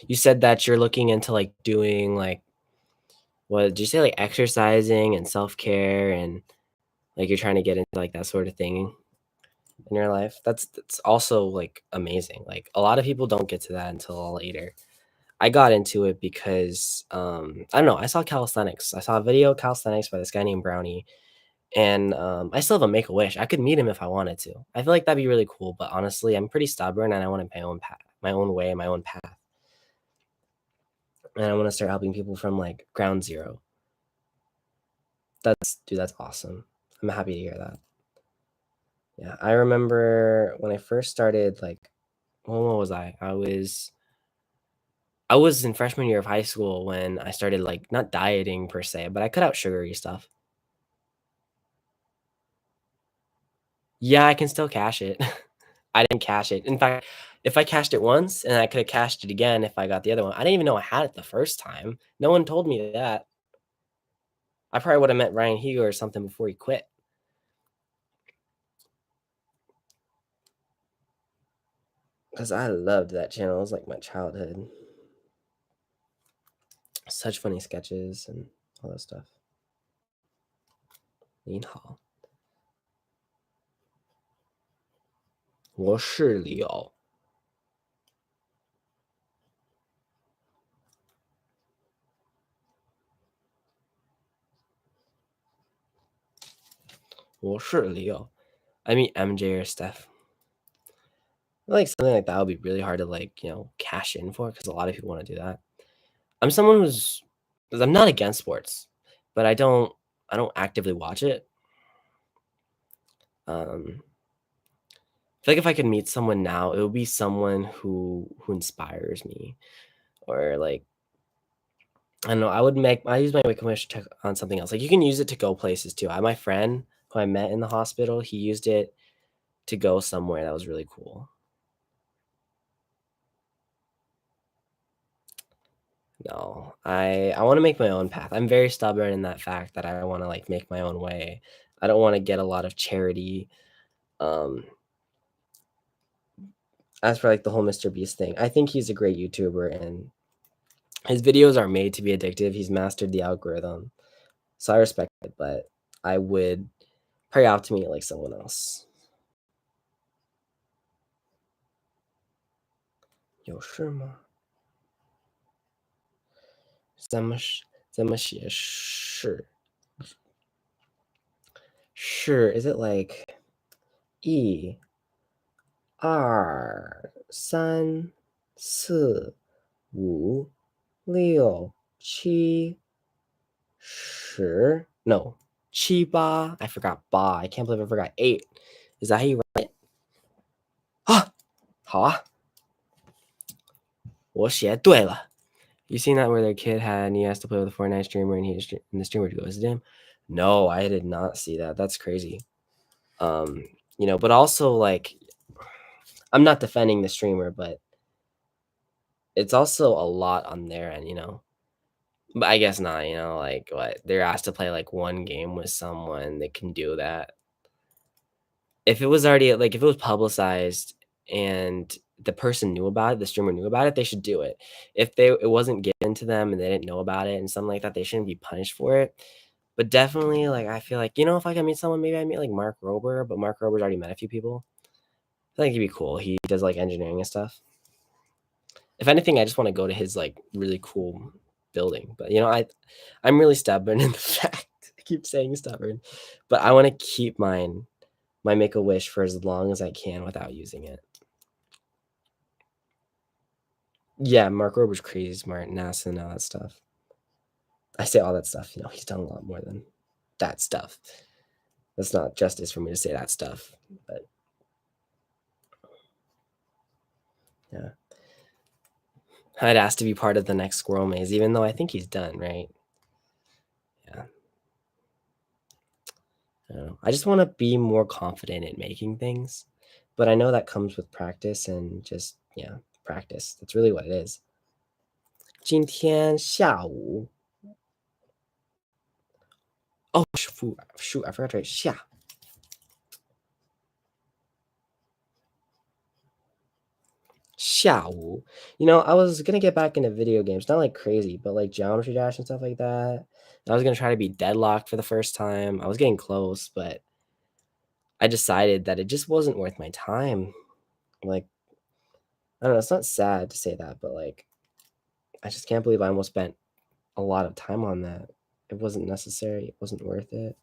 You said that you're looking into like doing like what did you say, like exercising and self-care and like you're trying to get into like that sort of thing in your life? That's also like amazing. Like a lot of people don't get to that until later. I got into it because I don't know, I saw calisthenics. I saw a video of calisthenics by this guy named Brownie. And I still have a make a wish. I could meet him if I wanted to. I feel like that'd be really cool, but honestly, I'm pretty stubborn and I want my own path, my own way, my own path. And I want to start helping people from like ground zero. That's awesome. I'm happy to hear that. Yeah, I remember when I first started like what was I? I was in freshman year of high school when I started like not dieting per se, but I cut out sugary stuff. Yeah, I can still cash it. I didn't cash it. In fact, if I cashed it once and I could have cashed it again if I got the other one. I didn't even know I had it the first time. No one told me that. I probably would have met Ryan Higo or something before he quit. Because I loved that channel. It was like my childhood. Such funny sketches and all that stuff. 您好，我是李敖，我是李敖. I mean MJ or Steph. I feel like something like that would be really hard to like, cash in for because a lot of people want to do that. I'm someone who's 'cause I'm not against sports, but I don't actively watch it. I feel like if I could meet someone now, it would be someone who inspires me or like I don't know, I use my Wake-A-Wish to check on something else. Like you can use it to go places too. I have my friend who I met in the hospital, he used it to go somewhere that was really cool. No, I wanna make my own path. I'm very stubborn in that fact that I wanna, like, make my own way. I don't wanna get a lot of charity. Um, as for, like, the whole Mr. Beast thing, I think he's a great YouTuber, and his videos are made to be addictive. He's mastered the algorithm, so I respect it, but I would pray out to meet, like, someone else. 有事吗？怎么写是？是 is it like 1、2、3、4 五六七十 no 七八 I forgot ba. I can't believe I forgot 8. Is that how you write it? 啊，好啊，我写对了。You seen that where the kid and he has to play with a Fortnite streamer and the streamer ghosted him? No, I did not see that. That's crazy. But also like I'm not defending the streamer, but it's also a lot on their end, But I guess not, like what they're asked to play like one game with someone that can do that. If it was already like if it was publicized and the person knew about it, the streamer knew about it, they should do it. If it wasn't given to them and they didn't know about it and something like that, they shouldn't be punished for it. But definitely, like I feel like if I can meet someone, maybe I meet like Mark Rober, but Mark Rober's already met a few people. I feel like he'd be cool. He does like engineering and stuff. If anything, I just want to go to his like really cool building. But I'm really stubborn in the fact I keep saying stubborn, but I want to keep my Make-A-Wish for as long as I can without using it. Yeah, Mark Rober's crazy smart, NASA and all that stuff. I say all that stuff, he's done a lot more than that stuff. That's not justice for me to say that stuff, but yeah. I'd ask to be part of the next Squirrel Maze, even though I think he's done, right? Yeah. I don't know. I just want to be more confident in making things, but I know that comes with practice and just, practice. That's really what it is. 今天下午 Oh, shoot, I forgot to write 下. I was gonna get back into video games, not like crazy, but like Geometry Dash and stuff like that. I was gonna try to be Deadlocked for the first time. I was getting close, but I decided that it just wasn't worth my time. Like, I don't know, it's not sad to say that, but like, I just can't believe I almost spent a lot of time on that. It wasn't necessary. It wasn't worth it.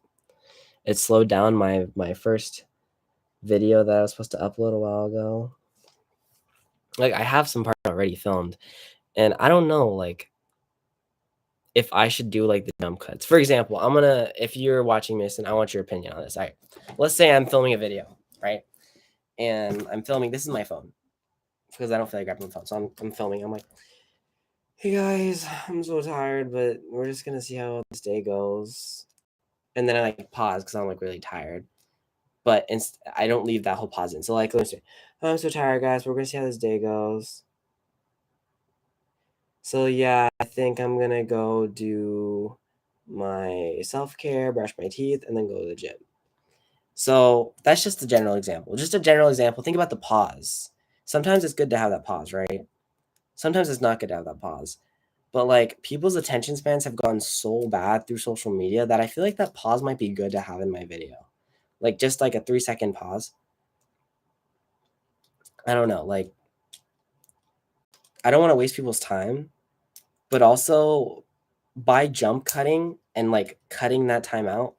It slowed down my first video that I was supposed to upload a while ago. Like, I have some parts already filmed, and I don't know, like, if I should do like the jump cuts. For example, if you're watching this and I want your opinion on this. All right. Let's say I'm filming a video, right? And I'm filming, this is my phone because I don't feel like grabbing my phone. So I'm filming. I'm like, hey guys, I'm so tired, but we're just going to see how this day goes. And then I like pause because I'm like really tired. But I don't leave that whole pause in. So like, let's say, I'm so tired, guys. We're going to see how this day goes. So yeah, I think I'm going to go do my self-care, brush my teeth, and then go to the gym. So that's just a general example. Just a general example. Think about the pause. Sometimes it's good to have that pause, right? Sometimes it's not good to have that pause. But like people's attention spans have gone so bad through social media that I feel like that pause might be good to have in my video. Like just like a 3-second pause. I don't know. Like I don't want to waste people's time, but also by jump cutting and like cutting that time out,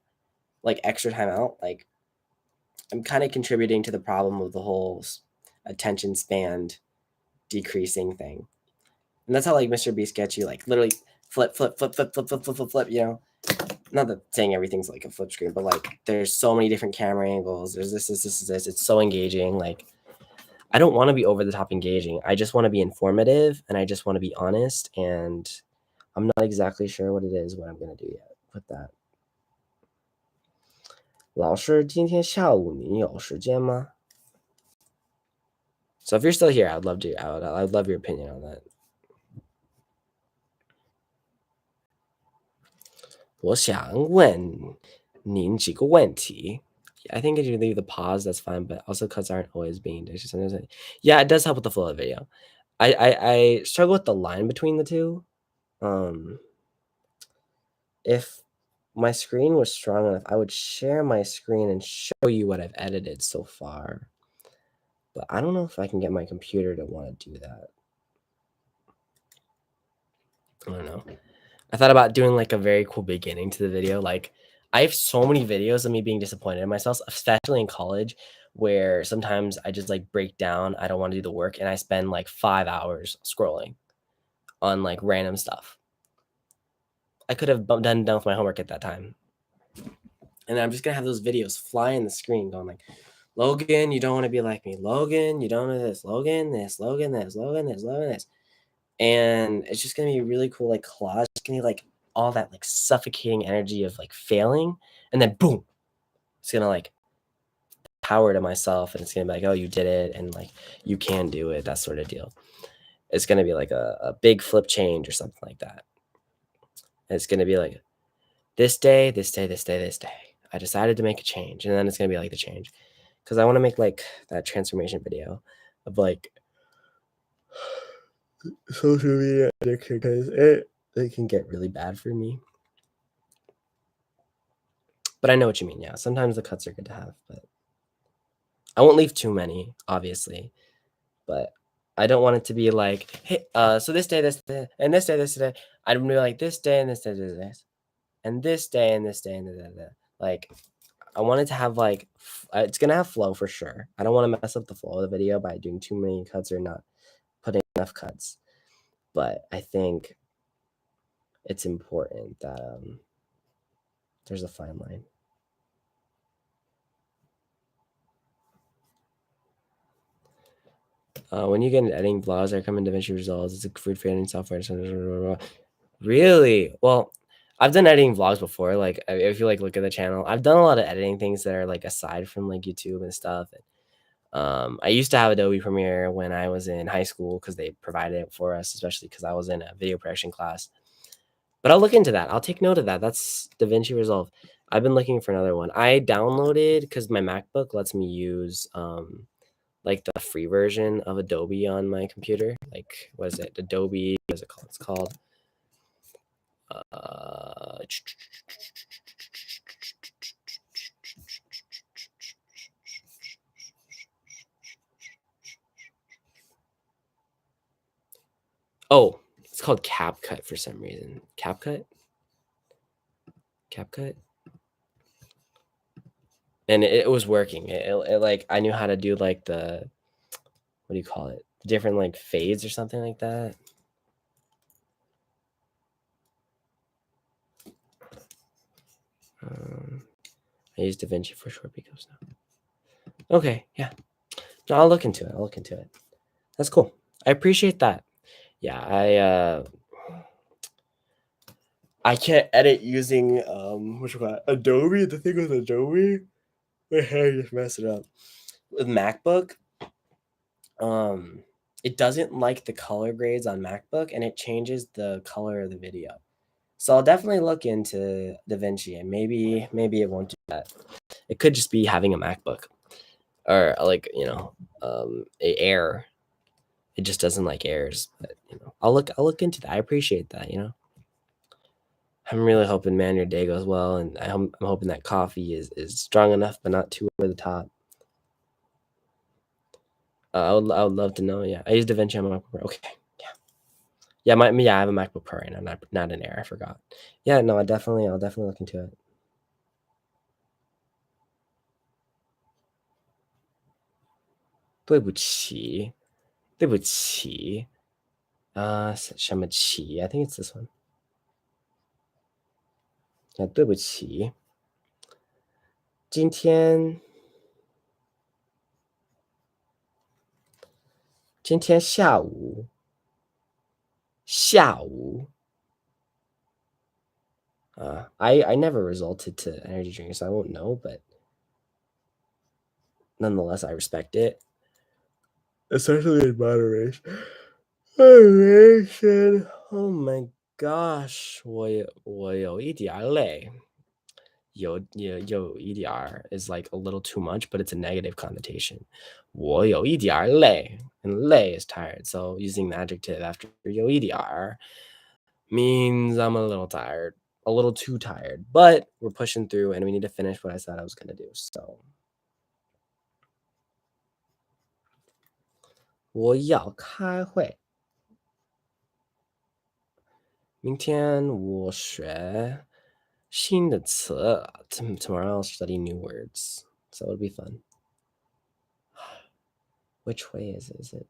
like extra time out, like I'm kind of contributing to the problem of the whole attention span decreasing thing. And that's how like Mr. Beast gets you, like literally flip, Not that saying everything's like a flip screen, but like there's so many different camera angles. There's this. It's so engaging. Like I don't want to be over the top engaging. I just want to be informative and I just want to be honest. And I'm not exactly sure what it is, what I'm gonna do yet with that. 老师，今天下午你有时间吗? So if you're still here, I'd love your opinion on that. 我想问您几个问题. I think if you leave the pause, that's fine, but also cuts aren't always being dished. Yeah, it does help with the flow of the video. I struggle with the line between the two. If my screen was strong enough, I would share my screen and show you what I've edited so far. But I don't know if I can get my computer to want to do that. I don't know. I thought about doing like a very cool beginning to the video. Like I have so many videos of me being disappointed in myself, especially in college, where sometimes I just like break down. I don't want to do the work and I spend like 5 hours scrolling. on like random stuff. I could have done with my homework at that time. And I'm just gonna have those videos fly in the screen going like, Logan, you don't want to be like me. Logan, you don't know this. Logan, this. Logan, this. Logan, this. Logan, this. And it's just gonna be really cool, like collage. It's gonna be like all that like suffocating energy of like failing, and then boom, it's gonna like power to myself, and it's gonna be like, oh, you did it, and like you can do it, that sort of deal. It's gonna be like a big flip change or something like that. And it's gonna be like this day, this day, this day, this day. I decided to make a change, and then it's gonna be like the change, because I want to make like that transformation video of like social media addiction, because it can get really bad for me. But I know what you mean. Yeah, sometimes the cuts are good to have, but I won't leave too many, obviously. But I don't want it to be like, hey, so this day, and this day, this day. I'd be like this day and this day, this, and this day and this day and this. Like, I want it to have like, it's gonna have flow for sure. I don't want to mess up the flow of the video by doing too many cuts or not putting enough cuts. But I think it's important that there's a fine line. When you get into editing vlogs, I recommend DaVinci Resolve. It's a good for editing software. Really? Well, I've done editing vlogs before. Like, if you like look at the channel, I've done a lot of editing things that are like aside from like YouTube and stuff. I used to have Adobe Premiere when I was in high school because they provided it for us, especially because I was in a video production class. But I'll look into that. I'll take note of that. That's DaVinci Resolve. I've been looking for another one. I downloaded because my MacBook lets me use like the free version of Adobe on my computer. Like, what is it? Adobe, what is it called? It's called oh, it's called CapCut for some reason. CapCut? And it was working. It like, I knew how to do like the, what do you call it? Different like fades or something like that. I use DaVinci for short videos now. Okay, yeah. No, I'll look into it. That's cool. I appreciate that. Yeah, I can't edit using Adobe. The thing with Adobe, my hair just messed it up. With MacBook, it doesn't like the color grades on MacBook, and it changes the color of the video. So I'll definitely look into DaVinci, and maybe it won't do that. It could just be having a MacBook, or like a Air. It just doesn't like errors. But I'll look into that. I appreciate that. I'm really hoping, man, your day goes well, and I'm hoping that coffee is strong enough, but not too over the top. I would love to know. Yeah, I use DaVinci on my MacBook Pro. Okay, yeah. I have a MacBook Pro right now, not an Air. I forgot. Yeah, no, I'll definitely look into it. 对不起，什么起? I think it's this one. Yeah, 对不起，今天下午I never resulted to energy drink, so I won't know, but nonetheless, I respect it, especially in moderation. Oh my gosh, 我有一点累。有一点儿 is like a little too much, but it's a negative connotation. 我有一点儿累, and 累 is tired. So using the adjective after 有一点儿 means I'm a little tired, a little too tired, but we're pushing through and we need to finish what I said I was going to do. So 我要开会。明天我学新的词。Tomorrow I'll study new words. So it'll be fun. Which way is it?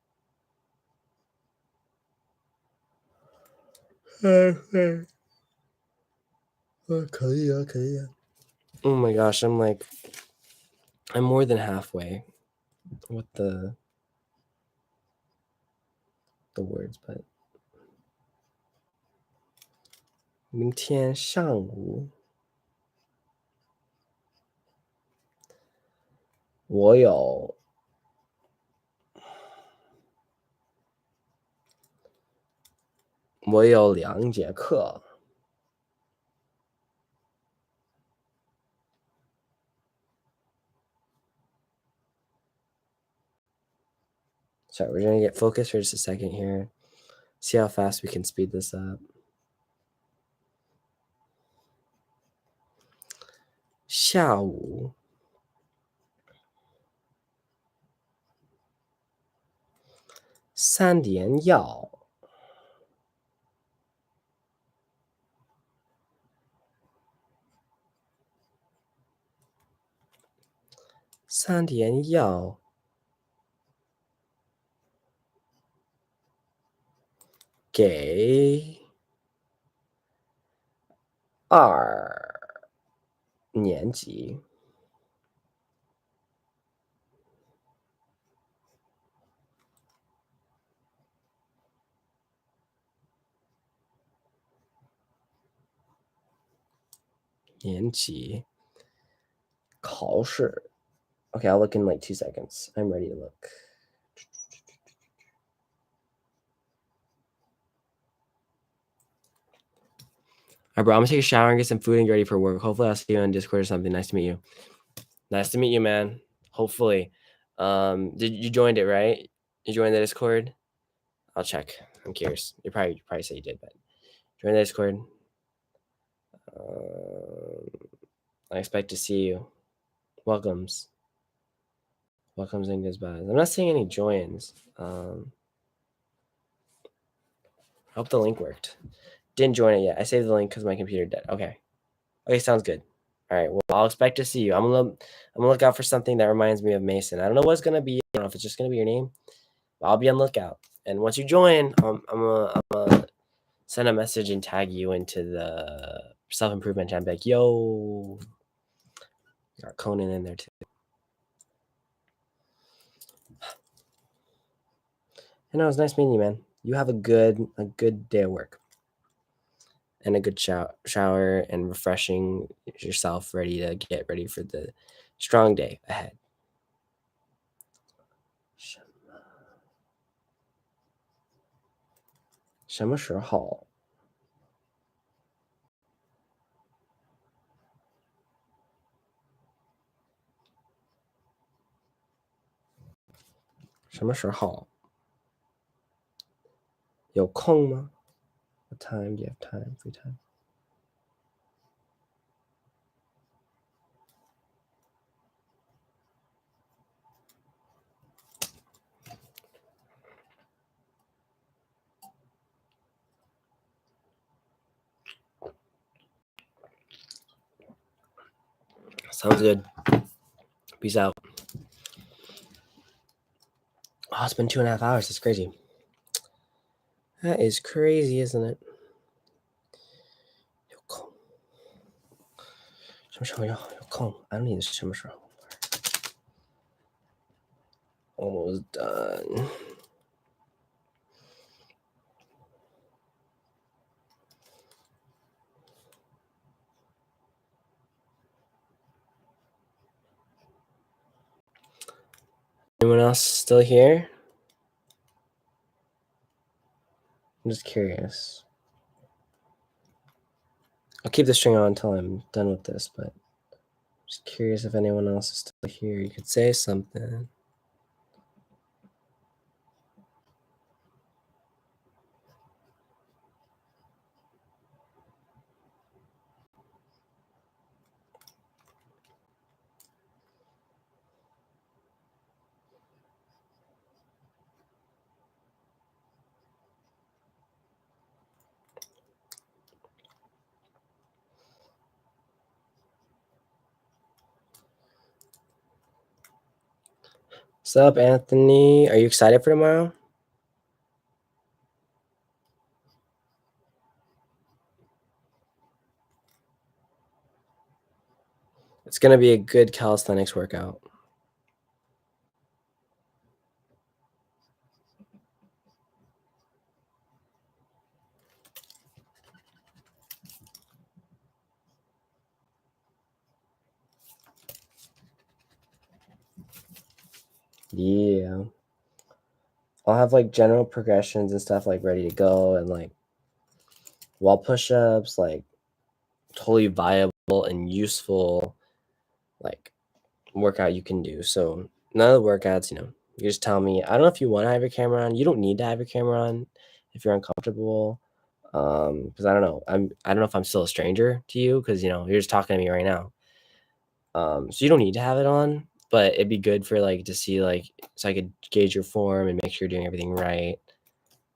Oh my gosh, I'm more than halfway with the words, but 明天上午我有2节课。Sorry, we're gonna get focused for just a second here. See how fast we can speed this up. 下午3点要给2年级。考试。Okay, I'll look in like 2 seconds. I'm ready to look. All right, bro, I'm gonna take a shower and get some food and get ready for work. Hopefully I'll see you on Discord or something. Nice to meet you. Nice to meet you, man. Hopefully. Did you joined it, right? You joined the Discord? I'll check. I'm curious. You probably say you did, but join the Discord. I expect to see you. Welcomes and goodbyes. I'm not seeing any joins. I hope the link worked. Didn't join it yet. I saved the link because my computer died. Okay, sounds good. All right. Well, I'll expect to see you. I'm gonna look out for something that reminds me of Mason. I don't know what it's gonna be. I don't know if it's just gonna be your name. But I'll be on lookout. And once you join, I'm gonna send a message and tag you into the self-improvement chat. Like, yo, got Conan in there too. And it was nice meeting you, man. You have a good day of work and a good shower and refreshing yourself, ready to get ready for the strong day ahead. 什么时候？什么时候？有空吗？ What time do you have time? Free time? Sounds good. Peace out. Oh, it's been 2.5 hours. That's crazy. That is crazy, isn't it? 有空。什么时候有空？ I don't need 什么时候。Almost done. Anyone else still here? I'm just curious. I'll keep the string on until I'm done with this, but just curious if anyone else is still here. You could say something. What's up, Anthony? Are you excited for tomorrow? It's gonna be a good calisthenics workout. Yeah. I'll have like general progressions and stuff like ready to go, and like wall push-ups, like totally viable and useful like workout you can do. So none of the workouts, you just tell me. I don't know if you want to have your camera on. You don't need to have your camera on if you're uncomfortable. Because I don't know. I don't know if I'm still a stranger to you because you're just talking to me right now. So you don't need to have it on, but it'd be good for like to see like so I could gauge your form and make sure you're doing everything right.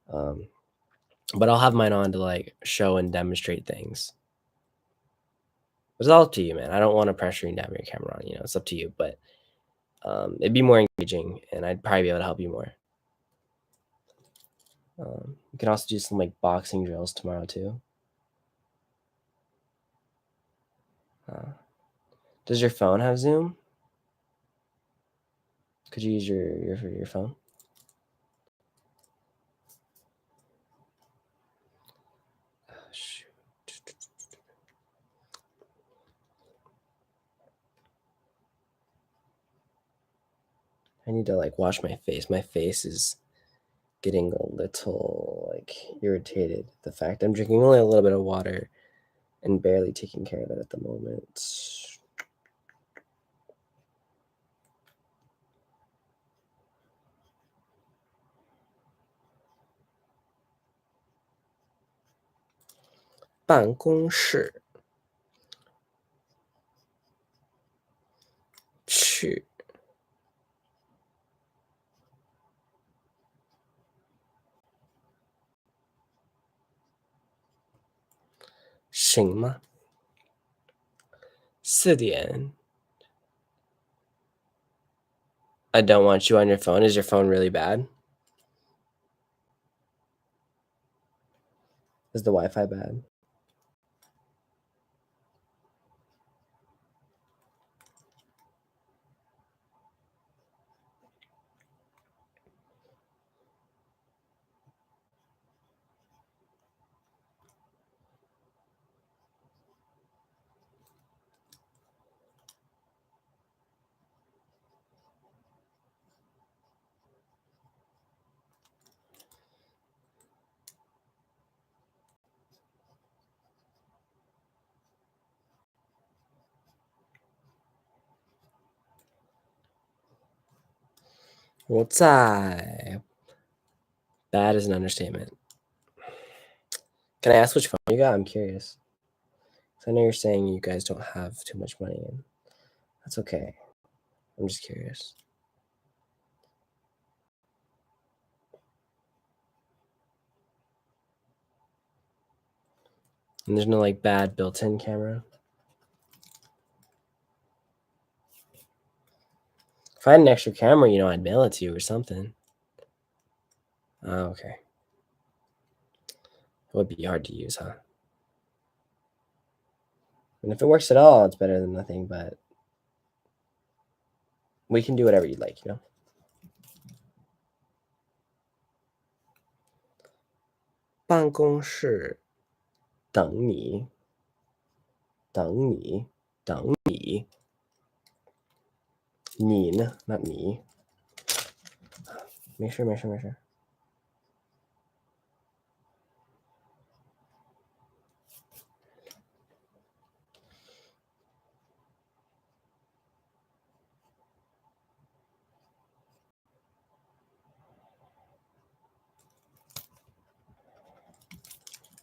But I'll have mine on to like show and demonstrate things. It's all up to you, man. I don't want to pressure you to have your camera on. It's up to you, but it'd be more engaging, and I'd probably be able to help you more. We can also do some like boxing drills tomorrow too. Does your phone have Zoom? Could you use your phone? Oh, shoot. I need to like wash my face. My face is getting a little like irritated. The fact I'm drinking only a little bit of water and barely taking care of it at the moment. 办公室去行吗？4点 I don't want you on your phone. Is your phone really bad? Is the Wi-Fi bad? Well, bad is an understatement. Can I ask which phone you got? I'm curious. I know you're saying you guys don't have too much money, and that's okay. I'm just curious. And there's no like bad built-in camera. If I had an extra camera, I'd mail it to you or something. Oh, okay. It would be hard to use, huh? And if it works at all, it's better than nothing, but we can do whatever you'd like, 办公室等你你呢？Not me. 没事。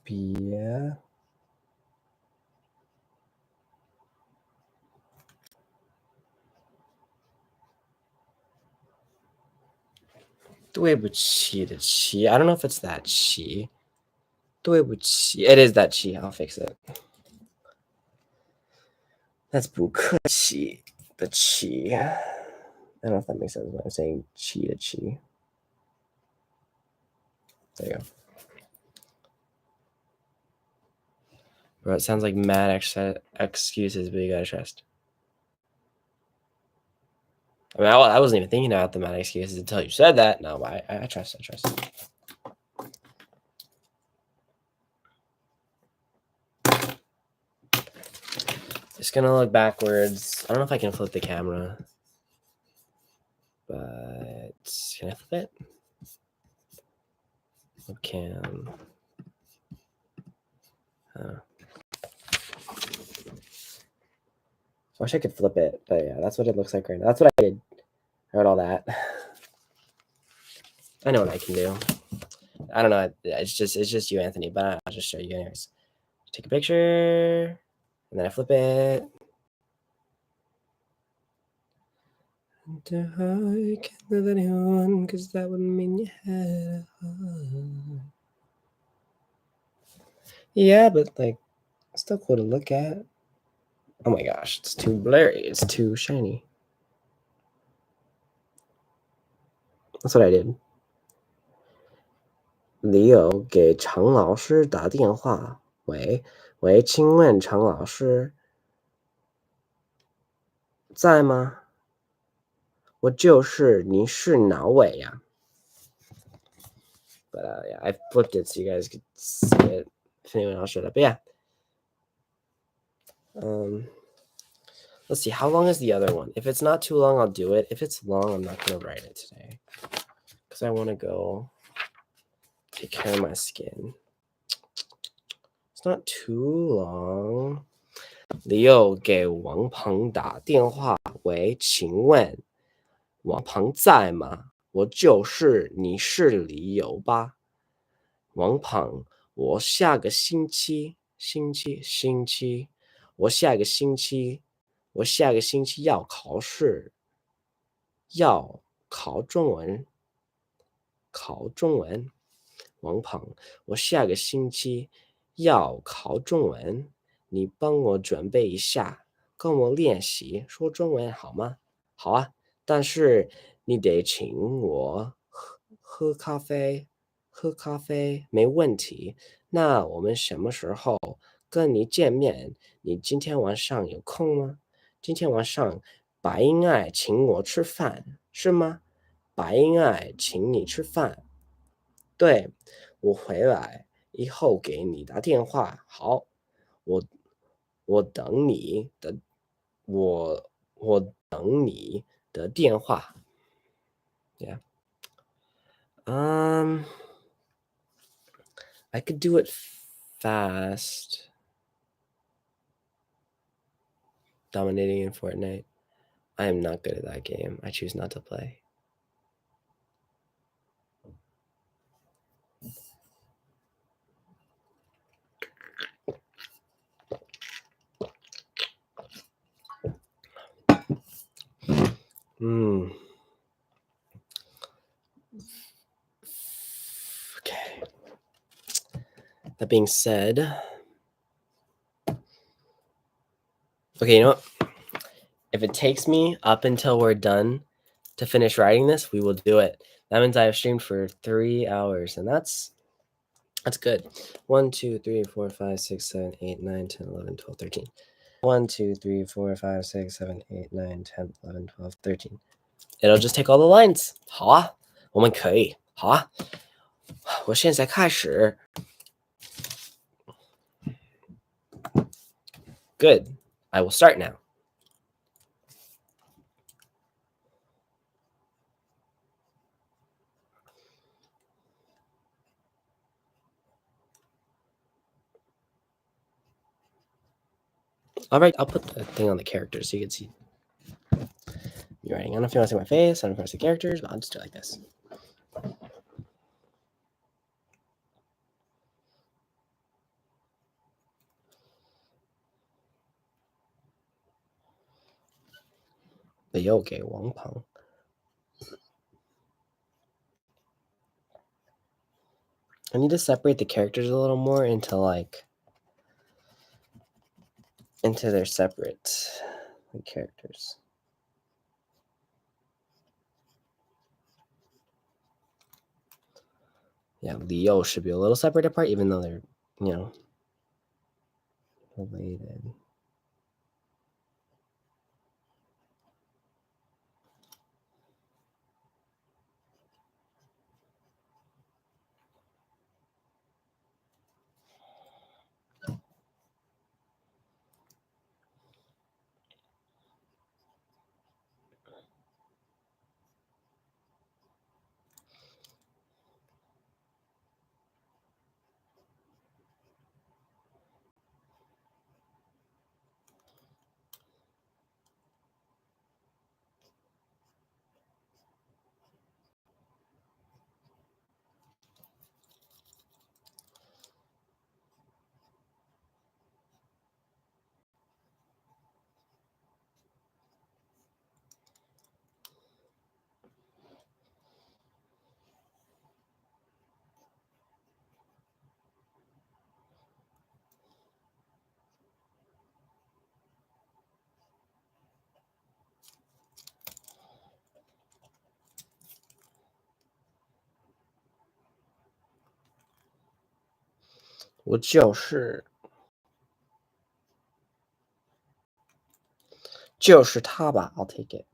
别对不起的起. I don't know if it's that 起. 对不起. It is that 起. I'll fix it. That's 不客气的起. I don't know if that makes sense when I'm saying 起的起. There you go. Bro, it sounds like mad excuses, but you gotta trust. I mean, I wasn't even thinking about the amount of excuses until you said that. No, but I trust. I trust. Just gonna look backwards. I don't know if I can flip the camera, but can I flip it? Webcam. I wish I could flip it, but yeah, that's what it looks like right now. That's what I did. I heard all that. I know what I can do. I don't know. It's just you, Anthony, but I'll just show you anyways. Take a picture, and then I flip it. I can't live anyone, because that would mean you had a heart. Yeah, but like, it's still cool to look at. Oh my gosh, it's too blurry. It's too shiny. That's what I did. Leo 给常老师打电话。喂，请问常老师在吗？我就是你是哪位呀？ But yeah, I flipped it so you guys could see it if anyone else showed up. But yeah. Let's see, how long is the other one? If it's not too long, I'll do it. If it's long, I'm not going to write it today because I want to go take care of my skin. It's not too long. Leo 给王鹏打电话，喂，请问王鹏在吗？我就是你是理由吧？王鹏，我下个星期要考试，要考中文。王鹏，我下个星期要考中文，你帮我准备一下，跟我练习说中文好吗？好啊，但是你得请我喝咖啡，没问题。那我们什么时候跟你见面？你今天晚上有空吗？今天晚上白英爱请我吃饭，是吗？白英爱请你吃饭。对，我回来以后给你打电话。好，我等你的，我等你的电话。Yeah. I could do it fast. Dominating in Fortnite. I am not good at that game. I choose not to play. Okay. That being said, okay, you know what? If it takes me up until we're done to finish writing this, we will do it. That means I have streamed for 3 hours, and that's good. 1, 2, 3, 4, 5, 6, 7, 8, 9, 10, 11, 12, 13. 1, 2, 3, 4, 5, 6, 7, 8, 9, 10, 11, 12, 13. It'll just take all the lines. 好啊，我们可以。好啊，我现在开始。Good. I will start now. All right, I'll put the thing on the characters so you can see me writing. I don't know if you want to see my face. I don't know if you want to see characters, but I'll just do it like this. The Yoke Wang Peng. I need to separate the characters a little more into their separate characters. Yeah, Leo should be a little separate apart, even though they're, related. 我就是他吧 I'll take it.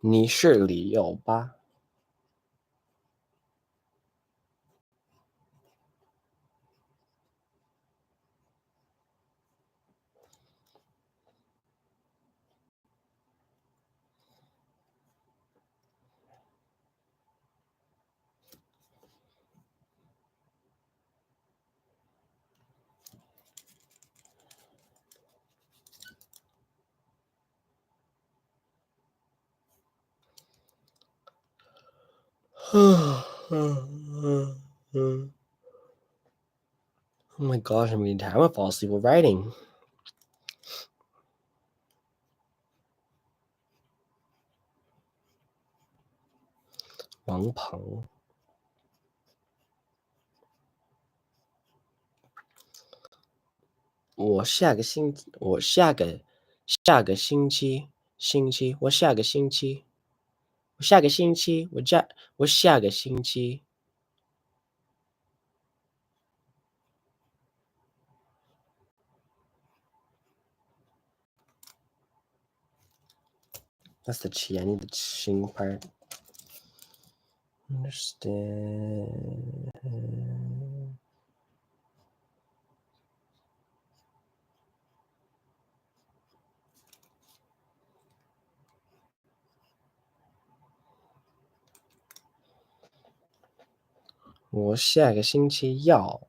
你是理由吧 Oh my gosh, I'm getting tired. I'm gonna fall asleep with writing. 王鹏，我下个星期，我下个星期，我下个星期，我下个星期，我下个星期。That's the chi. I need the ching part. Understand. 我下个星期要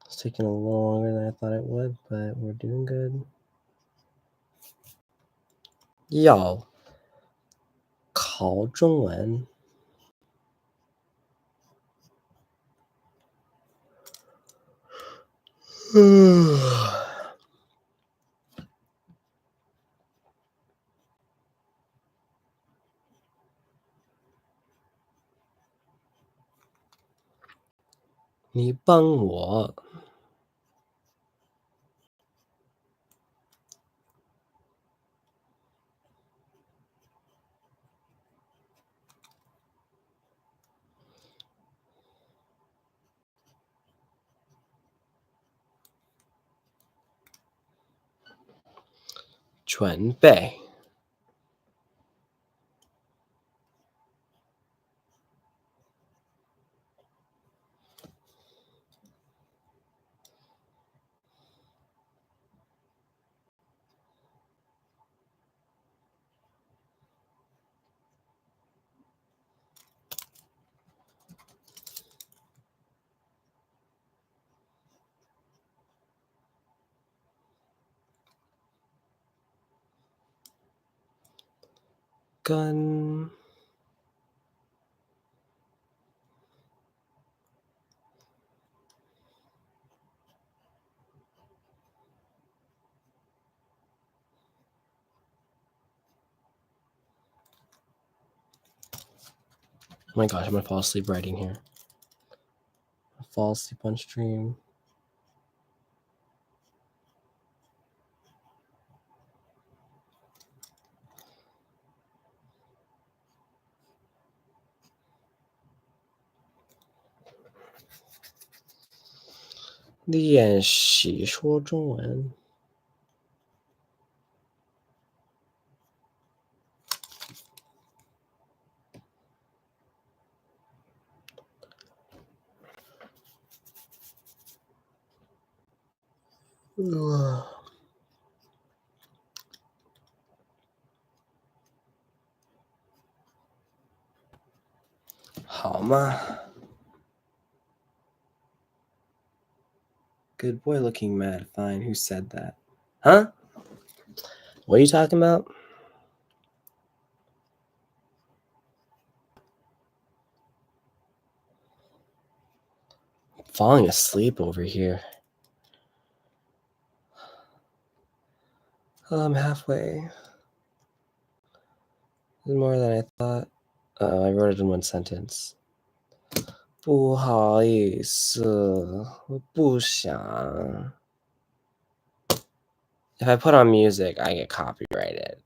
It's taking a little longer than I thought it would, but we're doing good. 要考中文。你帮我准备。跟 Oh my gosh, I'm gonna fall asleep writing here. Fall asleep on stream. 练习说中文。好吗 Good boy looking mad. Fine. Who said that? Huh? What are you talking about? falling asleep over here. I'm halfway. More than I thought. I wrote it in one sentence. 不好意思，我不想. If I put on music, I get copyrighted.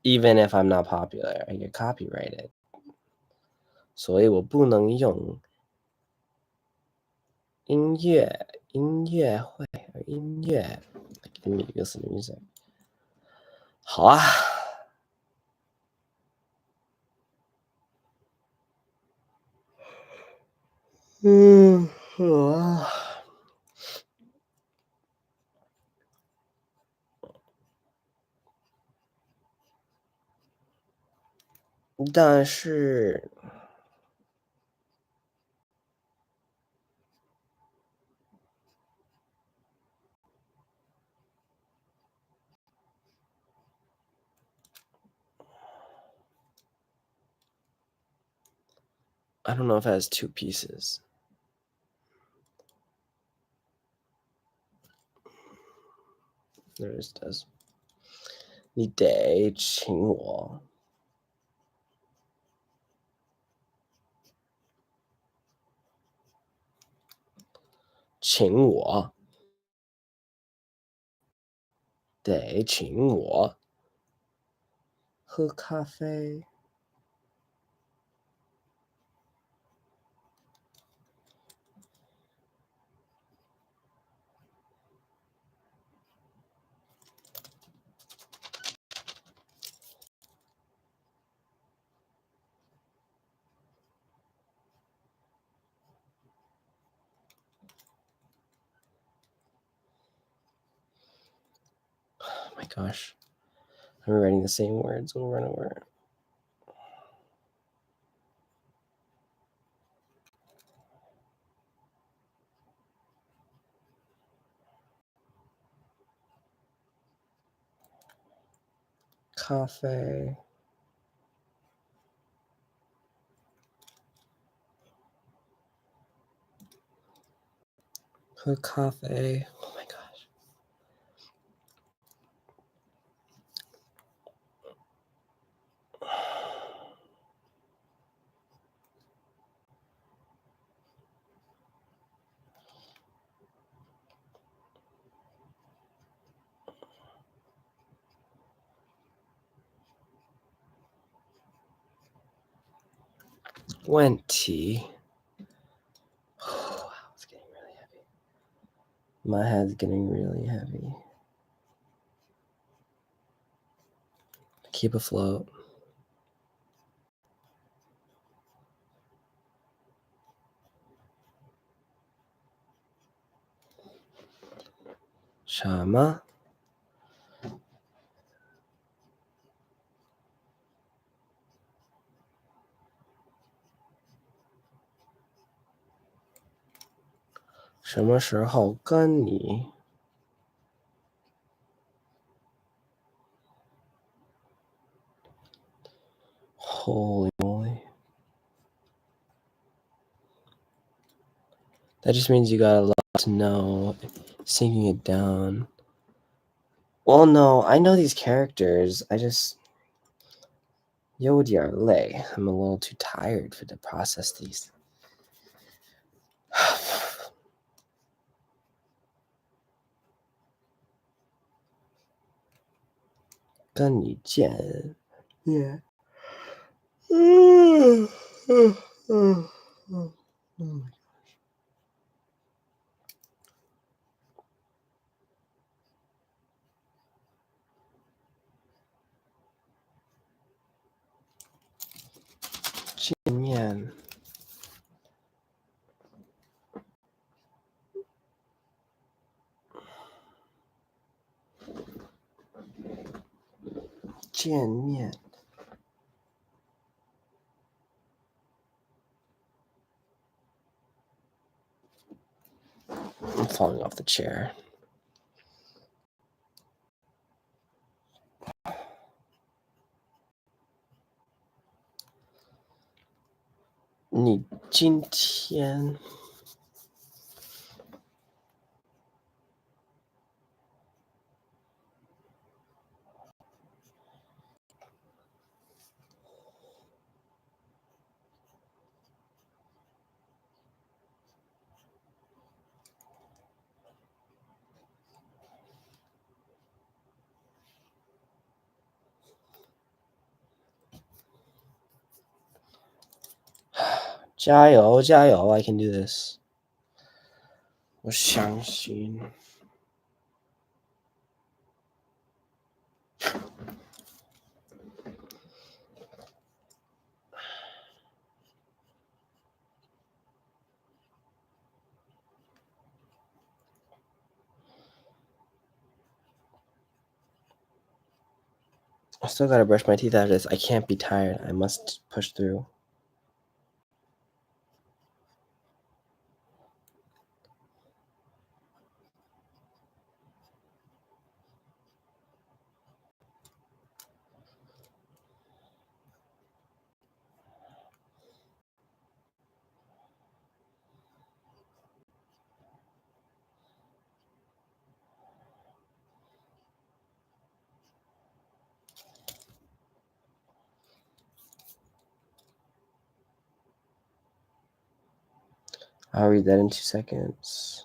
Even if I'm not popular, I get copyrighted. 所以我不能用音乐会 音乐 Give me listen to music. 好啊。好啊。但是 I don't know if it has two pieces. There it does. 你得请我。请我。得请我。喝咖啡。Oh my gosh. I'm writing the same words over and over. Cafe. Her cafe. Oh my gosh. Wenty. Oh, wow, it's getting really heavy. My head's getting really heavy. Keep afloat. Shama. Holy moly. That just means you got a lot to know. Sinking it down. Well, no, I know these characters. I just... 有点累. I'm a little too tired to process these. 跟你见面。见面。见面。I'm falling off the chair. 你今天加油加油 I can do this 我相信 I still gotta brush my teeth after this. I can't be tired. I must push through. I'll read that in 2 seconds.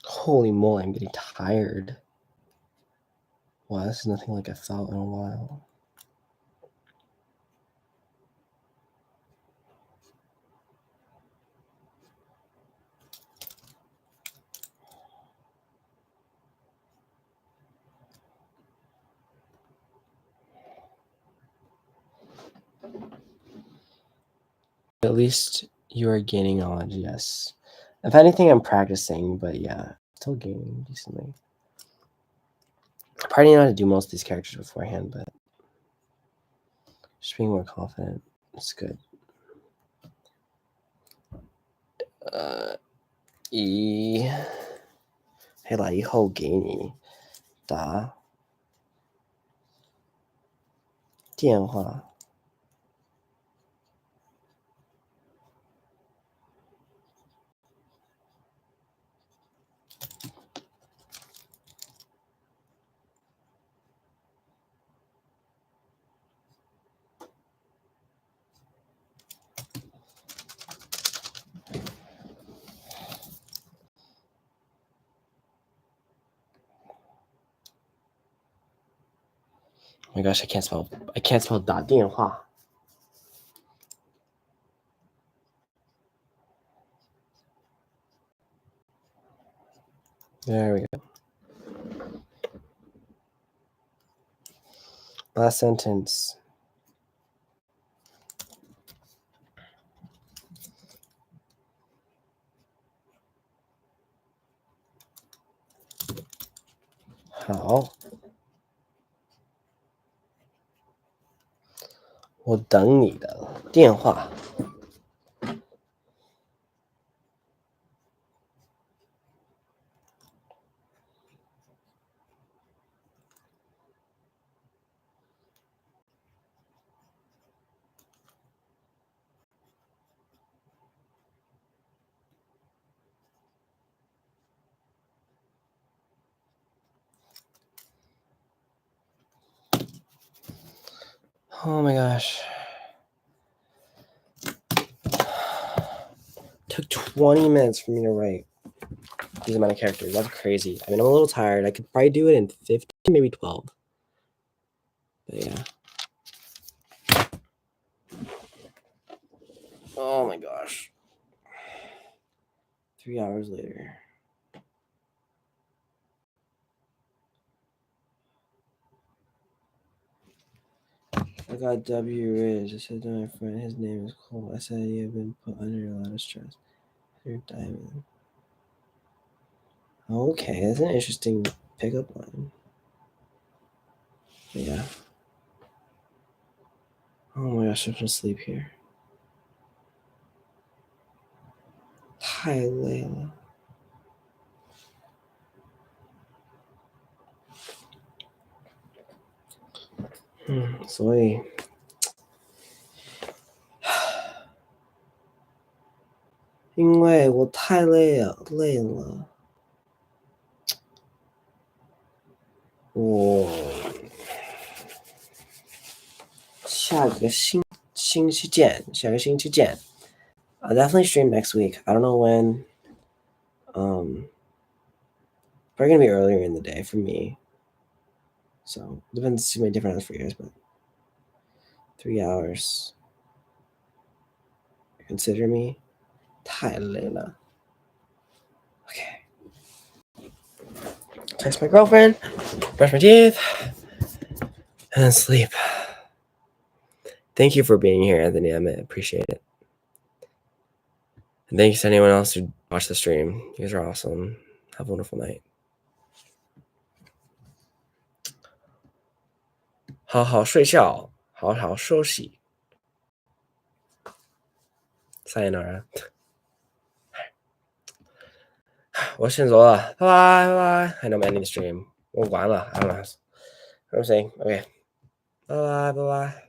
Holy moly, I'm getting tired. Wow, this is nothing like I felt in a while. At least you are gaining knowledge, yes. If anything, I'm practicing, but yeah, still gaining decently. I probably know how to do most of these characters beforehand, but just being more confident is good. 黑了以后给你打电话。my gosh, I can't spell 打电话. There we go. Last sentence. How? 我等你的电话. Oh my gosh. Took 20 minutes for me to write these amount of characters. That's crazy. I mean, I'm a little tired. I could probably do it in 15, maybe 12. But yeah. Oh my gosh. 3 hours later. I got W. Ridge. I said to my friend, his name is Cole. I said he had been put under a lot of stress. You're Diamond. Okay, that's an interesting pickup line. But yeah. Oh my gosh, I'm gonna sleep here. Hi, Layla. So 因为我太累了，我下个星期见. I'll definitely stream next week. I don't know when. Probably gonna be earlier in the day for me. So depends too many different hours for you guys, but 3 hours. Consider me. 太累了. Okay. Text my girlfriend, brush my teeth, and then sleep. Thank you for being here, Anthony. I appreciate it. And thanks to anyone else who watched the stream. You guys are awesome. Have a wonderful night. 好好睡觉，好好休息。Sayonara. 我先走了，拜拜。I know I'm ending the stream. 我完了，I don't know what I'm saying. Okay. 拜拜。